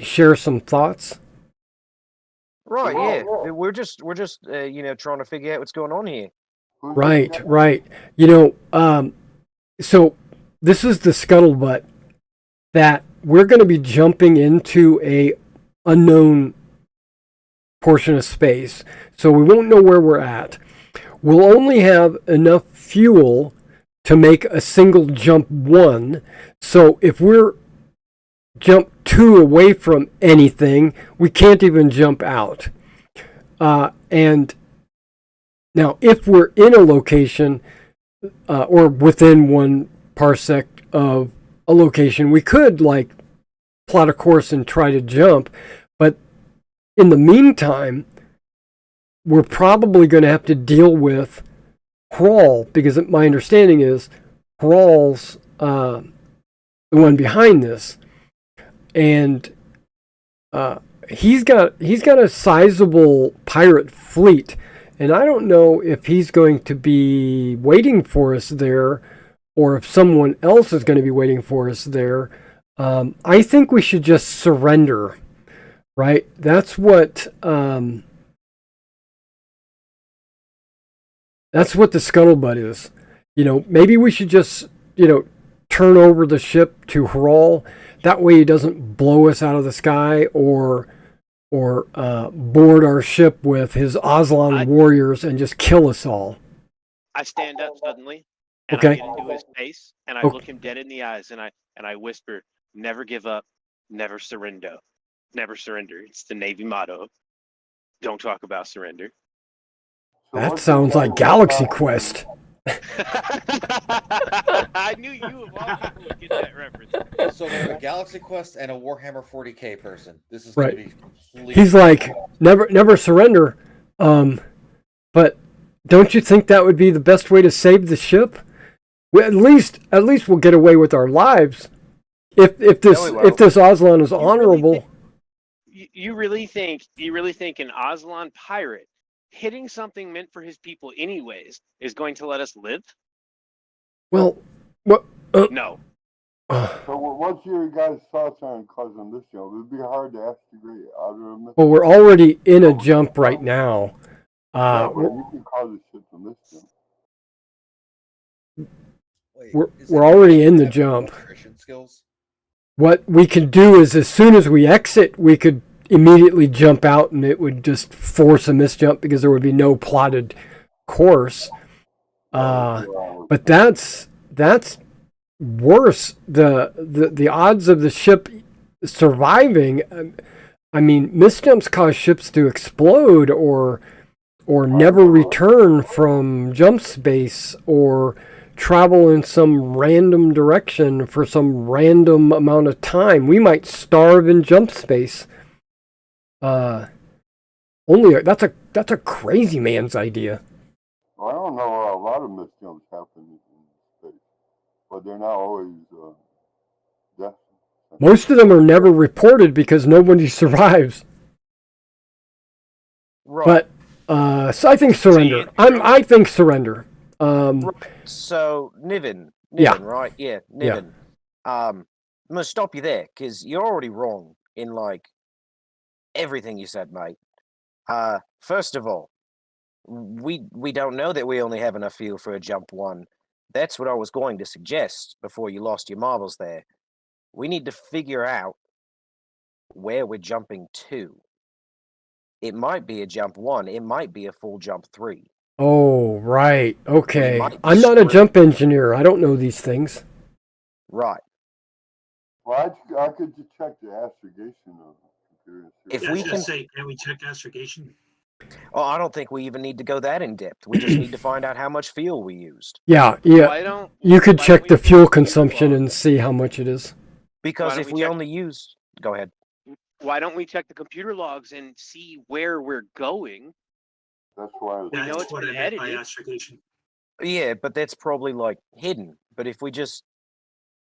share some thoughts?" Right, Oh, yeah. yeah. We're just trying to figure out what's going on here. Who's Right, that guy? right. So this is the scuttlebutt that we're going to be jumping into a unknown portion of space. So we won't know where we're at. We'll only have enough fuel to make a single jump 1. So if we're jump 2 away from anything, we can't even jump out. And now, if we're in a location or within 1 parsec of a location, we could like plot a course and try to jump. But in the meantime, we're probably going to have to deal with Hrawl, because my understanding is Hrawl's the one behind this, and he's got a sizable pirate fleet, and I don't know if he's going to be waiting for us there, or if someone else is going to be waiting for us there. I think we should just surrender, right? That's what the scuttlebutt is. Maybe we should just, turn over the ship to Hrawl. That way he doesn't blow us out of the sky or board our ship with his Aslan warriors and just kill us all. I stand up suddenly, and Okay. I get into his face, and I Okay. look him dead in the eyes, and I whisper, "Never give up, never surrender, never surrender." It's the Navy motto. Don't talk about surrender. So That what's sounds the like guy Galaxy with Quest. I knew you of all people would get that reference. So we have a Galaxy Quest and a Warhammer 40k person. This is going to be completely. He's like, never surrender. But don't you think that would be the best way to save the ship? Well, at least we'll get away with our lives. If this Aslan is honorable. You really think an Aslan pirate hitting something meant for his people anyways is going to let us live? Well, what? No. So what's your guys' thoughts on causing this jump? It'd be hard to extricate out of them. Well, we're already in a jump right now. Yeah, but you can cause a shit from this jump. Wait, we're already in the jump. Nutrition skills. What we can do is, as soon as we exit, we could immediately jump out, and it would just force a misjump because there would be no plotted course. But that's worse. The odds of the ship surviving. I mean, misjumps cause ships to explode or never return from jump space, or travel in some random direction for some random amount of time. We might starve in jump space. That's a crazy man's idea. Well, I don't know. A lot of misjumps happen in space, but they're not always death. Most of them are never reported because nobody survives. Right. But so I think surrender. I think surrender. So Niven, Yeah. right? Yeah, Niven. I'm gonna stop you there because you're already wrong in like everything you said, mate. First of all, we don't know that we only have enough fuel for a jump 1. That's what I was going to suggest before you lost your marbles there. We need to figure out where we're jumping to. It might be a jump 1. It might be a full jump 3. Oh, right. Okay. might I'm not a split. jump engineer. I don't know these things. Right. Well, I could just check the astrogation of the computer. and see If Yeah, I we was gonna can- say, can we check astrogation? Oh, I don't think we even need to go that in depth. We just need to find out how much fuel we used. Yeah. Why don't You could why check don't the we fuel check consumption log? and see how much it is. Because don't if we we check- only use, go ahead. Why don't we check the computer logs and see where we're going? That's why. We know That's it's what I been meant by edited. astrogation. Yeah, but that's probably like hidden. But if we just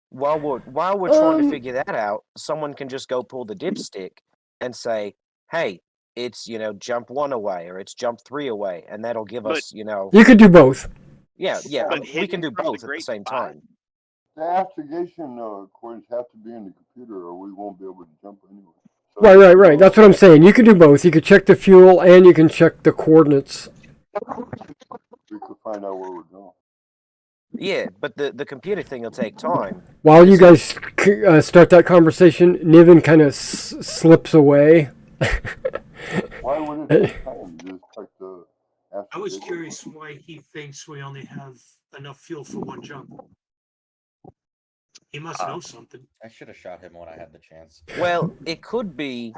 while we're trying to figure that out, someone can just go pull the dipstick and say, "Hey, it's jump 1 away or it's jump 3 away," and that'll give But- us You could do both. yeah. But We hidden can do from the both at the great same spot? time. The astigation coins have to be in the computer, or we won't be able to jump anywhere. So Right. That's what I'm saying. You can do both. You can check the fuel and you can check the coordinates. we could find out where we're going. Yeah, but the computer thing will take time. While you guys start that conversation, Niven kind of slips away. Why would it take time? Just check the I was astigation. curious why he thinks we only have enough fuel for one jump. He must know something. I should have shot him when I had the chance. Well, it could be.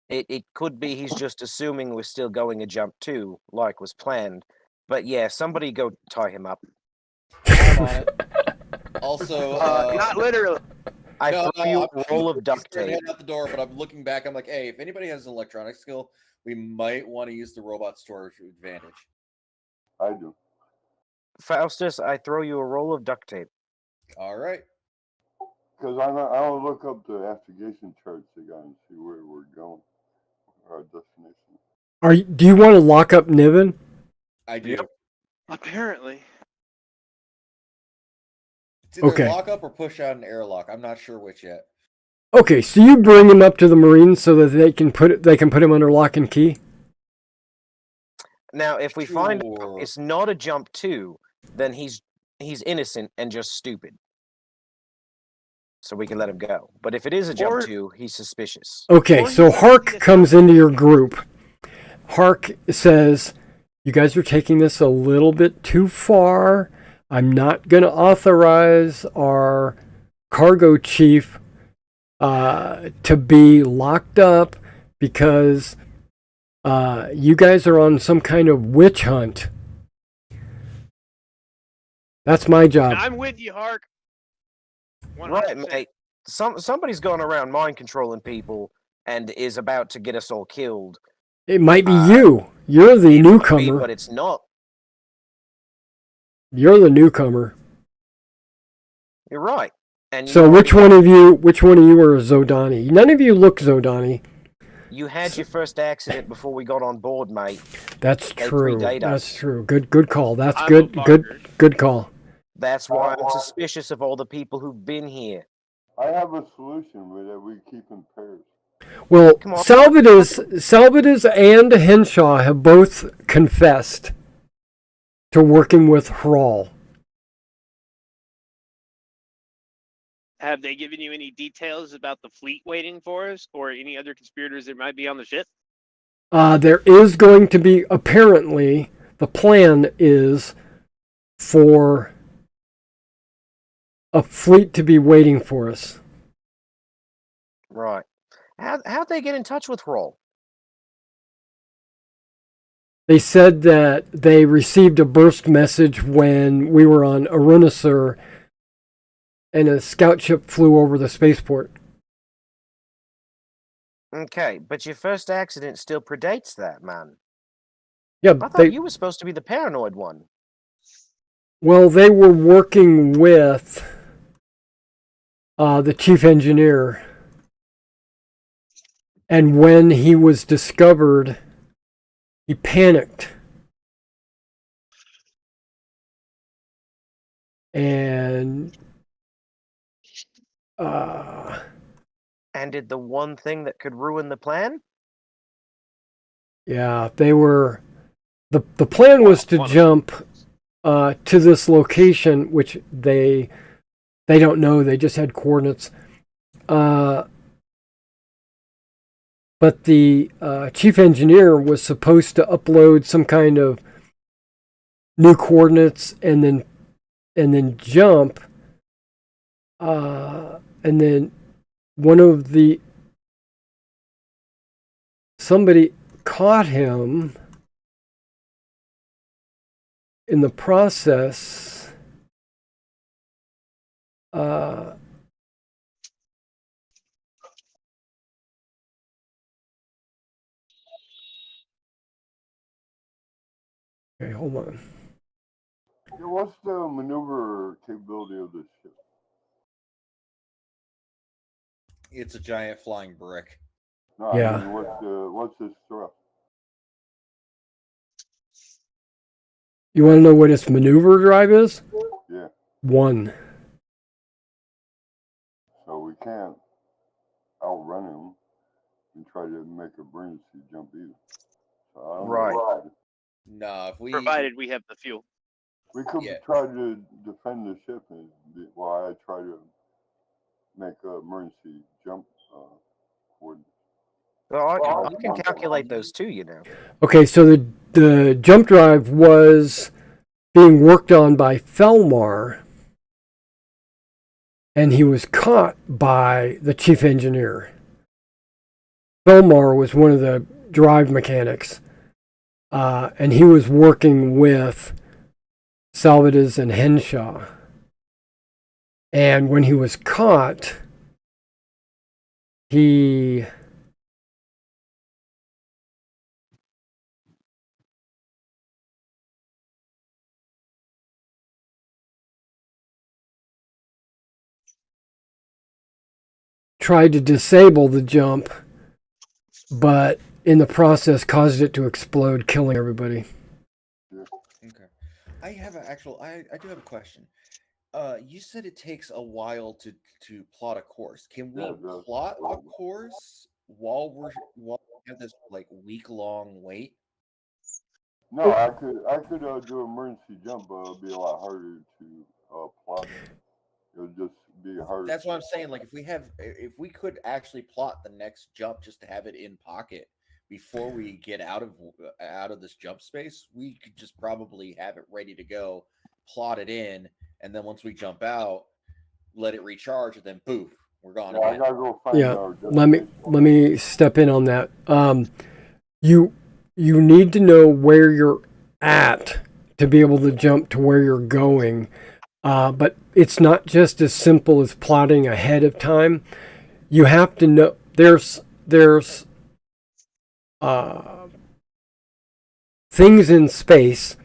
It could be he's just assuming we're still going a jump 2, like was planned. But yeah, somebody go tie him up. I'm on it. Also, Not literally. I no, throw you I'm a roll of duct heading tape. out the door, but I'm looking back. I'm like, hey, if anybody has an electronic skill, we might want to use the robot storage advantage. I do. Faustus, I throw you a roll of duct tape. All right. Because I'll look up the astigation charts again and see where we're going, our destination. Do you want to lock up Niven? I do. Yep. Apparently. It's either Okay. lock up or push out an airlock. I'm not sure which yet. Okay, so you bring him up to the Marines so that they can put him under lock and key. Now, if we find Sure. it's not a jump 2, then he's innocent and just stupid. So we can let him go. But if it is a jump Or- 2, he's suspicious. Okay, Or so he's Hark likely to comes tell- into your group. Hark says, "You guys are taking this a little bit too far. I'm not going to authorize our cargo chief to be locked up because you guys are on some kind of witch hunt. That's my job." I'm with you, Hark. Right, 100%. mate. Somebody's going around mind controlling people and is about to get us all killed. It might be you. You're the It might be, newcomer. but it's not. You're the newcomer. You're right. And you So already which one of you are Zodani? None of you look Zodani. You had your first accident before we got on board, mate. That's They true. predate That's us. true. Good call. That's I'm a good bugger. good call. That's why I'm suspicious of all the people who've been here. I have a solution with that we keep in pairs. Well, Come on. Salvadus and Henshaw have both confessed to working with Hrawl. Have they given you any details about the fleet waiting for us or any other conspirators that might be on the ship? There is going to be, apparently, the plan is for a fleet to be waiting for us. Right. How'd they get in touch with Roll? They said that they received a burst message when we were on Arunasur and a scout ship flew over the spaceport. Okay, but your first accident still predates that, man. Yeah, I thought you were supposed to be the paranoid one. well, they were working with the chief engineer. And when he was discovered, he panicked. And And did the one thing that could ruin the plan? yeah, they were. The plan was to jump to this location, which they don't know. They just had coordinates. But the chief engineer was supposed to upload some kind of new coordinates and then jump. And then somebody caught him in the process. Okay, hold on. Yeah, what's the maneuver capability of this ship? It's a giant flying brick. No, Yeah. I mean, what's this thrust? You want to know what its maneuver drive is? Yeah. 1. can't outrun him and try to make a emergency jump either. So I don't Right. know. No, if we Provided we have the fuel. We could Yeah. try to defend the ship while I try to make an emergency jump coordinates. Well, I Well, can calculate those too, you know. Okay, so the jump drive was being worked on by Felmar, and he was caught by the chief engineer. Felmar was one of the drive mechanics, and he was working with Salvadez and Henshaw. And when he was caught, he tried to disable the jump, but in the process caused it to explode, killing everybody. Okay. I have an actual. I do have a question. You said it takes a while to plot a course. Can we Yeah, it does. plot a course while we have this like week-long wait? No, I could do an emergency jump, but it'll be a lot harder to plot. It'll just be harder. That's what I'm saying. Like if we could actually plot the next jump just to have it in pocket before we get out of this jump space, we could just probably have it ready to go, plot it in, and then once we jump out, let it recharge, and then poof, we're gone Yeah, I again. gotta go find Yeah, our let destination. me step in on that. You need to know where you're at to be able to jump to where you're going. But it's not just as simple as plotting ahead of time. You have to know there's things in space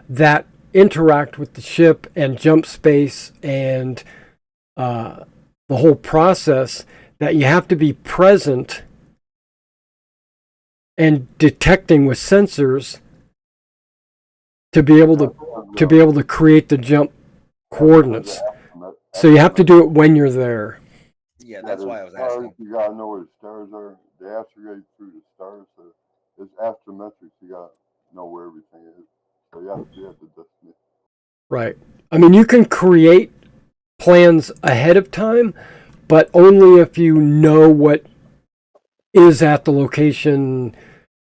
that interact with the ship and jump space and the whole process that you have to be present and detecting with sensors to be able to create the jump coordinates. So you have to do it when you're there. Yeah, that's why I was stars, asking. You gotta know where the stars are. They astrogate through the stars, so it's astrometrics. You gotta know where everything is. So you have to be at the destination. Right. I mean, you can create plans ahead of time, but only if you know what is at the location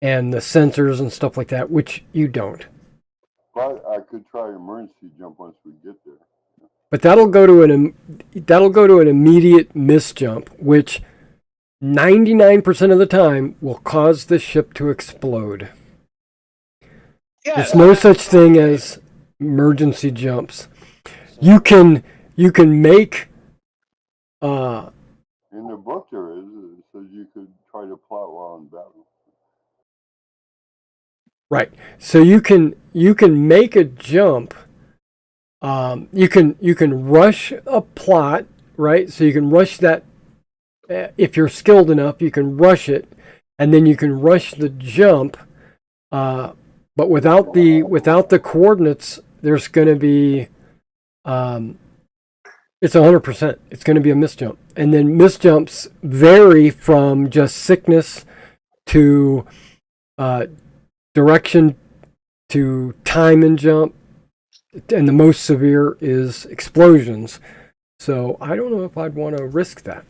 and the sensors and stuff like that, which you don't. But I could try emergency jump once we get there. But that'll go to an immediate miss jump, which 99% of the time will cause the ship to explode. Yeah, There's no such thing as emergency jumps. You can make In the book there is, it says you could try to plot while in battle. right. So you can make a jump. You can rush a plot, right? So you can rush that. If you're skilled enough, you can rush it, and then you can rush the jump. But without the coordinates, there's going to be it's 100%. It's going to be a misjump, and then misjumps vary from just sickness to direction to time and jump, and the most severe is explosions. So I don't know if I'd want to risk that.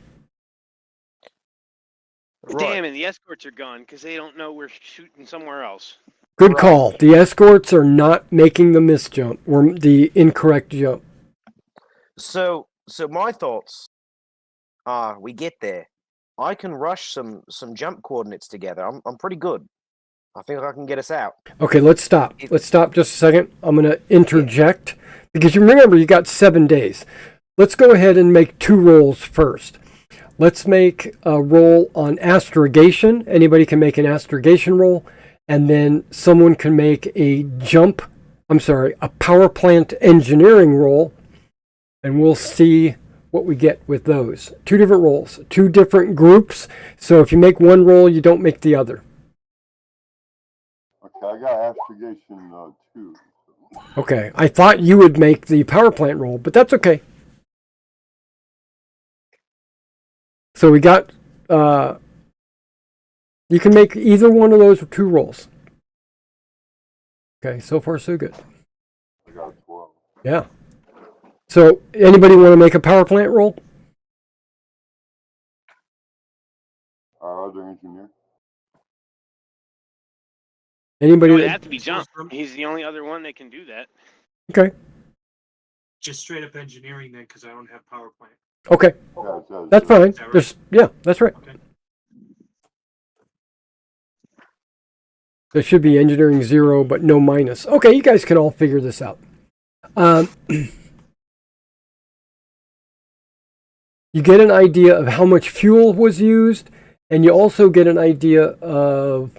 Damn, and the escorts are gone because they don't know we're shooting somewhere else. Good call. The escorts are not making the misjump or the incorrect jump. So my thoughts are: we get there, I can rush some jump coordinates together. I'm pretty good. I think I can get us out. Okay, let's stop. Let's stop just a second. I'm going to interject because you remember you got 7 days. Let's go ahead and make 2 rolls first. Let's make a roll on astrogation. Anybody can make an astrogation roll, and then someone can make a power plant engineering roll, and we'll see what we get with those. 2 different rolls, 2 different groups. So if you make one roll, you don't make the other. Okay, I got astrogation too. Okay, I thought you would make the power plant roll, but that's okay. So we got, you can make either one of those 2 rolls. Okay, so far so good. I got 12. Yeah. So anybody want to make a power plant roll? Our other engineer. Anybody It would that, have to be Jump. He's the only other one that can do that. okay. Just straight up engineering then, because I don't have power plant. Okay. Yeah, it says That's that. fine. that right? There's, yeah, that's right. Okay. There should be engineering 0, but no minus. Okay, you guys can all figure this out. You get an idea of how much fuel was used, and you also get an idea of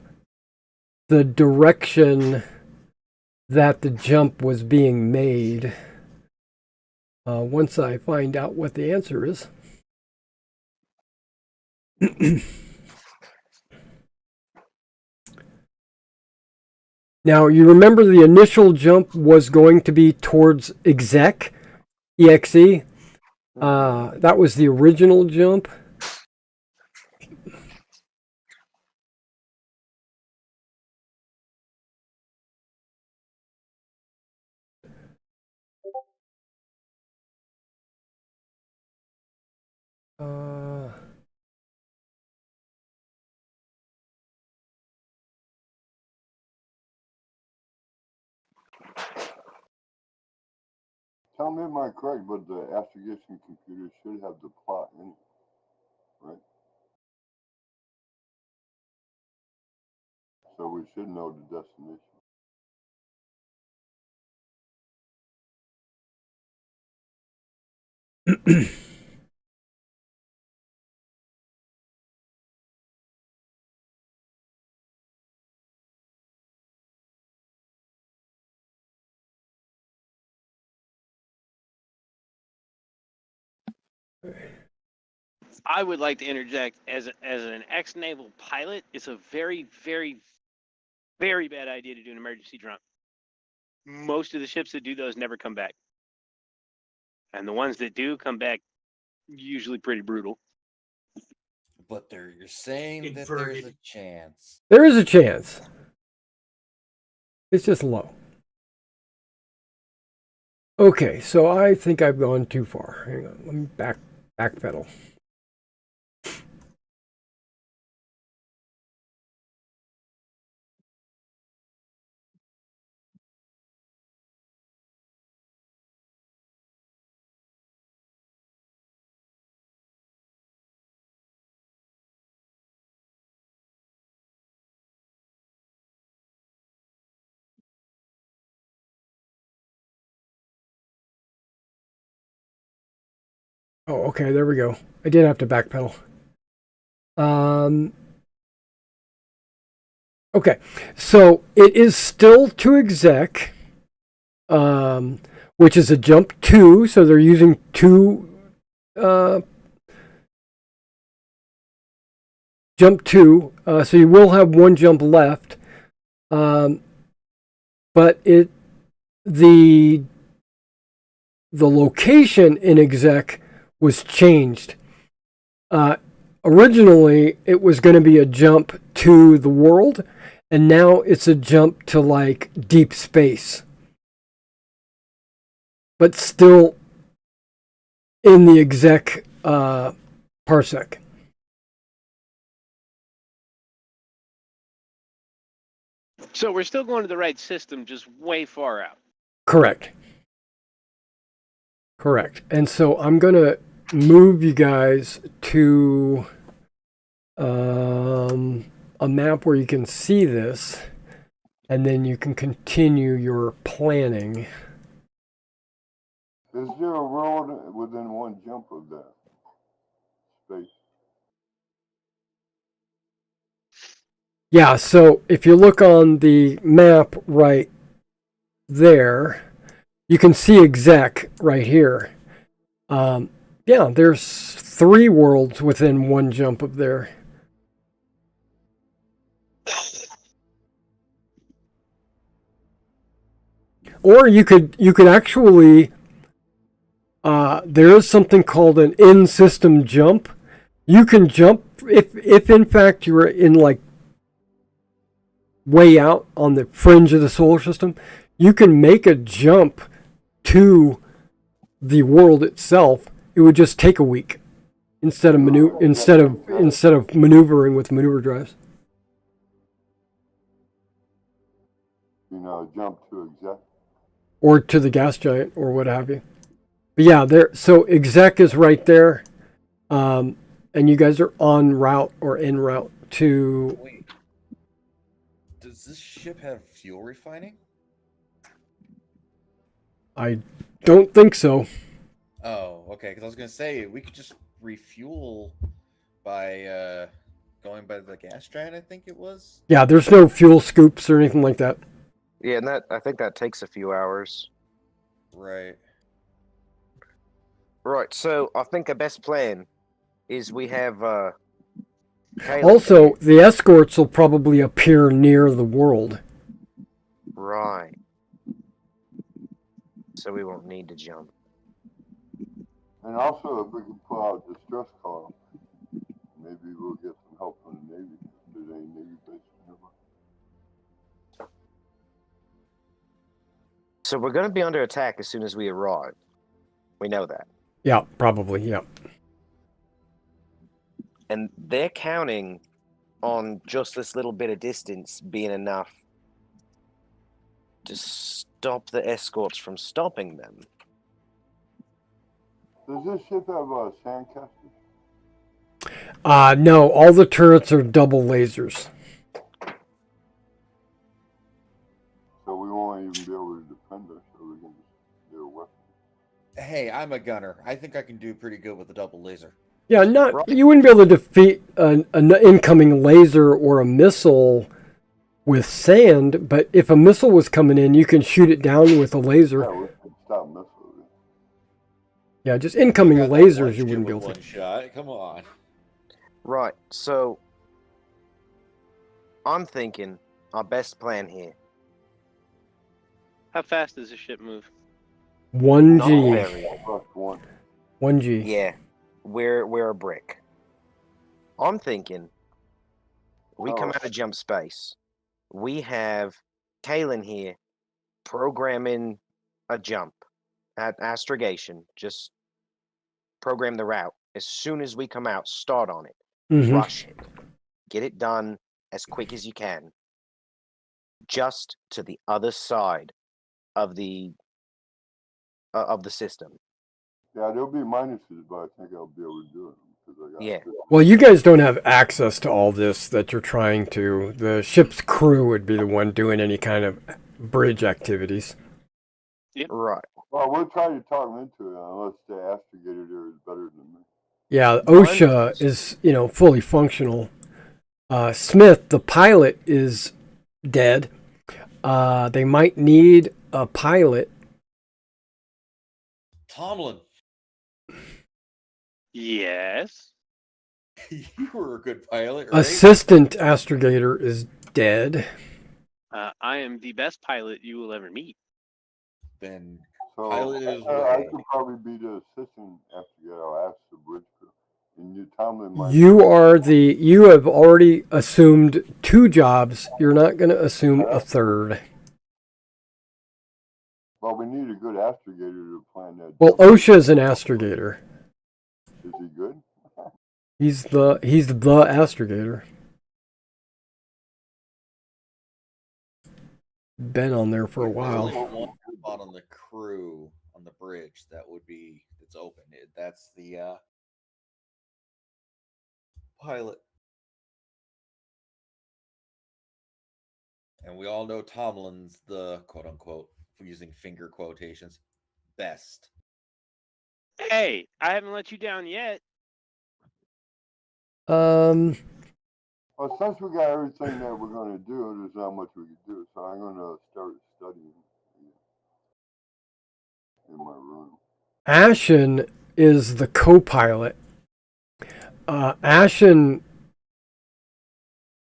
the direction that the jump was being made. Once I find out what the answer is. Now, you remember the initial jump was going to be towards exec, EXE. That was the original jump. Tell me am I correct, but the astrogation computer should have the plot in it, right? So we should know the destination. I would like to interject as an ex-naval pilot. It's a very, very, very bad idea to do an emergency jump. Most of the ships that do those never come back, and the ones that do come back usually pretty brutal. But you're saying that there's a chance. There is a chance. It's just low. Okay, so I think I've gone too far. Hang on, let me backpedal. Oh, okay, there we go. I did have to backpedal. Okay, so it is still to exec, which is a jump 2, so they're using 2, jump 2, so you will have 1 jump left, but the location in exec was changed. Originally, it was going to be a jump to the world, and now it's a jump to like deep space, but still in the exec parsec. So we're still going to the right system, just way far out. Correct. And so I'm going to move you guys to a map where you can see this, and then you can continue your planning. Is there a road within 1 jump of that space? Yeah, so if you look on the map right there, you can see exec right here. Yeah, there's 3 worlds within 1 jump of there. Or you could actually, there is something called an in-system jump, You can jump if in fact you're in like way out on the fringe of the solar system, you can make a jump to the world itself. It would just take a week instead of maneuvering with maneuver drives. Jump to exec. Or to the gas giant or what have you. But yeah, there. So exec is right there, and you guys are en route or en route to. Wait, does this ship have fuel refining? I don't think so. Oh, okay. Because I was gonna say we could just refuel by going by the gas giant. I think it was. Yeah, there's no fuel scoops or anything like that. Yeah, and I think that takes a few hours. Right. Right, so I think our best plan is we have Caleb Also, here. the escorts will probably appear near the world. Right. So we won't need to jump. And also, if we can pull out distress call, maybe we'll get some help from the Navy. If there's any Navy base nearby. So we're going to be under attack as soon as we arrive. We know that. Yeah, probably. Yeah. And they're counting on just this little bit of distance being enough to stop the escorts from stopping them. Does this ship have sand casters? No, all the turrets are double lasers. So we won't even be able to defend us, so we can just get a weapon. Hey, I'm a gunner. I think I can do pretty good with a double laser. Yeah, you wouldn't be able to defeat an incoming laser or a missile with sand, but if a missile was coming in, you can shoot it down with a laser. Yeah, we can stop missiles. Yeah, just incoming You got that lasers one you wouldn't be ship able with to. one shot. Come on. Right, so I'm thinking our best plan here. How fast does this ship move? 1G. Not very. Plus one. 1G. Yeah, we're a brick. I'm thinking we come out of jump space. We have Kalen here programming a jump at astrogation. Just program the route. As soon as we come out, start on it. Mhm. Rush it. Get it done as quick as you can. Just to the other side of the system. Yeah, there'll be minuses, but I think I'll be able to do it. Because I got Yeah. Well, you guys don't have access to all this that you're trying to. The ship's crew would be the one doing any kind of bridge activities. Right. Well, we'll try to talk them into it, unless the astrogator there is better than me. Yeah, OSHA is, fully functional. Smith, the pilot, is dead. They might need a pilot. Tomlin, Yes. you were a good pilot, right? Assistant astrogator is dead. I am the best pilot you will ever meet. Then So pilot is I could probably be the assistant astrogator. I'll ask the bridge crew. And you, Tomlin, might. You have already assumed 2 jobs. You're not going to assume a third. Well, we need a good astrogator to plan that. Well, OSHA is an astrogator. Is he good? He's the astrogator. Been on there for a there's only while. one spot on the crew on the bridge that's open. That's the pilot. And we all know Tomlin's the quote unquote, using finger quotations, best. Hey, I haven't let you down yet. Um, Well, since we got everything that we're going to do, there's not much we can do. So I'm going to start studying in my room. Ashen is the co-pilot. Ashen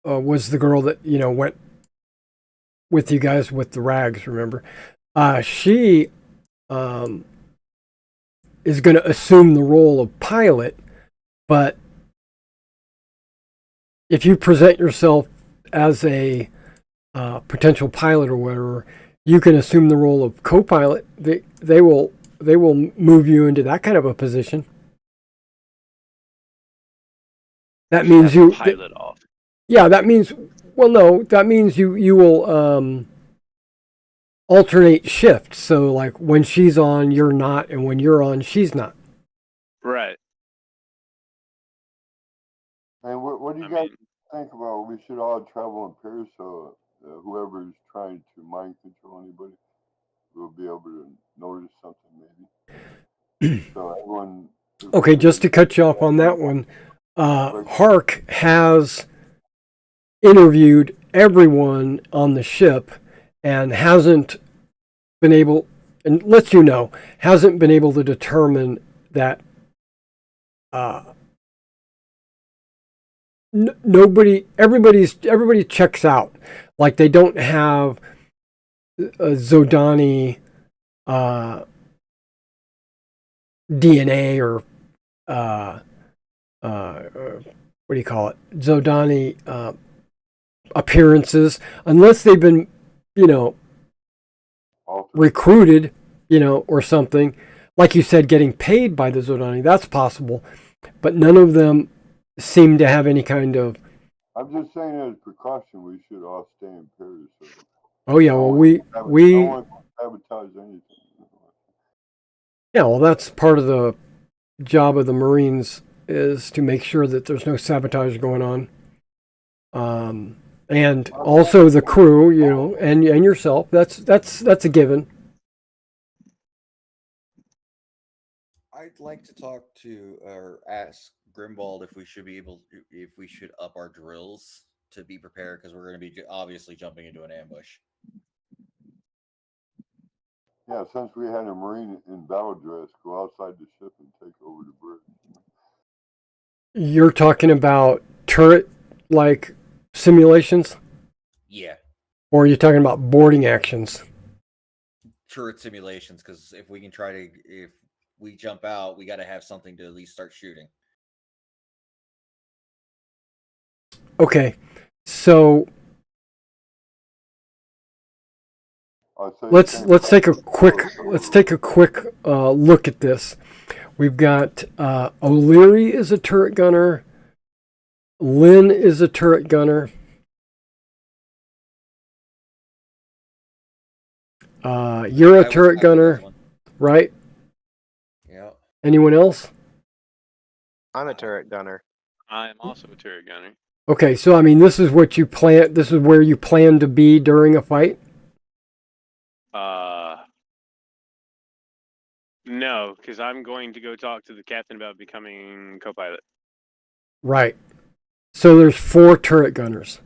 was the girl that went with you guys with the rags. Remember, she is going to assume the role of pilot, but if you present yourself as a potential pilot or whatever, you can assume the role of co-pilot. They will move you into that kind of a position. That means Have a you pilot off. Yeah, that means that means you will alternate shifts. So like when she's on, you're not, and when you're on, she's not. Right. And what do you I guys mean, think about? We should all travel in pairs, so whoever's trying to mind control anybody will be able to notice something maybe. So everyone. Okay, just to cut you off on that one, Hark has interviewed everyone on the ship and hasn't been able, and lets you know, hasn't been able to determine that everybody checks out. Like they don't have a Zodani DNA or what do you call it? Zodani appearances, unless they've been, recruited, or something. Like you said, getting paid by the Zodani, that's possible. But none of them seem to have any kind of. I'm just saying, as precaution, we should all stay in pairs. So Oh yeah, well we no one can sabotage anything. Yeah, well that's part of the job of the Marines is to make sure that there's no sabotage going on. And also the crew, and yourself. That's a given. I'd like to talk to or ask Grimwald if we should up our drills to be prepared because we're going to be obviously jumping into an ambush. Yeah, since we had a Marine in battle dress, go outside the ship and take over the bridge. You're talking about turret-like simulations? Yeah. Or are you talking about boarding actions? Turret simulations, because if we jump out, we got to have something to at least start shooting. Okay, so let's take a quick look at this. We've got O'Leary is a turret gunner. Lynn is a turret gunner. You're a turret gunner, right? Yeah. Anyone else? I'm a turret gunner. I am also a turret gunner. Okay, so I mean, this is what you plan. This is where you plan to be during a fight. No, because I'm going to go talk to the captain about becoming co-pilot. Right. So there's 4 turret gunners.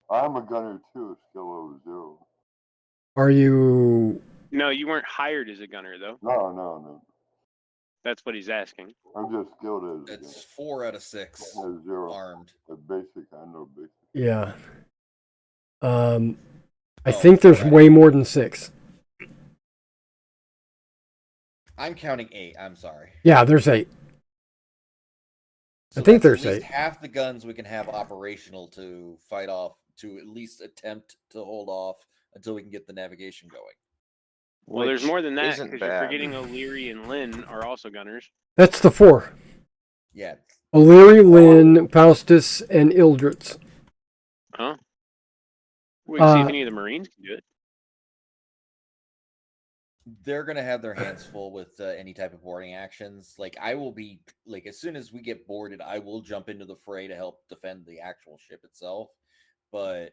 I'm a gunner too, skill level 0. Are you? No, you weren't hired as a gunner, though. No. That's what he's asking. I'm just skilled as a It's 4 out of 6 0 armed. The basic, I know basic. Yeah. I think there's way more than 6. I'm counting 8. I'm sorry. Yeah, there's 8. So I think that's there's at least 8. half the guns we can have operational to fight off, to at least attempt to hold off until we can get the navigation going. Well, there's more than that isn't because you're bad. forgetting O'Leary and Lynn are also gunners. That's the 4. Yeah. O'Leary, Lynn, Faustus, and Ildritz. Huh? We can see if any of the Marines can do it. They're going to have their hands full with any type of boarding actions. Like, I will be, like, as soon as we get boarded, I will jump into the fray to help defend the actual ship itself. But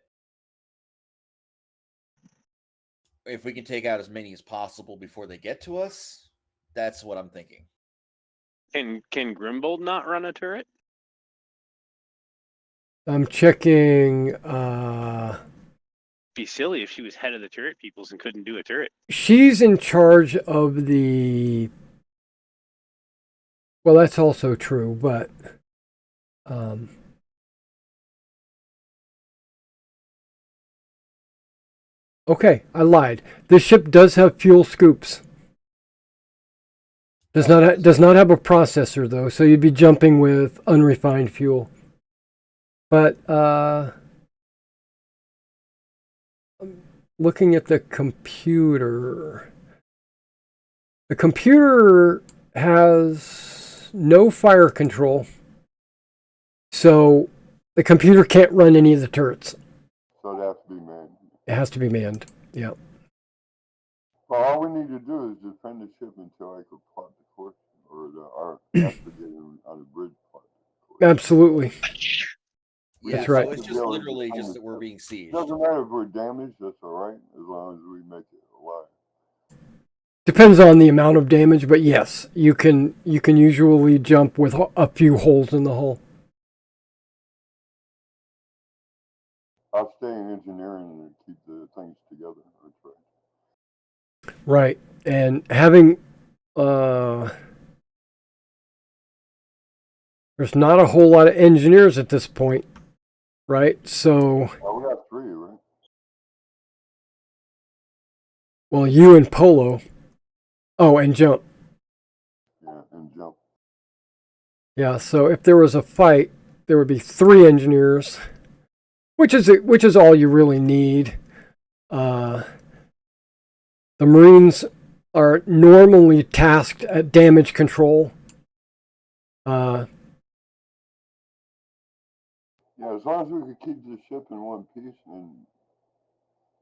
if we can take out as many as possible before they get to us, that's what I'm thinking. Can Grimbold not run a turret? I'm checking. Be silly if she was head of the turret peoples and couldn't do a turret. She's in charge of the. Well, that's also true, but. Okay, I lied. This ship does have fuel scoops. Does not have a processor though, so you'd be jumping with unrefined fuel. But looking at the computer has no fire control, so the computer can't run any of the turrets. So it has to be manned. It has to be manned. Yeah. Well, all we need to do is defend the ship until I could plot the course, or our navigator on the bridge plot the course. Absolutely. Yeah, That's right. so it's just literally just that we're being sieged. Doesn't matter if we're damaged, that's all right, as long as we make it alive. Depends on the amount of damage, but yes, you can usually jump with a few holes in the hull. I'll stay in engineering and keep the things together. That's right. Right. And having there's not a whole lot of engineers at this point, right? So Well, we got 3, right? well, you and Polo. Oh, and Jump. Yeah, and jump. Yeah, so if there was a fight, there would be 3 engineers, which is all you really need. The Marines are normally tasked at damage control. Yeah, as long as we could keep the ship in one piece and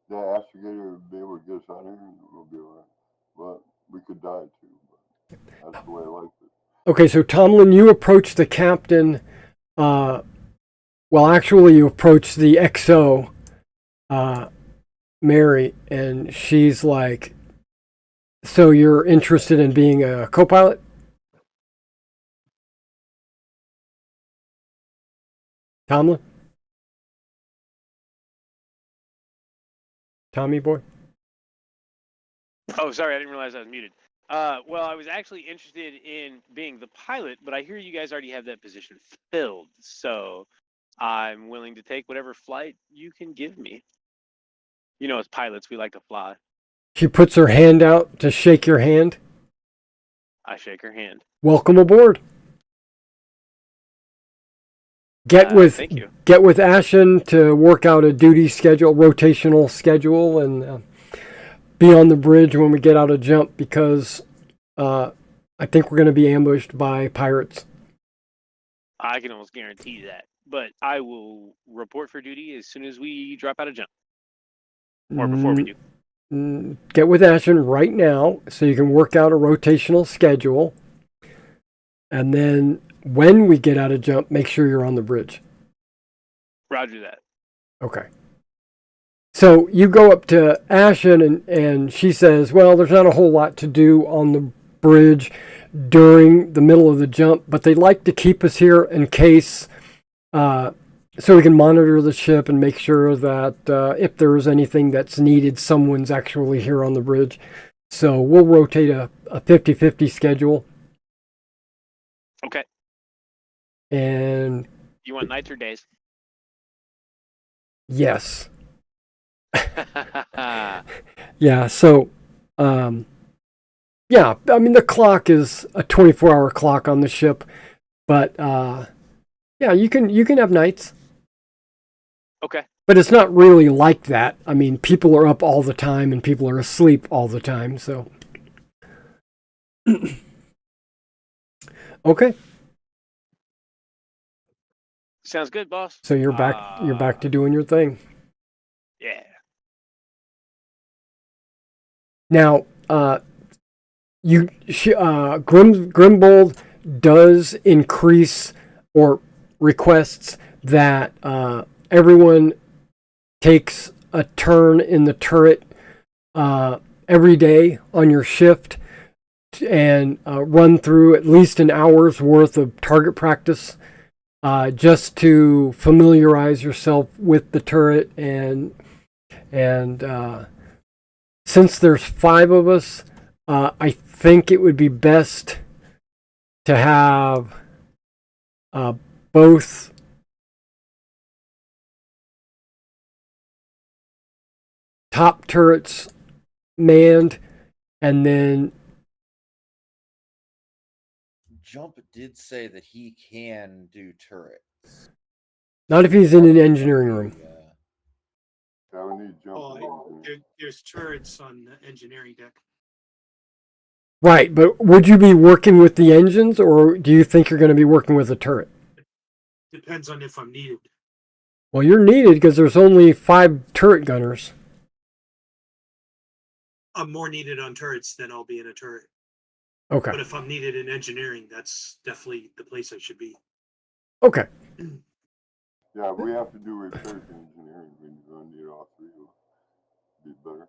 that astrogator would be able to get us out of here, we'll be all right. But we could die too, but that's the way life is. Okay, so Tomlin, you approach the captain. Well, actually, you approach the XO, Mary, and she's like, "So you're interested in being a co-pilot?" Tomlin? Tommy boy? Oh, sorry, I didn't realize I was muted. Well, I was actually interested in being the pilot, but I hear you guys already have that position filled, so I'm willing to take whatever flight you can give me. You know, as pilots, we like to fly. She puts her hand out to shake your hand. I shake her hand. Welcome aboard. Get Thank you. with Ashen to work out a duty schedule, rotational schedule, and be on the bridge when we get out of jump, because I think we're going to be ambushed by pirates. I can almost guarantee that, but I will report for duty as soon as we drop out of jump, or before we do. Get with Ashen right now so you can work out a rotational schedule, and then when we get out of jump, make sure you're on the bridge. Roger that. Okay. So you go up to Ashen, and she says, well, there's not a whole lot to do on the bridge during the middle of the jump, but they like to keep us here in case, so we can monitor the ship and make sure that if there is anything that's needed, someone's actually here on the bridge. So we'll rotate a 50-50 schedule. Okay. And You want nights or days? yes. Yeah, so yeah, I mean the clock is a 24-hour clock on the ship, but yeah, you can have nights. Okay. But it's not really like that. I mean, people are up all the time and people are asleep all the time, so okay. Sounds good, boss. So you're back to doing your thing. Yeah. Now, Grimbold does increase or requests that everyone takes a turn in the turret every day on your shift and run through at least an hour's worth of target practice just to familiarize yourself with the turret, and since there's 5 of us, I think it would be best to have both top turrets manned, and then Jump did say that he can do turrets. Not if he's in an engineering room. Yeah, we need jump. Oh, there's turrets on the engineering deck. Right, but would you be working with the engines, or do you think you're going to be working with a turret? Depends on if I'm needed. Well, you're needed because there's only 5 turret gunners. I'm more needed on turrets than I'll be in a turret. Okay. But if I'm needed in engineering, that's definitely the place I should be. Okay. Yeah, we have to do repairs in engineering. We're going to need all 3 of them. Be better.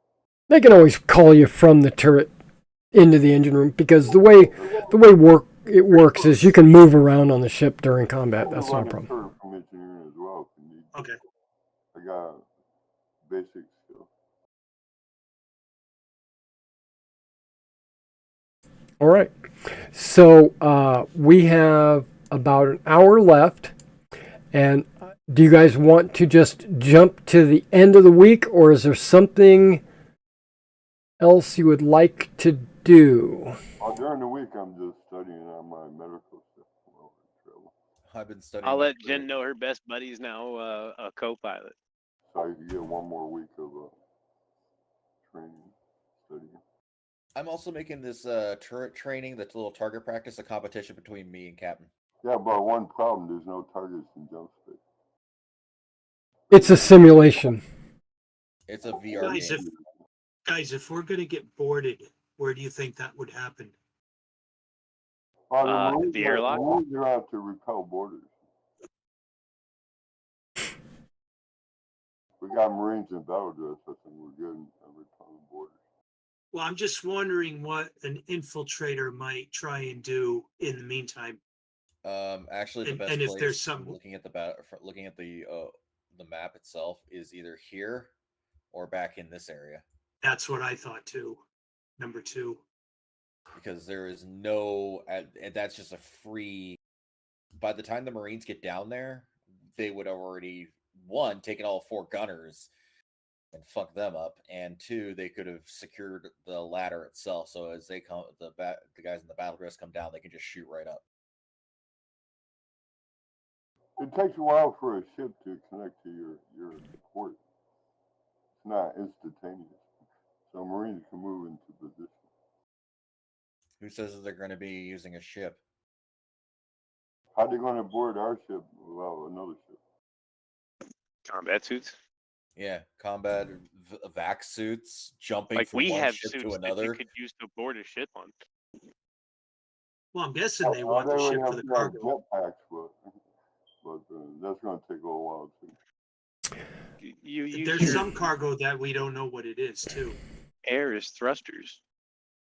They can always call you from the turret into the engine room because the way it works is you can move around on the ship during combat. That's not a problem. Turret from engineering as well if you need. Okay. I got basic skills. All right. So we have about an hour left. And do you guys want to just jump to the end of the week, or is there something else you would like to do? During the week, I'm just studying on my medical stuff while I travel. I've been studying. I'll let Jen know her best buddy's now a co-pilot. So I can get 1 more week of training, studying. I'm also making this turret training, that's a little target practice, a competition between me and Captain. Yeah, but one problem, there's no targets in jump space. It's a simulation. It's a VR game. Guys, if we're going to get boarded, where do you think that would happen? The airlock? Marines are out to repel borders. We got Marines in battle dress, I think we're good at repelling borders. Well, I'm just wondering what an infiltrator might try and do in the meantime. Actually, the best and if place, there's some looking at the map itself, is either here or back in this area. That's what I thought too. Number 2. Because there is no, and that's just a free. By the time the Marines get down there, they would have already, 1, taken all 4 gunners and fuck them up, and 2, they could have secured the ladder itself. So as they come, the guys in the battle dress come down, they can just shoot right up. It takes a while for a ship to connect to your port. It's not instantaneous. So Marines can move into position. Who says that they're going to be using a ship? How are they going to board our ship without another ship? Combat suits. Yeah, combat vac suits, jumping Like from we one have ship suits to that another. you could use to board a ship on. Well, I'm guessing they want the ship for the cargo. Jetpacks, but that's going to take a little while too. There's some cargo that we don't know what it is too. Air is thrusters.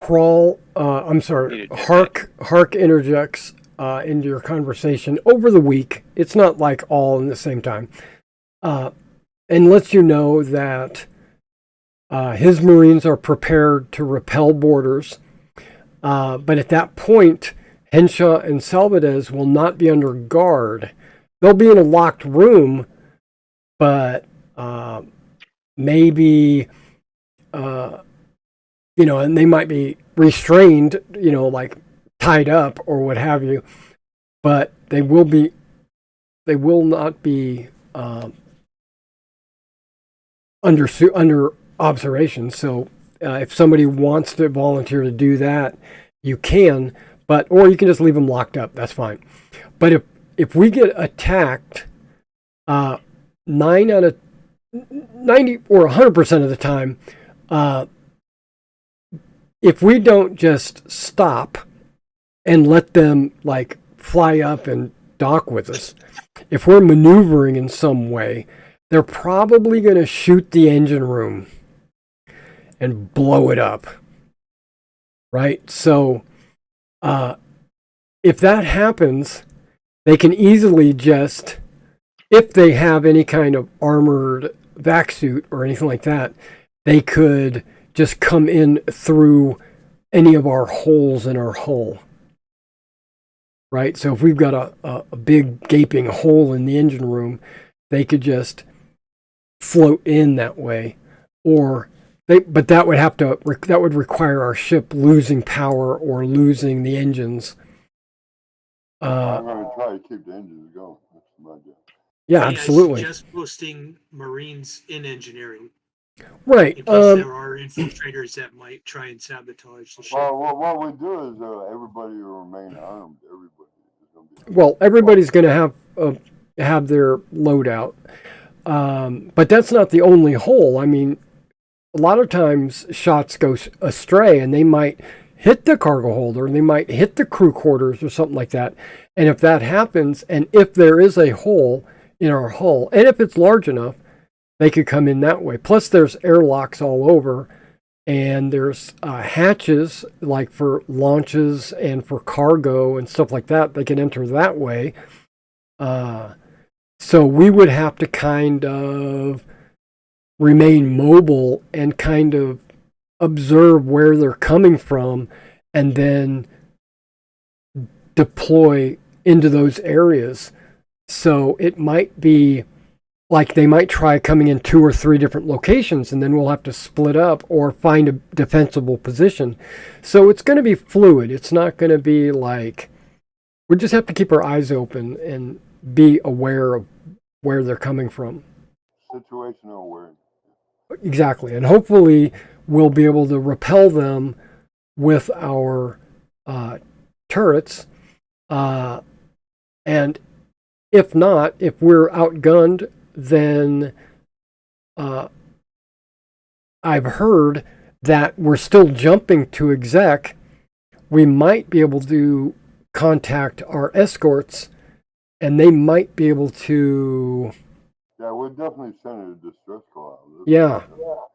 Crawl, I'm sorry, Hark interjects into your conversation over the week. It's not like all in the same time. And lets you know that his Marines are prepared to repel borders. But at that point, Henshaw and Salvadez will not be under guard. They'll be in a locked room, but maybe, and they might be restrained, like tied up or what have you. But they will not be under observation. So if somebody wants to volunteer to do that, you can, or you can just leave them locked up. That's fine. But if we get attacked, 9 out of 90 or 100% of the time, if we don't just stop and let them like fly up and dock with us, if we're maneuvering in some way, they're probably going to shoot the engine room and blow it up. Right? So if that happens, they can easily just, if they have any kind of armored vac suit or anything like that, they could just come in through any of our holes in our hull. Right? So if we've got a big gaping hole in the engine room, they could just float in that way. But that would require our ship losing power or losing the engines. I'm going to try to keep the engines going. That's my job. Yeah, I absolutely. suggest posting Marines in engineering Right. in case there are infiltrators that might try and sabotage the ship. Well, what we do is everybody will remain armed. Everybody is going to be. Well, everybody's going to have their loadout, but that's not the only hole. I mean, a lot of times shots go astray, and they might hit the cargo holder, they might hit the crew quarters or something like that. And if that happens, and if there is a hole in our hull, and if it's large enough, they could come in that way. Plus, there's airlocks all over, and there's hatches like for launches and for cargo and stuff like that. They can enter that way. So we would have to kind of remain mobile and kind of observe where they're coming from, and then deploy into those areas. So it might be like they might try coming in 2 or 3 different locations, and then we'll have to split up or find a defensible position. So it's going to be fluid. It's not going to be like, we just have to keep our eyes open and be aware of where they're coming from. Situational awareness. Exactly. And hopefully we'll be able to repel them with our turrets. And if not, if we're outgunned, then I've heard that we're still jumping to exec. We might be able to contact our escorts, and they might be able to... Yeah, we're definitely sending a distress call out.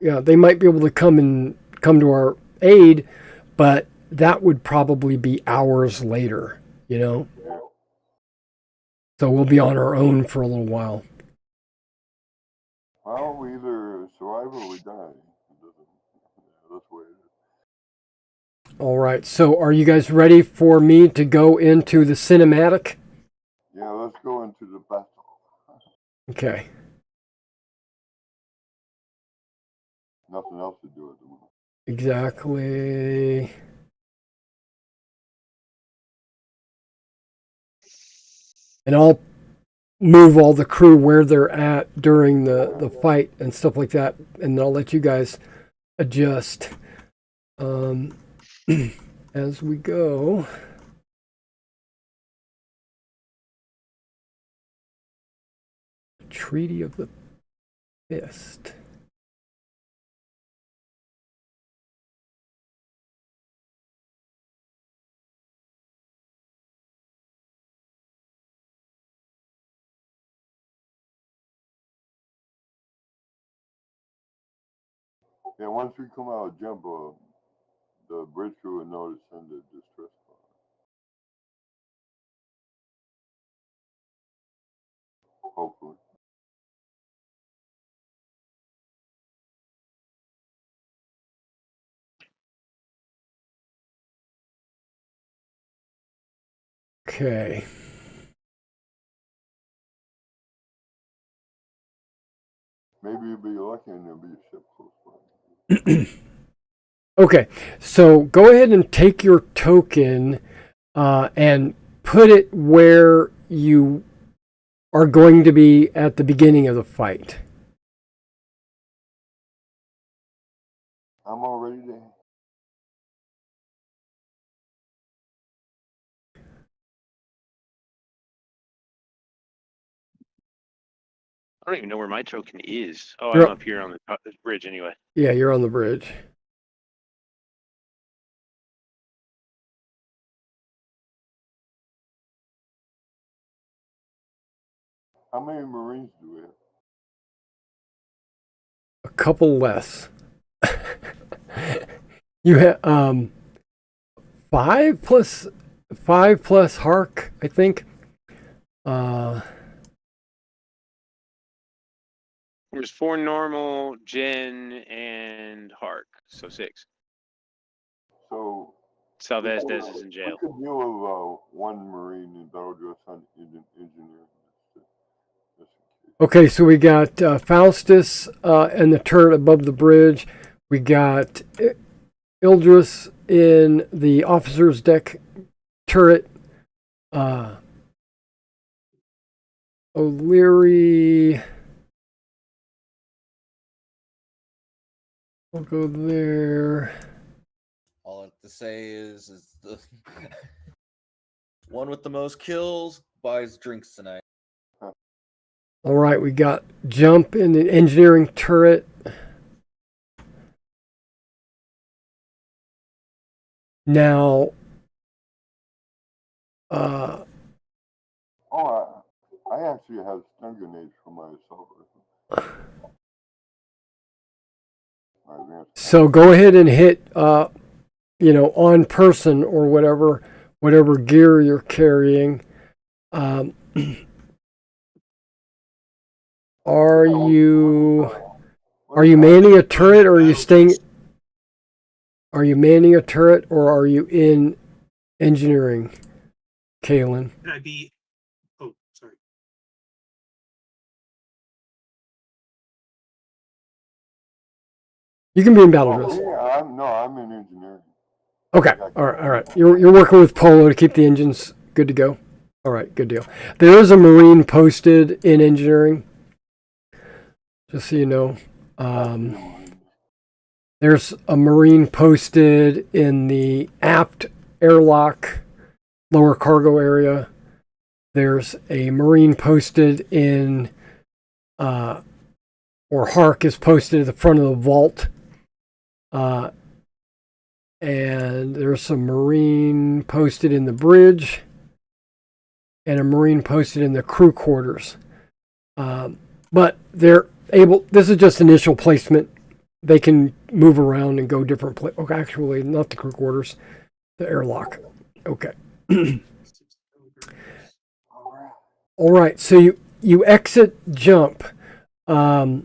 Yeah, they might be able to come to our aid, but that would probably be hours later, you know? Yeah. So we'll be on our own for a little while. Well, we either survive or we die. That's the way it is. All right, so are you guys ready for me to go into the cinematic? Yeah, let's go into the battle. Okay. Nothing else to do at the moment. Exactly. And I'll move all the crew where they're at during the fight and stuff like that, and I'll let you guys adjust as we go. Treaty of the Fist. Yeah, once we come out of jump, the bridge crew will know to send a distress call. Hopefully. Okay. Maybe you'll be lucky and there'll be a ship close by. Okay, so go ahead and take your token and put it where you are going to be at the beginning of the fight. I'm already there. I don't even know where my token is. Oh, You're I'm up here on the bridge anyway. Yeah, you're on the bridge. How many Marines do we have? A couple less. You have 5 plus Hark, I think. There's 4 normal, Jen, and Hark, so 6. So Salvez is in jail. we could deal with one Marine and that'll just on engineering. Okay, so we got Faustus and the turret above the bridge. We got Ildris in the officer's deck turret. O'Leary. We'll go there. All I have to say is the one with the most kills buys drinks tonight. All right, we got jump in the engineering turret. Now, Oh, I actually have stun grenades for my assault rifle. My advanced so go ahead and hit, on person or whatever gear you're carrying. Are you manning a turret, or are you staying? Are you manning a turret, or are you in engineering, Kalen? Can I be? Oh, sorry. You can be in battle dress. Yeah, I'm in engineering. Okay. All right. You're working with Polo to keep the engines good to go. All right. Good deal. There is a Marine posted in engineering. Just so you know. There's a Marine posted in the aft airlock lower cargo area. There's a Marine posted in, or Hark is posted at the front of the vault. And there's some Marine posted in the bridge and a Marine posted in the crew quarters. But they're able, this is just initial placement. They can move around and go different places. Okay, actually, not the crew quarters, the airlock. Okay. All right, so you exit jump. All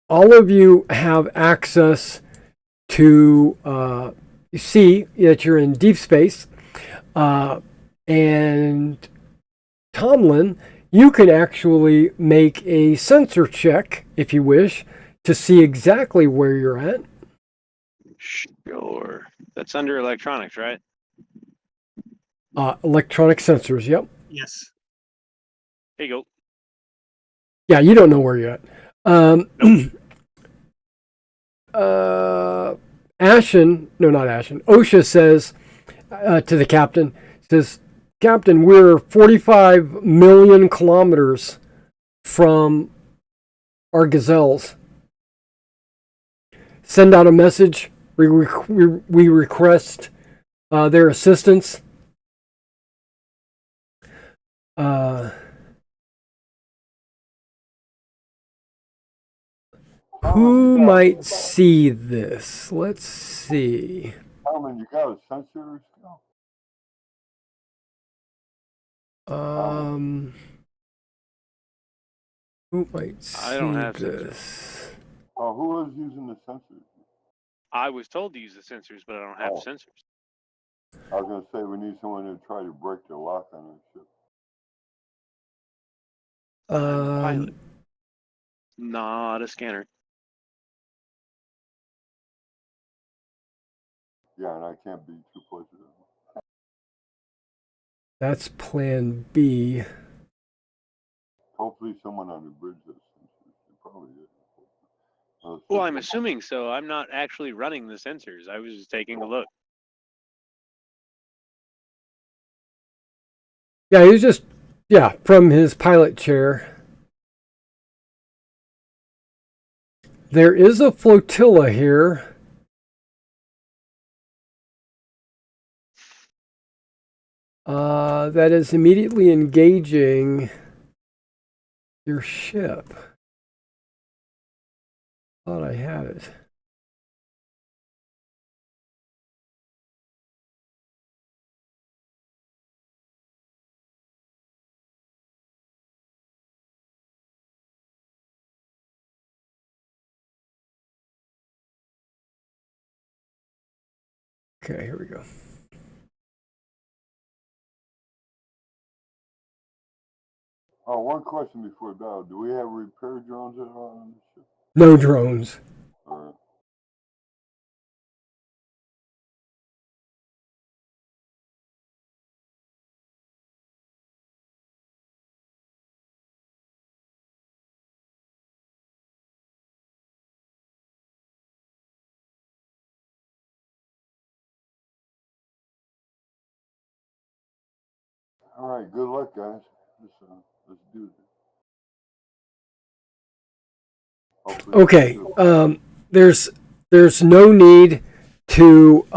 of you have access to see that you're in deep space. And Tomlin, you can actually make a sensor check, if you wish, to see exactly where you're at. Sure. That's under electronics, right? Electronic sensors, yep. Yes. Here you go. Yeah, you don't know where you're at. Ashen, no, not Ashen. OSHA says to the captain, says, Captain, we're 45 million kilometers from our gazelles. Send out a message. We request their assistance. Who might see this? Let's see. Carmen, you got a sensor still? Who might see I don't have this? Oh, who was using the sensors? I was told to use the sensors, but I don't have sensors. I was gonna say we need someone to try to break the lock on our ship. I'm a pilot, not a scanner. Yeah, and I can't be two places at once. That's plan B. Hopefully someone on the bridge has sensors. They probably is. Well, I'm assuming so. I'm not actually running the sensors. I was just taking a look. Yeah, he was just, from his pilot chair. There is a flotilla here. That is immediately engaging your ship. Thought I had it. Okay, here we go. Oh, one question before battle. Do we have repair drones at all on the ship? No drones. All right. All right, good luck, guys. Let's do this. Hopefully you Okay. do. There's no need to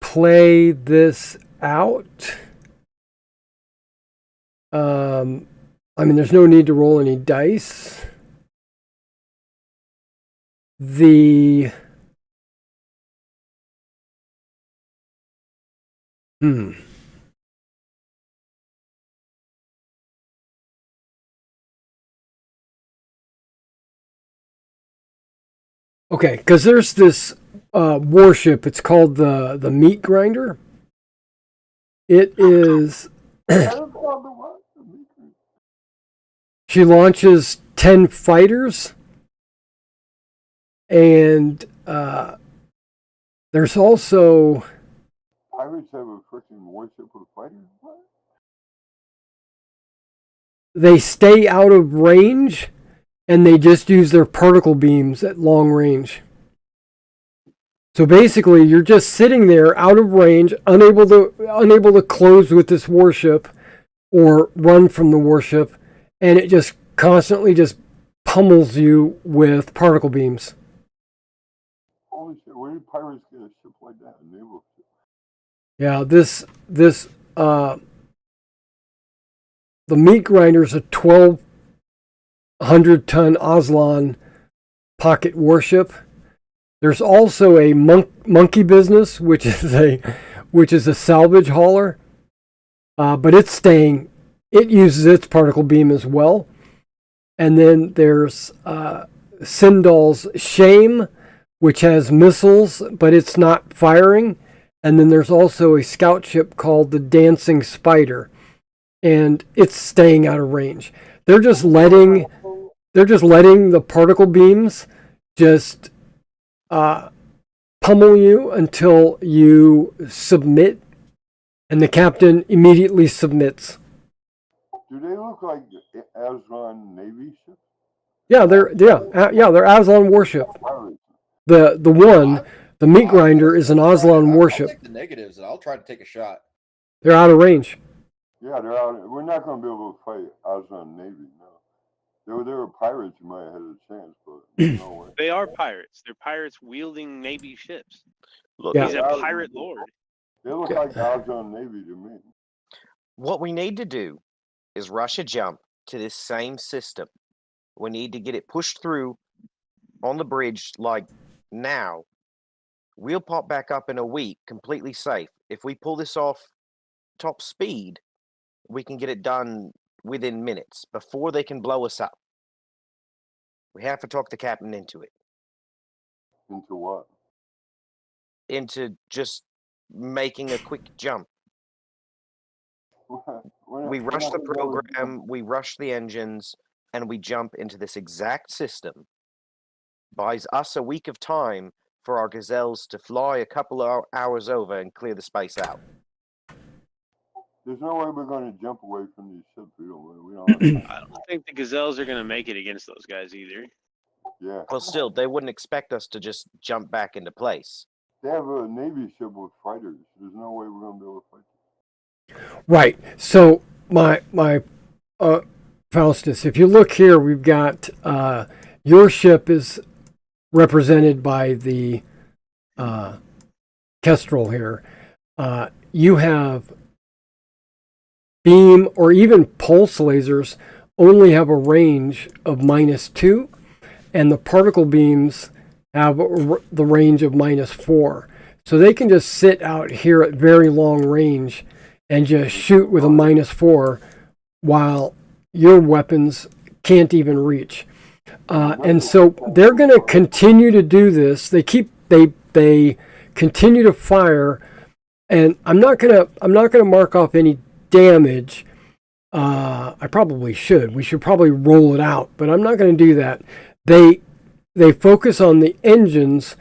play this out. I mean, there's no need to roll any dice. The Okay, because there's this warship. It's called the Meat Grinder. It is. She launches 10 fighters, and there's also. Pirates have a freaking warship with fighters? What? They stay out of range, and they just use their particle beams at long range. So basically, you're just sitting there out of range, unable to close with this warship or run from the warship, and it just constantly just pummels you with particle beams. Holy shit, where did pirates get a ship like that? A naval ship? Yeah, the Meat Grinder is a 1,200-ton Aslan pocket warship. There's also a monkey business, which is a salvage hauler, but it uses its particle beam as well. And then there's Sindal's Shame, which has missiles, but it's not firing. And then there's also a scout ship called the Dancing Spider, and it's staying out of range. They're just letting the particle beams just pummel you until you submit, and the captain immediately submits. Do they look like Aslan Navy ships? Yeah, they're Aslan warship. Pirates. The Meat Grinder is an Aslan warship. I'll take the negatives, and I'll try to take a shot. They're out of range. Yeah, they're out. We're not going to be able to fight Aslan Navy, no. They were pirates, you might have had a chance, but no way. They are pirates. They're pirates wielding Navy ships. Look, Yeah. He's a pirate lord. They look like Aslan Navy to me. what we need to do is rush a jump to this same system. We need to get it pushed through on the bridge like now. We'll pop back up in a week completely safe. If we pull this off top speed, we can get it done within minutes before they can blow us up. We have to talk the captain into it. Into what? Into just making a quick jump. We rush the program, we rush the engines, and we jump into this exact system. Buys us a week of time for our gazelles to fly a couple of hours over and clear the space out. There's no way we're going to jump away from these ships. We don't I don't think the gazelles are going to make it against those guys either. Yeah. Well, still, they wouldn't expect us to just jump back into place. They have a Navy ship with fighters. There's no way we're going to be able to fight them. Right. So my Faustus, if you look here, we've got your ship is represented by the Kestrel here. You have beam or even pulse lasers only have a range of -2, and the particle beams have the range of -4. So they can just sit out here at very long range and just shoot with a -4 while your weapons can't even reach. And so they're going to continue to do this. They continue to fire, and I'm not gonna mark off any damage. I probably should. We should probably roll it out, but I'm not going to do that. They focus on the engines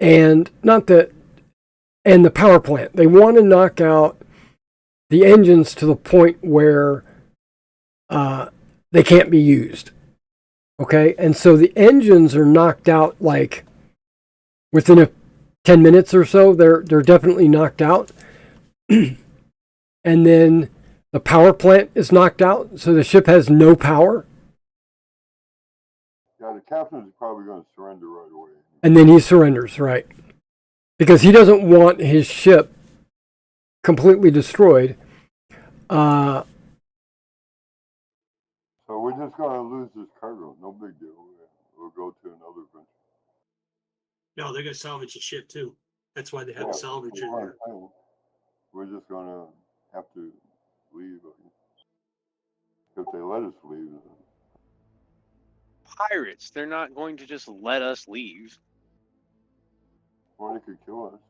and the power plant. They want to knock out the engines to the point where they can't be used. Okay, and so the engines are knocked out like within 10 minutes or so. They're definitely knocked out. and then the power plant is knocked out, so the ship has no power, Yeah, the captain's probably going to surrender right away. and then he surrenders, right? Because he doesn't want his ship completely destroyed. So we're just going to lose this cargo. No big deal. We'll go to another venture. No, they're gonna salvage the ship too. That's why they have the salvage in there. We're just going to have to leave. If they let us leave. Pirates, they're not going to just let us leave. Or they could kill us.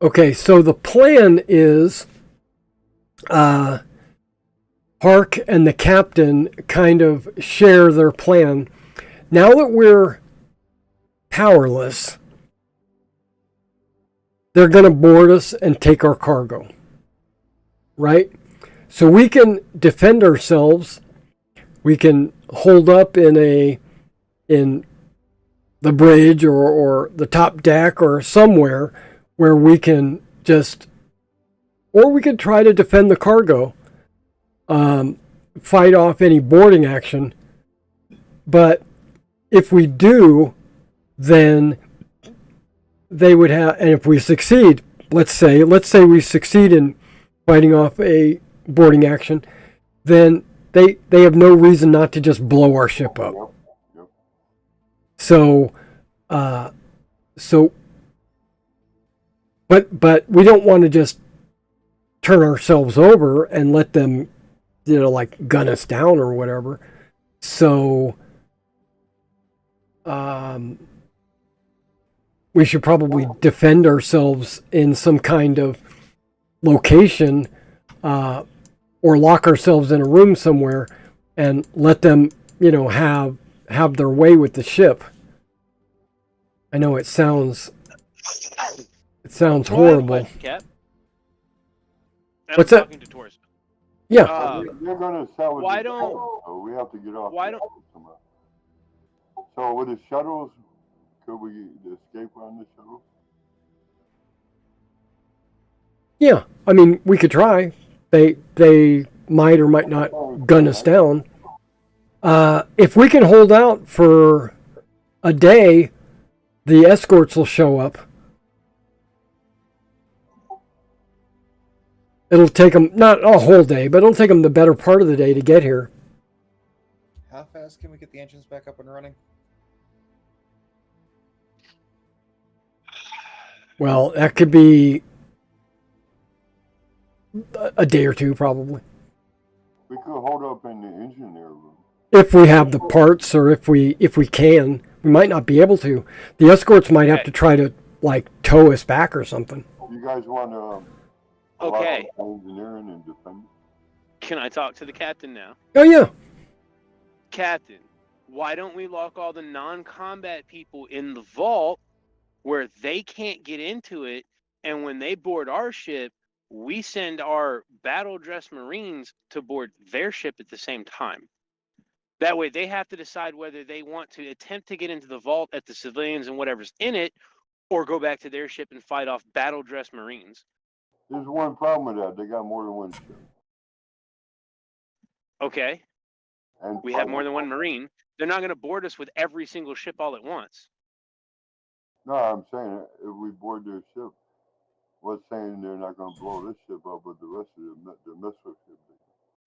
Okay, so the plan is Hark and the captain kind of share their plan. Now that we're powerless, they're going to board us and take our cargo. Right? So we can defend ourselves. We can hold up in the bridge or the top deck or somewhere where we can just, or we could try to defend the cargo, fight off any boarding action. But if we do, then they would have, and if we succeed, let's say we succeed in fighting off a boarding action, then they have no reason not to just blow our ship up. Yep. So, but we don't want to just turn ourselves over and let them, like gun us down or whatever. So, we should probably defend ourselves in some kind of location, or lock ourselves in a room somewhere and let them, have their way with the ship. I know it sounds horrible. Cap. What's that? Talking to Torres. Yeah. They're going to salvage why the don't- cargo, so we have to get off. why don't- somewhere. So with the shuttles, could we escape on the shuttle? Yeah. I mean, we could try. They might or might not gun us down. If we can hold out for a day, the escorts will show up. It'll take them, not a whole day, but it'll take them the better part of the day to get here. How fast can we get the engines back up and running? Well, that could be a day or two, probably. We could hold up in the engineer room. If we have the parts, or if we can. We might not be able to. The escorts might have to try to, like, tow us back or something. You guys want to Okay. engineering and defend? Can I talk to the captain now? Oh, yeah. Captain, why don't we lock all the non-combat people in the vault where they can't get into it, and when they board our ship, we send our battle-dressed Marines to board their ship at the same time. That way they have to decide whether they want to attempt to get into the vault at the civilians and whatever's in it, or go back to their ship and fight off battle-dressed Marines. There's one problem with that. They got more than one ship. Okay, And we have more than one Marine. They're not going to board us with every single ship all at once. No, I'm saying if we board their ship, what's saying they're not going to blow this ship up, but the rest of the missile ship.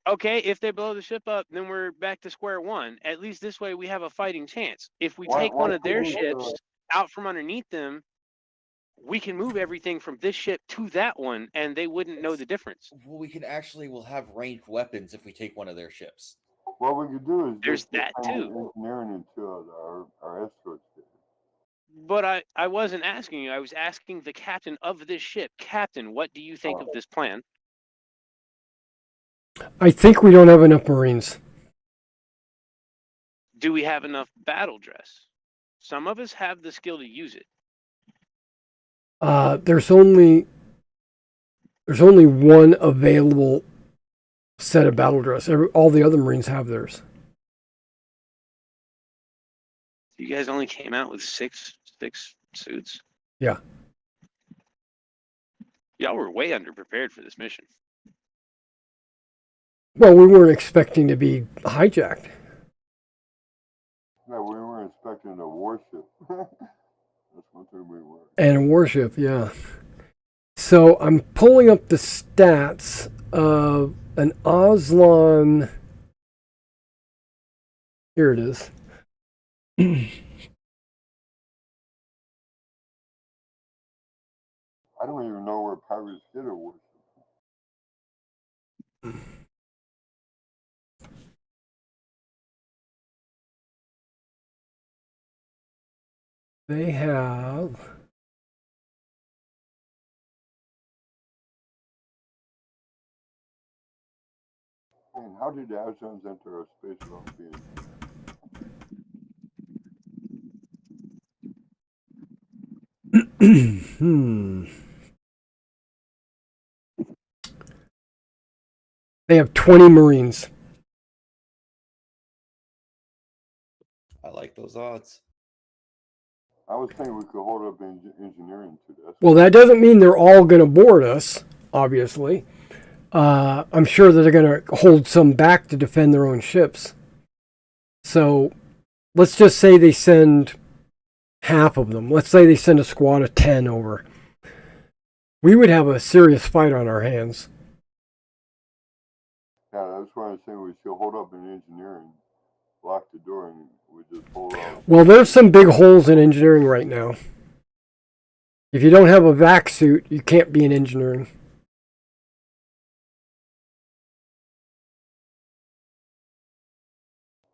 Okay, if they blow the ship up, then we're back to square one. At least this way we have a fighting chance. If we take one of their ships out from underneath them, we can move everything from this ship to that one, and they wouldn't know the difference. Well, we'll have ranged weapons if we take one of their ships. What we could do is There's just that defend too. engineering until our escorts get here. But I wasn't asking you. I was asking the captain of this ship. Captain, what do you think of this plan? I think we don't have enough Marines. Do we have enough battle dress? Some of us have the skill to use it. There's only one available set of battle dress. All the other Marines have theirs. You guys only came out with six suits. Yeah. Y'all were way underprepared for this mission. Well, we weren't expecting to be hijacked. Yeah, we were expecting a warship. That's one thing we were. And a warship, yeah. So I'm pulling up the stats of an Oslon. Here it is. I don't even know where pirates hit a warship. They have. Man, how did the Azons enter a space without being? They have 20 Marines. I like those odds. I was thinking we could hold up engineering to this. Well, that doesn't mean they're all going to board us, obviously. I'm sure that they're going to hold some back to defend their own ships. So let's just say they send half of them. Let's say they send a squad of 10 over. We would have a serious fight on our hands. Yeah, that's why I'm saying we should hold up in engineering, lock the door, and we just hold out. Well, there's some big holes in engineering right now. If you don't have a vac suit, you can't be in engineering.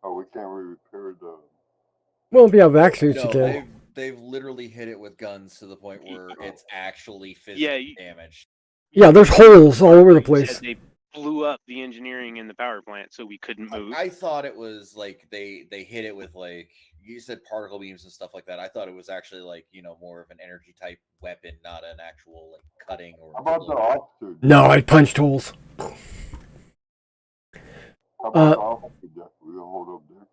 Oh, we can't repair the. Well, if you have vac suits, No, you can. they've literally hit it with guns to the point where it's actually physically damaged. Yeah, there's holes all over the You place. said they blew up the engineering in the power plant, so we couldn't move. I thought it was like they hit it with, like you said, particle beams and stuff like that. I thought it was actually like, you know, more of an energy type weapon, not an actual like cutting or. How about the officer? No, I punched holes. How about the officer deck? We'll hold up there.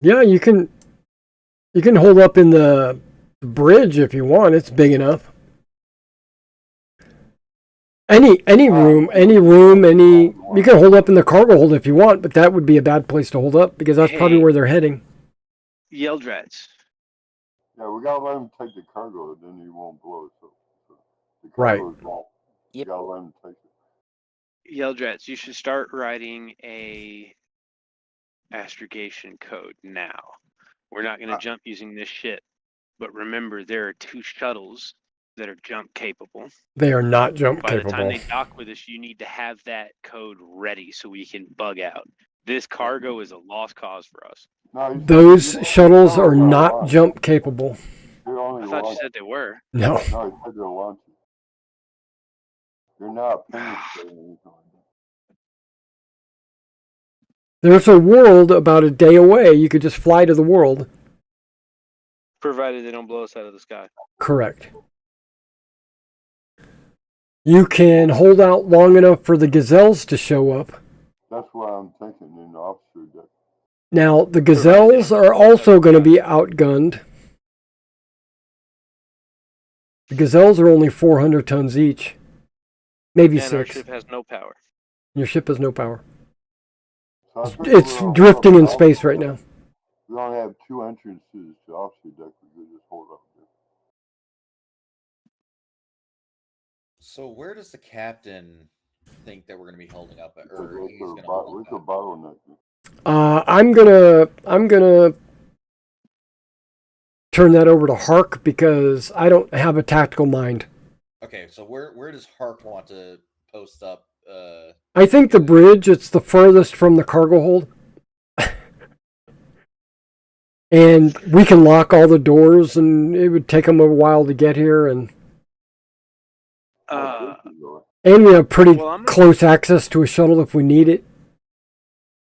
Yeah, you can hold up in the bridge if you want. It's big enough. Any room, you can hold up in the cargo hold if you want, but that would be a bad place to hold up because that's probably where they're heading. Yeldrats. Yeah, we gotta let him take the cargo, then he won't blow it. So the Right. cargo is wrong. Yep. You gotta let him take it. Yeldrats, you should start writing a astrogation code now. We're not going to jump using this shit, but remember there are 2 shuttles that are jump capable. They are not jump By capable. the time they dock with us, you need to have that code ready so we can bug out. This cargo is a lost cause for us. No, Those shuttles are not jump capable. I thought you said they were. No. No, he said they're launching. You're not penetrating. There's a world about a day away. You could just fly to the world. Provided they don't blow us out of the sky. Correct. You can hold out long enough for the gazelles to show up. That's what I'm thinking in the officer deck. Now, the gazelles are also going to be outgunned. The gazelles are only 400 tons each. Maybe And 6. our ship has no power. Your ship has no power. So I think It's we're drifting in all- space right now. We only have 2 entrances to the officer deck. We could just hold up there. So where does the captain think that we're going to be holding up at? We Or he's going to could hold up at? bottleneck it. I'm gonna turn that over to Hark because I don't have a tactical mind. Okay, so where does Hark want to post up? I think the bridge, it's the furthest from the cargo hold. And we can lock all the doors and it would take them a while to get here and we have pretty close access to a shuttle if we need it.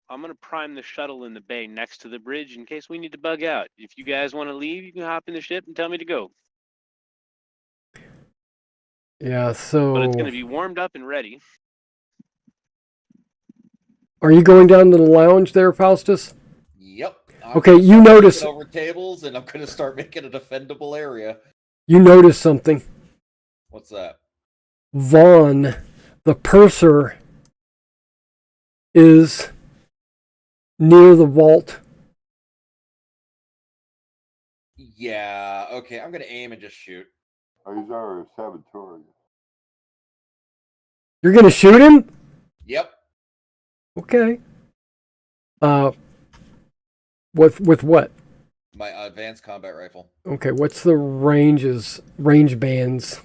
I'm going to prime the shuttle in the bay next to the bridge in case we need to bug out. If you guys want to leave, you can hop in the ship and tell me to go. Yeah, so... But it's going to be warmed up and ready. Are you going down to the lounge there, Faustus? Yep. Okay, you notice... over tables, and I'm going to start making a defendable area. You notice something. What's that? Vaughn, the purser, is near the vault. Yeah, okay, I'm gonna aim and just shoot. Oh, he's our saboteur. You're gonna shoot him? Yep. Okay. With what? My advanced combat rifle. Okay, what's the range bands?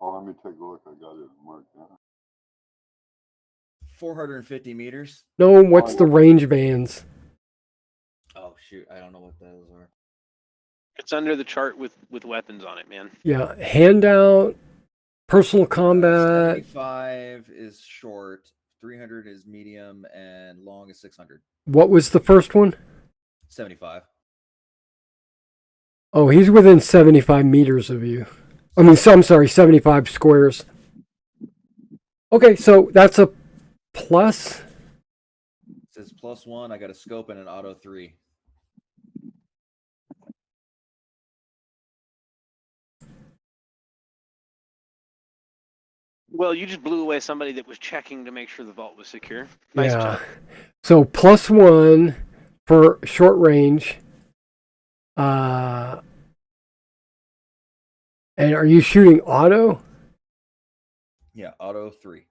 Oh, let me take a look. I got it marked down. 450 meters. No, what's the range bands? Oh shoot, I don't know what those are. It's under the chart with weapons on it, man. Yeah, handout, personal combat. 75 is short, 300 is medium, and long is 600. What was the first one? 75. Oh, he's within 75 meters of you. I mean, I'm sorry, 75 squares. Okay, so that's a plus. It says +1. I got a scope and an auto 3. Well, you just blew away somebody that was checking to make sure the vault was secure. Nice Yeah. job. So +1 for short range. And are you shooting auto? Yeah, auto 3.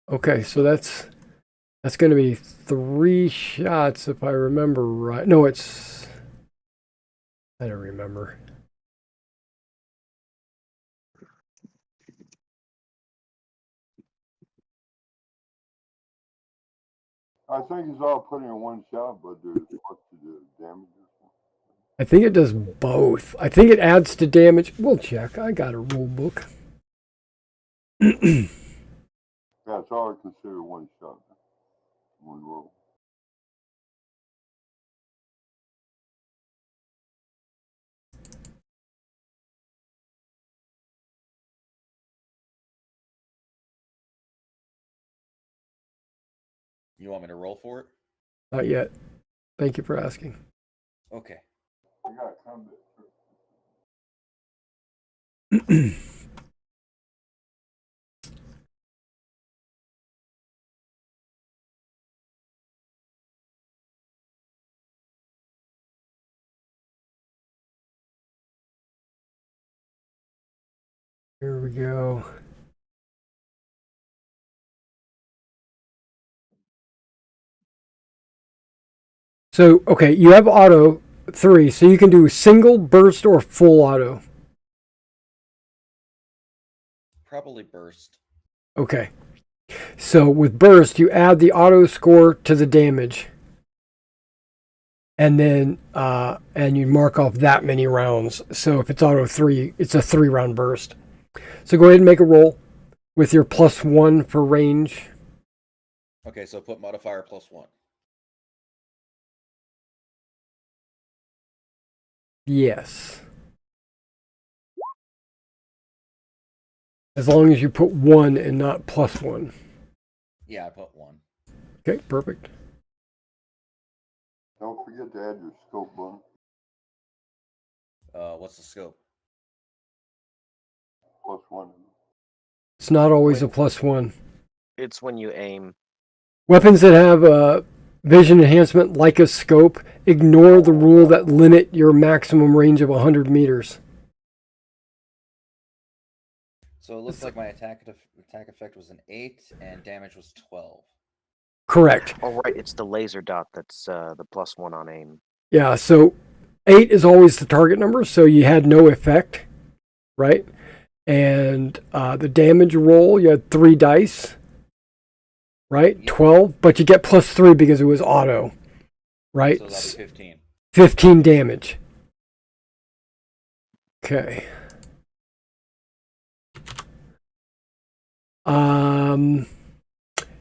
Okay, so that's going to be 3 shots if I remember right. No, it's I don't remember. I think he's all put in one shot, but there's what's the damage? I think it does both. I think it adds to damage. We'll check. I got a rule book. Yeah, it's all considered one shot. One roll. You want me to roll for it? Not yet. Thank you for asking. Okay. I got combat. Here we go. So, okay, you have auto 3, so you can do single, burst, or full auto. Probably burst. Okay. So with burst, you add the auto score to the damage. And then and you mark off that many rounds. So if it's auto 3, it's a 3-round burst. So go ahead and make a roll with your +1 for range. Okay, so put modifier +1. Yes. As long as you put 1 and not +1. Yeah, I put 1. Okay, perfect. Don't forget to add your scope button. What's the scope? +1. It's not always a +1. It's when you aim. Weapons that have vision enhancement like a scope ignore the rule that limit your maximum range of 100 meters. So it looks like my attack effect was an 8 and damage was 12. Correct. Oh, right. It's the laser dot that's the +1 on aim. Yeah, so 8 is always the target number, so you had no effect, right? And the damage roll, you had 3 dice, right? 12, but you get +3 because it was auto, right? So that'll be 15. 15 damage. Okay.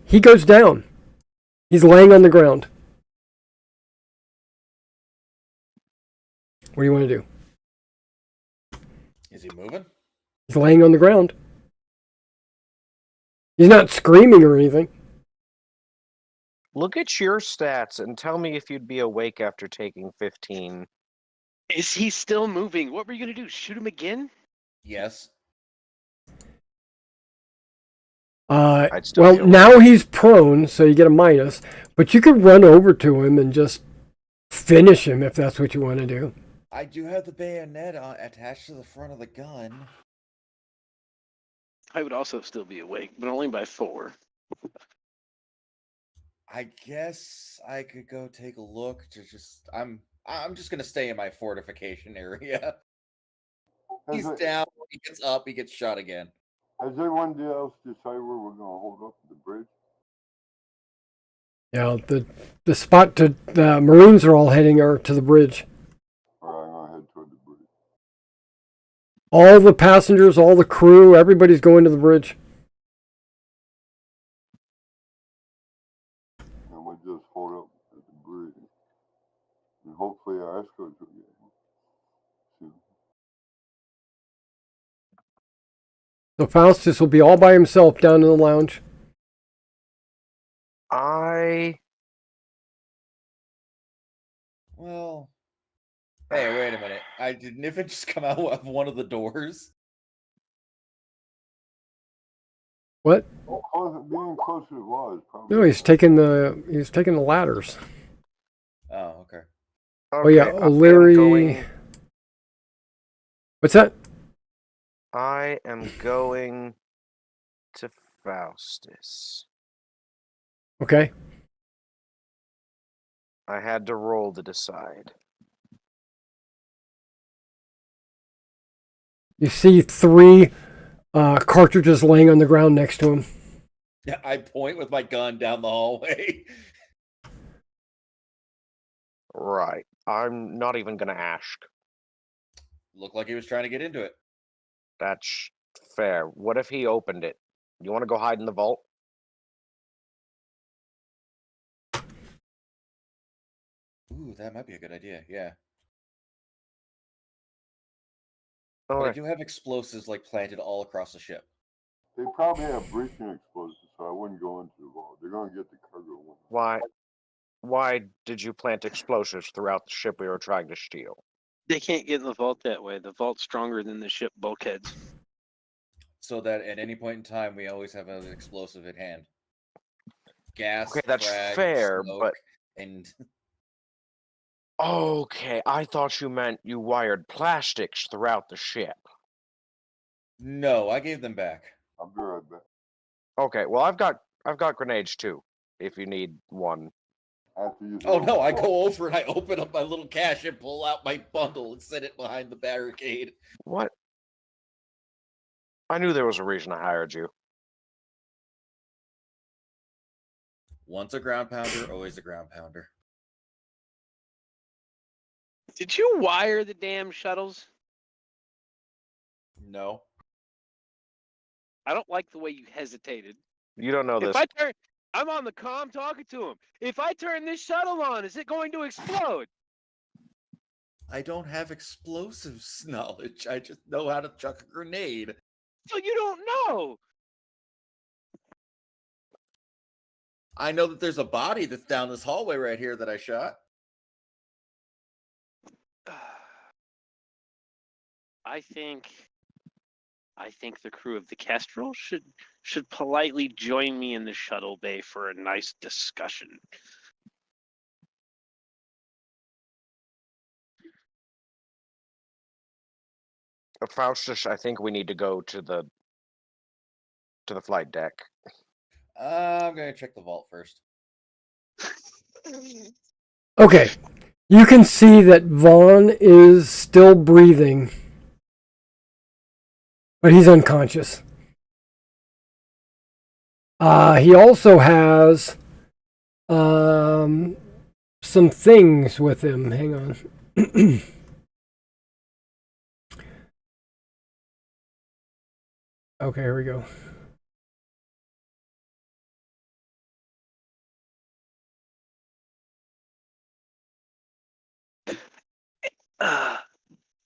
He goes down. He's laying on the ground. What do you want to do? Is he moving? He's laying on the ground. He's not screaming or anything. Look at your stats and tell me if you'd be awake after taking 15. Is he still moving? What were you going to do? Shoot him again? Yes. I'd still Well, be awake. now he's prone, so you get a minus. But you could run over to him and just finish him if that's what you want to do. I do have the bayonet attached to the front of the gun. I would also still be awake, but only by 4. I guess I could go take a look to just. I'm just gonna stay in my fortification area. Has, He's it, down. He gets up. He gets shot again. has everyone else decided where we're going to hold up the bridge? Yeah, the spot to the Marines are all heading are to the bridge. Or I'm going to head toward the bridge? All the passengers, all the crew, everybody's going to the bridge. And we'll just hold up at the bridge. And hopefully our escorts will get soon. So Faustus will be all by himself down in the lounge. Well, hey, wait a minute. Did Niven just come out of one of the doors? What? Being close to the wall is probably. No, he's taking the ladders. Oh, okay. Oh yeah, O'Leary. What's that? I am going to Faustus. Okay. I had to roll to decide. You see 3 cartridges laying on the ground next to him. Yeah, I point with my gun down the hallway. Right. I'm not even going to ask. Looked like he was trying to get into it. That's fair. What if he opened it? You want to go hide in the vault? Ooh, that might be a good idea. Yeah. All But I right. do have explosives like planted all across the ship. They probably have breaching explosives, so I wouldn't go into the vault. They're going to get the cargo one. Why did you plant explosives throughout the ship we were trying to steal? They can't get in the vault that way. The vault's stronger than the ship bulkheads. So that at any point in time, we always have an explosive at hand. Gas, Okay, that's frag, fair, smoke, but and okay, I thought you meant you wired plastics throughout the ship. no, I gave them back. I'll be right back. Okay, well I've got grenades too, if you need one. I have to use Oh no, I go over and I open up my little cache and pull out my bundle and set it behind the barricade. What? I knew there was a reason I hired you. Once a ground pounder, always a ground pounder. Did you wire the damn shuttles? No. I don't like the way you hesitated. You don't know this. I'm on the comm talking to him. If I turn this shuttle on, is it going to explode? I don't have explosives knowledge. I just know how to chuck a grenade. So you don't know. I know that there's a body that's down this hallway right here that I shot. I think the crew of the Kestrel should politely join me in the shuttle bay for a nice discussion. Faustus, I think we need to go to the flight deck. I'm going to check the vault first. Okay. You can see that Vaughn is still breathing, but he's unconscious. He also has some things with him. Hang on. Okay, here we go.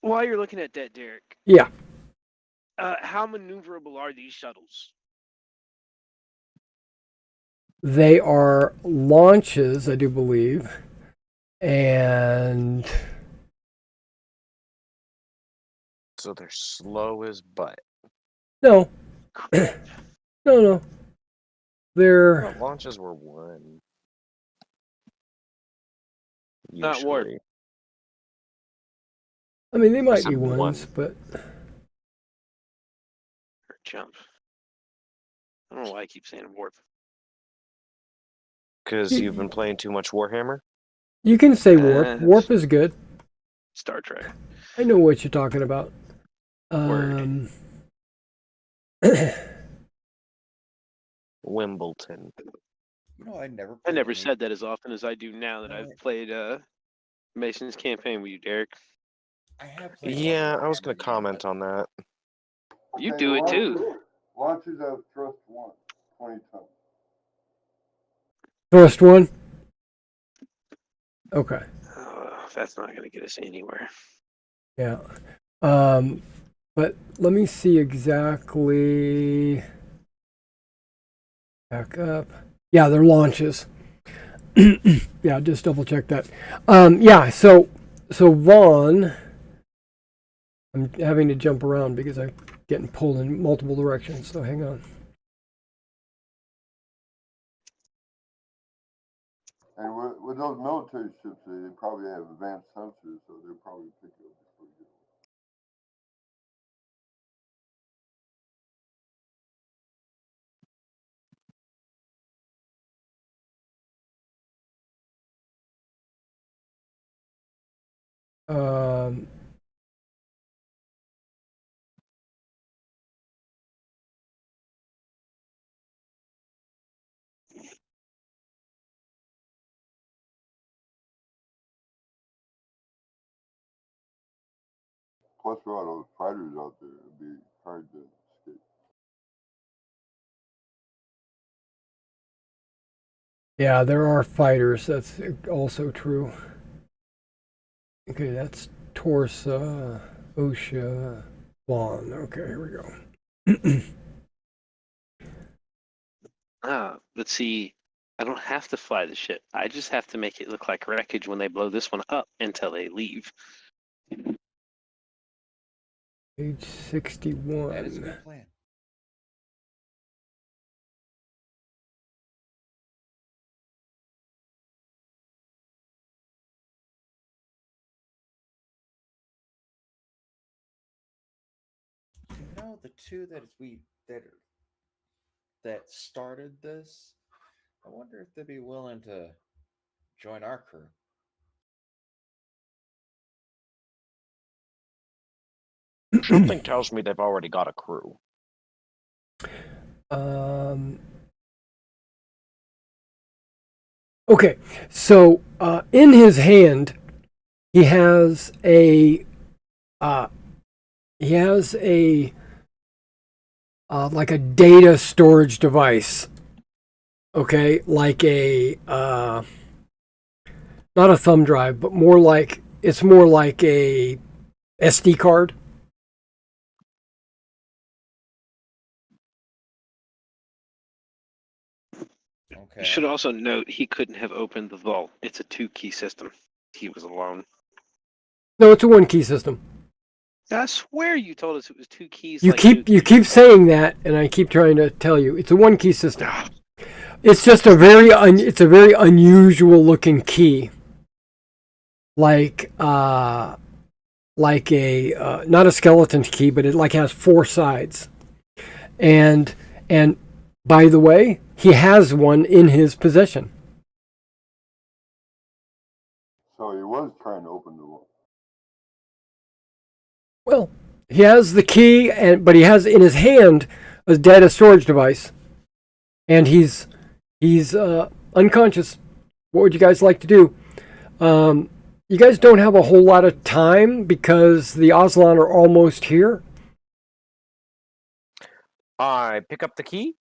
While you're looking at that, Derek, Yeah. how maneuverable are these shuttles? They are launches, I do believe. And So they're slow as butt. No. No. They're Well, launches were 1. Not warp. Usually. I mean, they might said be ones, 1. but Or jump. I don't know why I keep saying warp. Because you've been playing too much Warhammer? you can say warp. Warp is good. Star Trek. I know what you're talking about. Word. Wimbledon. You know, I never. I never played said that as often as I do now that I've played Mason's campaign with you, Derek. I have played. Yeah, I was going to comment on that. You do it too. Launches at thrust 1, 20 tons. First one. Okay. That's not going to get us anywhere. Yeah. But let me see exactly. Back up. Yeah, they're launches. Yeah, just double check that. Yeah, so Vaughn, I'm having to jump around because I'm getting pulled in multiple directions, so hang on. And with those military ships, they probably have advanced sensors, so they'll probably pick it up before you get it. Um, Plus, there are those fighters out there. It'd be hard to escape. yeah, there are fighters. That's also true. Okay, that's Torsa, OSHA, Vaughn. Okay, here we go. But see, I don't have to fly the ship. I just have to make it look like wreckage when they blow this one up until they leave. Page 61. That is a good plan. You know, the two that started this, I wonder if they'd be willing to join our crew. Something tells me they've already got a crew. Okay, so in his hand, he has a like a data storage device. Okay, like a not a thumb drive, but more like a SD card. Okay. You should also note he couldn't have opened the vault. It's a 2-key system. He was alone. No, it's a 1-key system. I swear you told us it was 2 keys. You like keep saying that, and I keep trying to tell you it's a 1-key system. It's just a very unusual looking key, like a not a skeleton key, but it like has 4 sides. And by the way, he has one in his possession. So he was trying to open the wall. Well, he has the key, but he has in his hand a data storage device, and he's unconscious. What would you guys like to do? You guys don't have a whole lot of time because the Aslan are almost here. I pick up the key,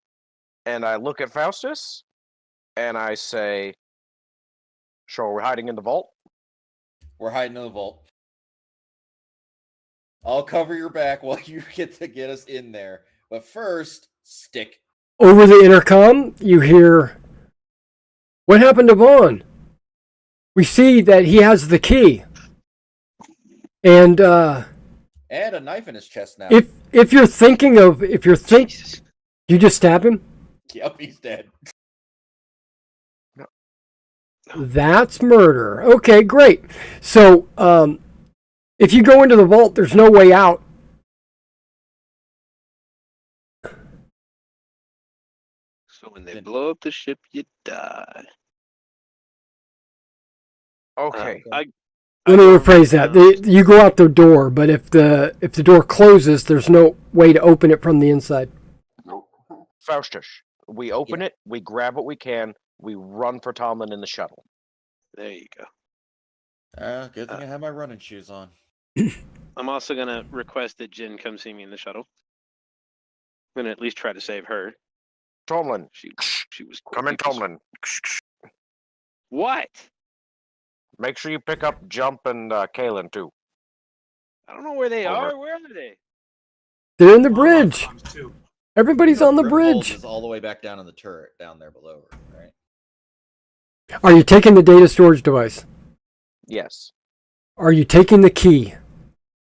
and I look at Faustus, and I say, "Sure, we're hiding in the vault." We're hiding in the vault. I'll cover your back while you get us in there. But first, stick. Over the intercom, you hear, "What happened to Vaughn? We see that he has the key." And And a knife in his chest now. If you're thinking of Jesus. you just stab him. Yep, he's dead. That's murder. Okay, great. So, if you go into the vault, there's no way out. So when they blow up the ship, you die. Okay. Let me rephrase that. You go out the door, but if the door closes, there's no way to open it from the inside. Nope. Faustus, we open it, we grab what we can, we run for Tomlin in the shuttle. There you go. Good thing I have my running shoes on. I'm also gonna request that Jen come see me in the shuttle. I'm gonna at least try to save her. Tomlin, She was come in, quick as- Tomlin. What? Make sure you pick up Jump and Kalen too. I don't know where they Over. are. Where are they? They're in the Mama bridge. comes too. Everybody's on the Grimwald bridge. is all the way back down in the turret, down there below her, right? Are you taking the data storage device? Yes. Are you taking the key?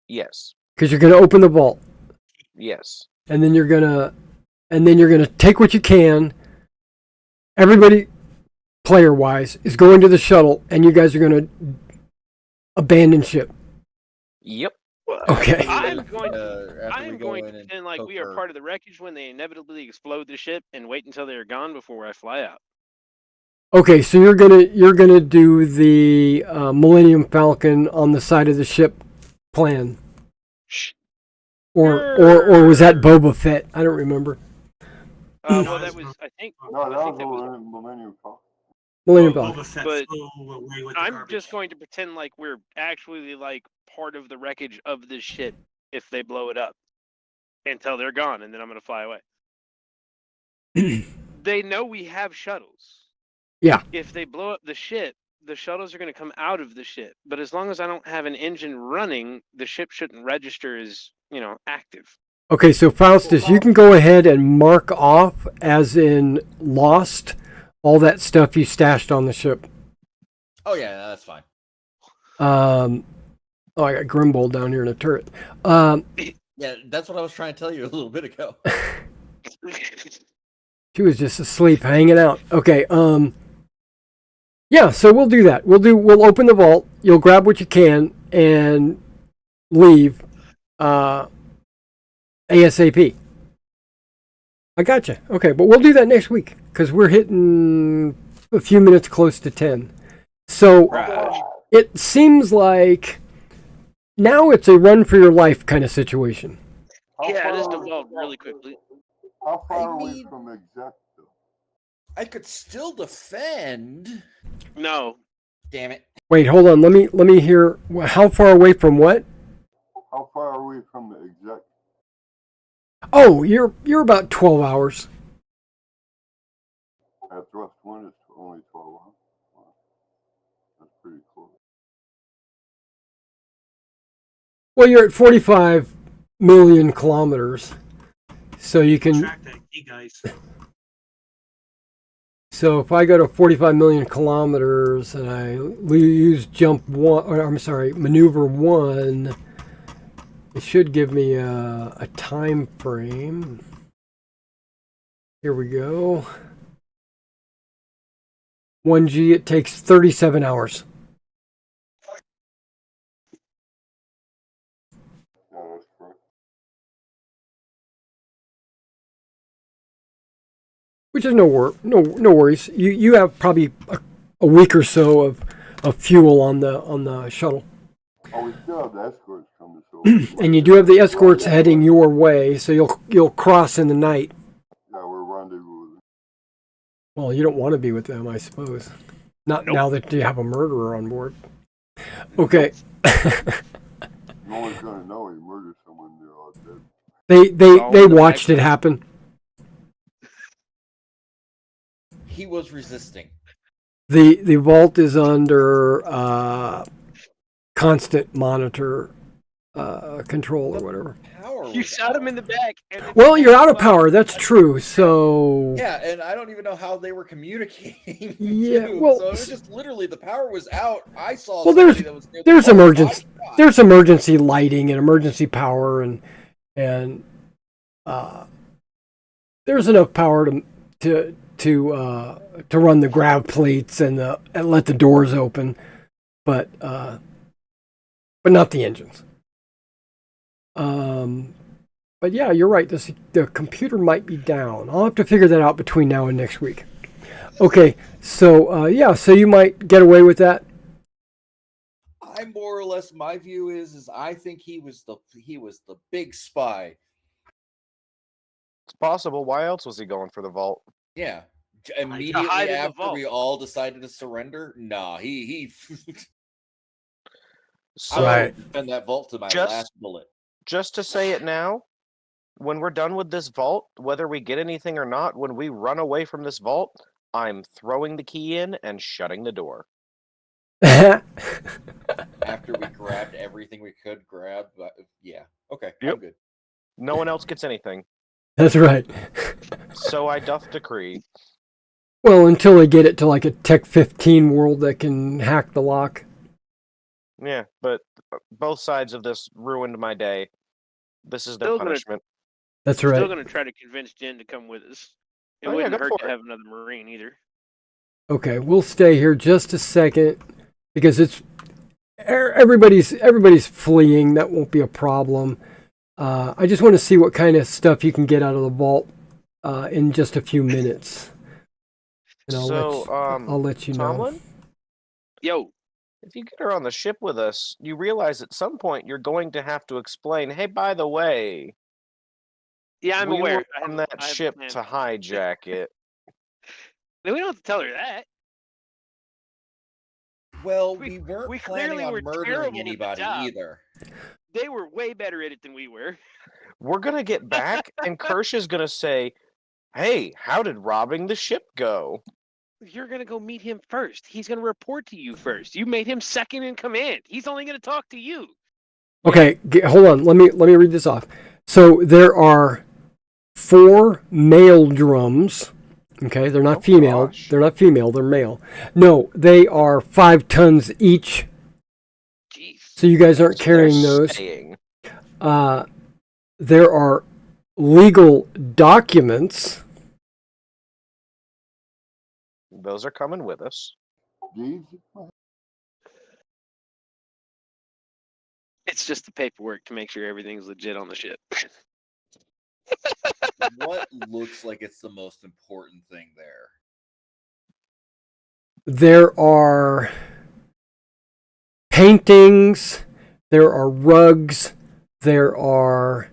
Yes. Because you're going to open the vault, Yes. and then you're gonna take what you can. Everybody, player-wise, is going to the shuttle, and you guys are going to abandon ship. Yep. Okay. I'm going After we go to in and pretend like poke we are her- part of the wreckage when they inevitably explode the ship and wait until they're gone before I fly out. Okay, so you're gonna do the Millennium Falcon on the side of the ship plan, or was that Boba Fett? I don't remember. Well, that was I think. No, I that think was that was. the Millennium Falcon. Millennium Boba Falcon. Fett But flew away with the I'm garbage. just going to pretend like we're actually like part of the wreckage of this ship if they blow it up until they're gone, and then I'm going to fly away. They know we have shuttles. Yeah. If they blow up the ship, the shuttles are going to come out of the ship. But as long as I don't have an engine running, the ship shouldn't register as, active. Okay, so Faustus, you can go ahead and mark off, as in lost, all that stuff you stashed on the ship. Oh yeah, that's fine. I got Grimbold down here in the turret. Yeah, that's what I was trying to tell you a little bit ago. She was just asleep, hanging out. Okay, yeah, so we'll do that. We'll open the vault. You'll grab what you can and leave ASAP. I gotcha. Okay, but we'll do that next week because we're hitting a few minutes close to 10. So Right. it seems like now it's a run for your life kind of situation. How Yeah, it has far- devolved really quickly. How far away mean- from exec though? I could still defend. No. Damn it. Wait, hold on. Let me hear. How far away from what? How far away from the exec? Oh, you're about 12 hours. At thrust one is only 12 hours. Wow. That's pretty close. Well, you're at 45 million kilometers, so you can. Track that key, guys. So if I go to 45 million kilometers and I use jump one, or I'm sorry, maneuver one, it should give me a time frame. Here we go. 1G, it takes 37 hours. Yeah, that's correct. Which is no worries. You have probably a week or so of fuel on the shuttle, Oh, we still have the escorts coming, so. and you do have the escorts heading your way, so you'll cross in the night. Yeah, we're rendezvous. Well, you don't want to be with them, I suppose. Not now that you have a murderer on board. Okay. No one's gonna know he murdered someone. They're all dead. They watched it happen. He was resisting. The vault is under constant monitor. control or whatever. Power You was shot him out. in the back. And then Well, you you're out of shot power. him. That's true. So Yeah, and I don't even know how they were communicating. Yeah, too. well, So it was just literally the power was out. I saw well, somebody that was near the there's vault, emergency body shot. there's emergency lighting and emergency power and there's enough power to run the grab plates and let the doors open, but not the engines. But yeah, you're right. The computer might be down. I'll have to figure that out between now and next week. Okay, so so you might get away with that. I more or less, my view is I think he was the big spy. It's possible. Why else was he going for the vault? Yeah. hide Immediately in the after vault. we all decided to surrender, nah, he So, Right. defend that vault to my Just- last bullet. just to say it now, when we're done with this vault, whether we get anything or not, when we run away from this vault, I'm throwing the key in and shutting the door. After we grabbed everything we could grab, yeah, okay, Yep. I'm good. No one else gets anything. That's right. So I doth decree. Well, until they get it to like a Tech 15 world that can hack the lock. Yeah, but both sides of this ruined my day. This is their Still gonna- punishment. That's Still right. going to try to convince Jen to come with us. It Oh, yeah, wouldn't go hurt for to it. have another Marine either. Okay, we'll stay here just a second because everybody's fleeing. That won't be a problem. I just want to see what kind of stuff you can get out of the vault in just a few minutes. And I'll let you know. Tomlin, Yo, if you get her on the ship with us, you realize at some point you're going to have to explain, hey, by the way, yeah, I'm we aware. were on that I have a ship plan. to hijack it. No, we don't have to tell her that. Well, We- we weren't we planning clearly on were murdering terrible at the anybody job. either. They were way better at it than we were. We're going to get back, and Kirsch is going to say, hey, how did robbing the ship go? You're going to go meet him first. He's going to report to you first. You made him second in command. He's only going to talk to you. Okay, hold on. Let me read this off. So there are 4 male drums. Okay, they're not Oh, female. gosh. They're not female. They're male. No, they are 5 tons each. Jeez. So you guys aren't So carrying they're those. staying. There are legal documents. Those are coming with us. These? It's just the paperwork to make sure everything's legit on the ship. What looks like it's the most important thing there? There are paintings. There are rugs. There are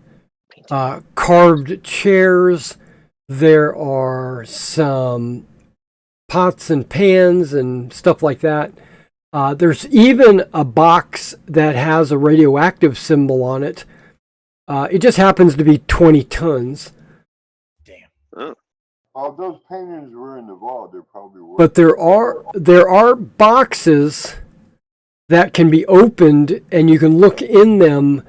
carved chairs. There are some pots and pans and stuff like that. There's even a box that has a radioactive symbol on it. It just happens to be 20 tons. Damn. Oh, those paintings were in the vault. They probably were. But there are boxes that can be opened, and you can look in them,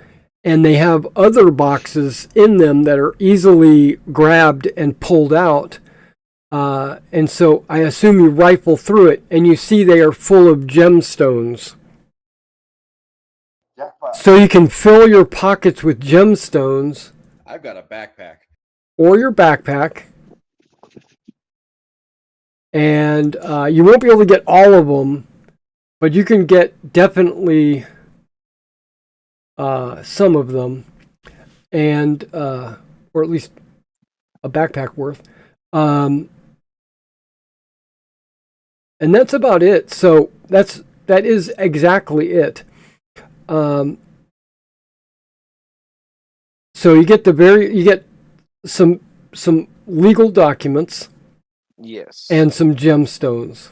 and they have other boxes in them that are easily grabbed and pulled out. And so I assume you rifle through it, and you see they are full of gemstones. Jackpot. So you can fill your pockets with gemstones I've got a backpack. or your backpack. And you won't be able to get all of them, but you can get definitely some of them, and or at least a backpack worth. And that's about it. So that is exactly it. So you get some legal documents Yes. and some gemstones.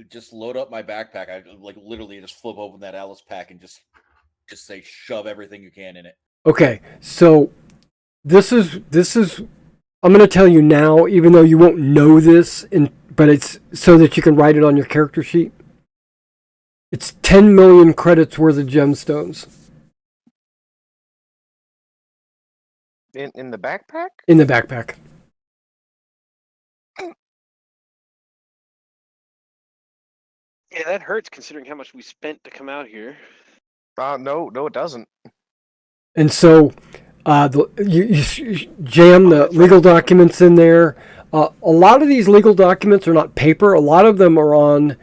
Just load up my backpack. I like literally just flip open that Alice pack and just say shove everything you can in it. Okay, so this is I'm going to tell you now, even though you won't know this, but it's so that you can write it on your character sheet. It's 10 million credits worth of gemstones. In the backpack? In the backpack. Yeah, that hurts considering how much we spent to come out here. No, it doesn't. And so you jam the that's legal documents in there. A lot of these legal documents are not paper. A lot of them are on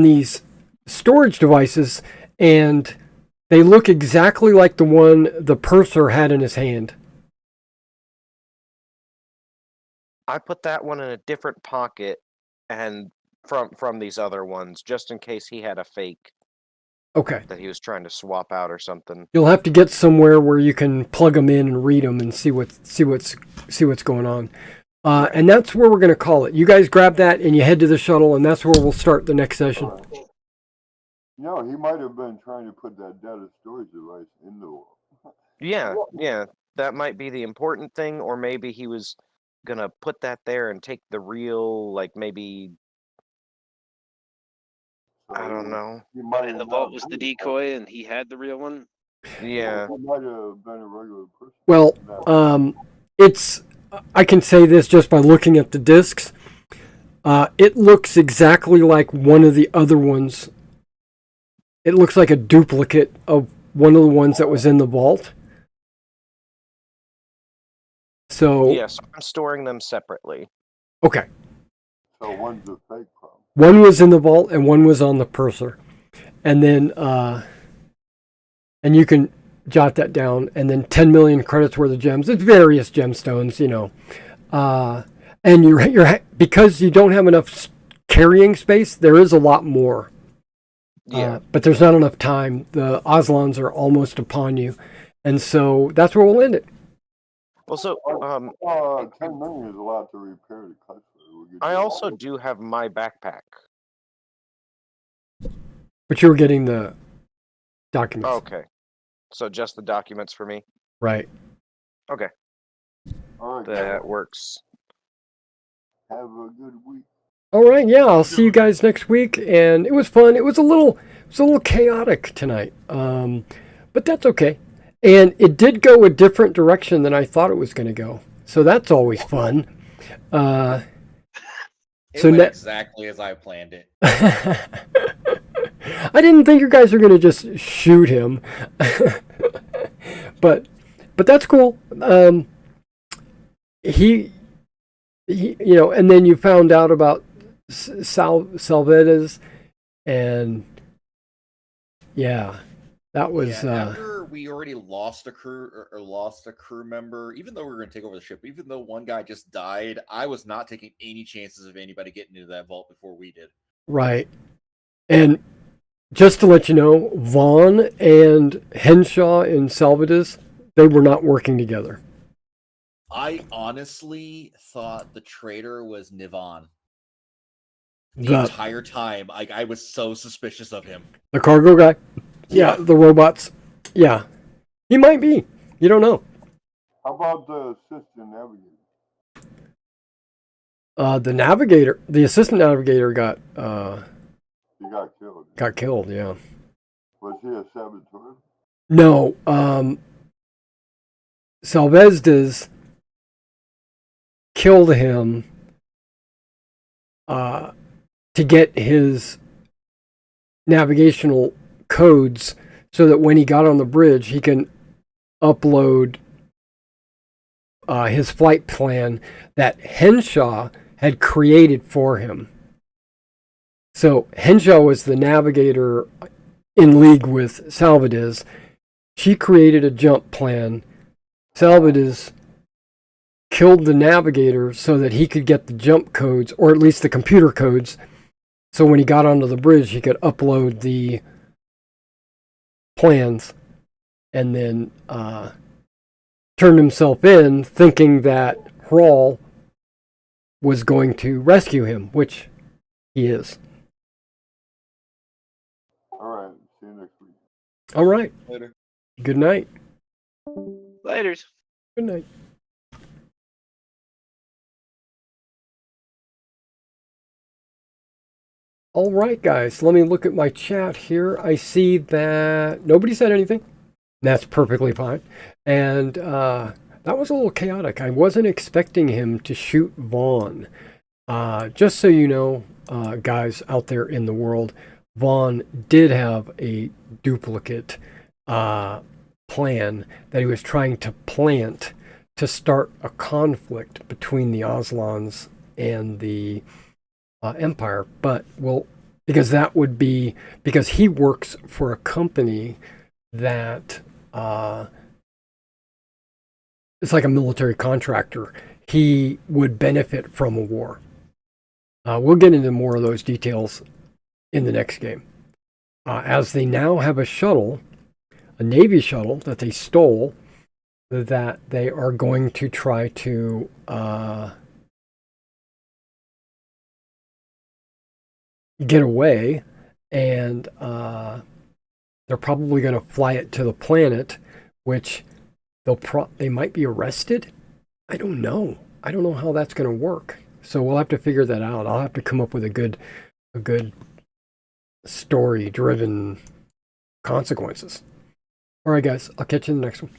these storage devices, and they look exactly like the one the purser had in his hand. I put that one in a different pocket, and from these other ones, just in case he had a fake Okay. that he was trying to swap out or something. You'll have to get somewhere where you can plug them in and read them and see what's going on. And that's where we're going to call it. You guys grab that and you head to the shuttle, and that's where we'll start the next session. No, he might have been trying to put that data storage device in the wall. Yeah, that might be the important thing, or maybe he was gonna put that there and take the real, like maybe I don't know. He might And the have vault not was the been a decoy, and he had the real one. Yeah, He might have been a regular person. Well, I can say this just by looking at the discs. It looks exactly like one of the other ones. It looks like a duplicate of one of the ones that was in the vault. So yes, I'm storing them separately. okay, So one's a fake problem. one was in the vault and one was on the purser, and then and you can jot that down. And then 10 million credits worth of gems. It's various gemstones, you know. And you're because you don't have enough carrying space. There is a lot more. Yeah, But there's not enough time. The Oslons are almost upon you, and so that's where we'll end it. well, so 10 million is a lot to repair the clutch. I also do have my backpack. But you were getting the documents, Okay, so just the documents for me. right? Okay, All right, that works. have a good week. All right, yeah. I'll see you guys next week, and it was fun. It was a little chaotic tonight, but that's okay. And it did go a different direction than I thought it was going to go, so that's always fun. It So went ne- exactly as I planned it. I didn't think you guys were going to just shoot him, but that's cool. He, you know, and then you found out about Salvedas, and yeah, that was after we already lost a crew or lost a crew member. Even though we were going to take over the ship, even though one guy just died, I was not taking any chances of anybody getting into that vault before we did. right. And just to let you know, Vaughn and Henshaw and Salvedas, they were not working together. I honestly thought the traitor was Nivan. The The entire time, I was so suspicious of him. cargo guy, yeah, the robots, yeah, he might be. You don't know. How about the assistant navigator? The assistant navigator got He got killed. killed. Yeah. Was he a saboteur? No. Salvezdas killed him to get his navigational codes so that when he got on the bridge, he can upload his flight plan that Henshaw had created for him. So Henshaw was the navigator in league with Salvedas. She created a jump plan. Salvedas killed the navigator so that he could get the jump codes, or at least the computer codes, so when he got onto the bridge, he could upload the plans and then turned himself in thinking that Hrawl was going to rescue him, which he is. All right. See you next week. All right. Later. Good night. Laters. Good night. All right, guys. Let me look at my chat here. I see that nobody said anything. That's perfectly fine. And that was a little chaotic. I wasn't expecting him to shoot Vaughn. Just so you know, guys out there in the world, Vaughn did have a duplicate plan that he was trying to plant to start a conflict between the Oslons and the Empire. But, well, because that would be because he works for a company that it's like a military contractor. He would benefit from a war. We'll get into more of those details in the next game. As they now have a shuttle, a Navy shuttle that they stole, that they are going to try to get away, and they're probably going to fly it to the planet, which they might be arrested. I don't know. I don't know how that's going to work. So we'll have to figure that out. I'll have to come up with a good story-driven consequences. All right, guys. I'll catch you in the next one.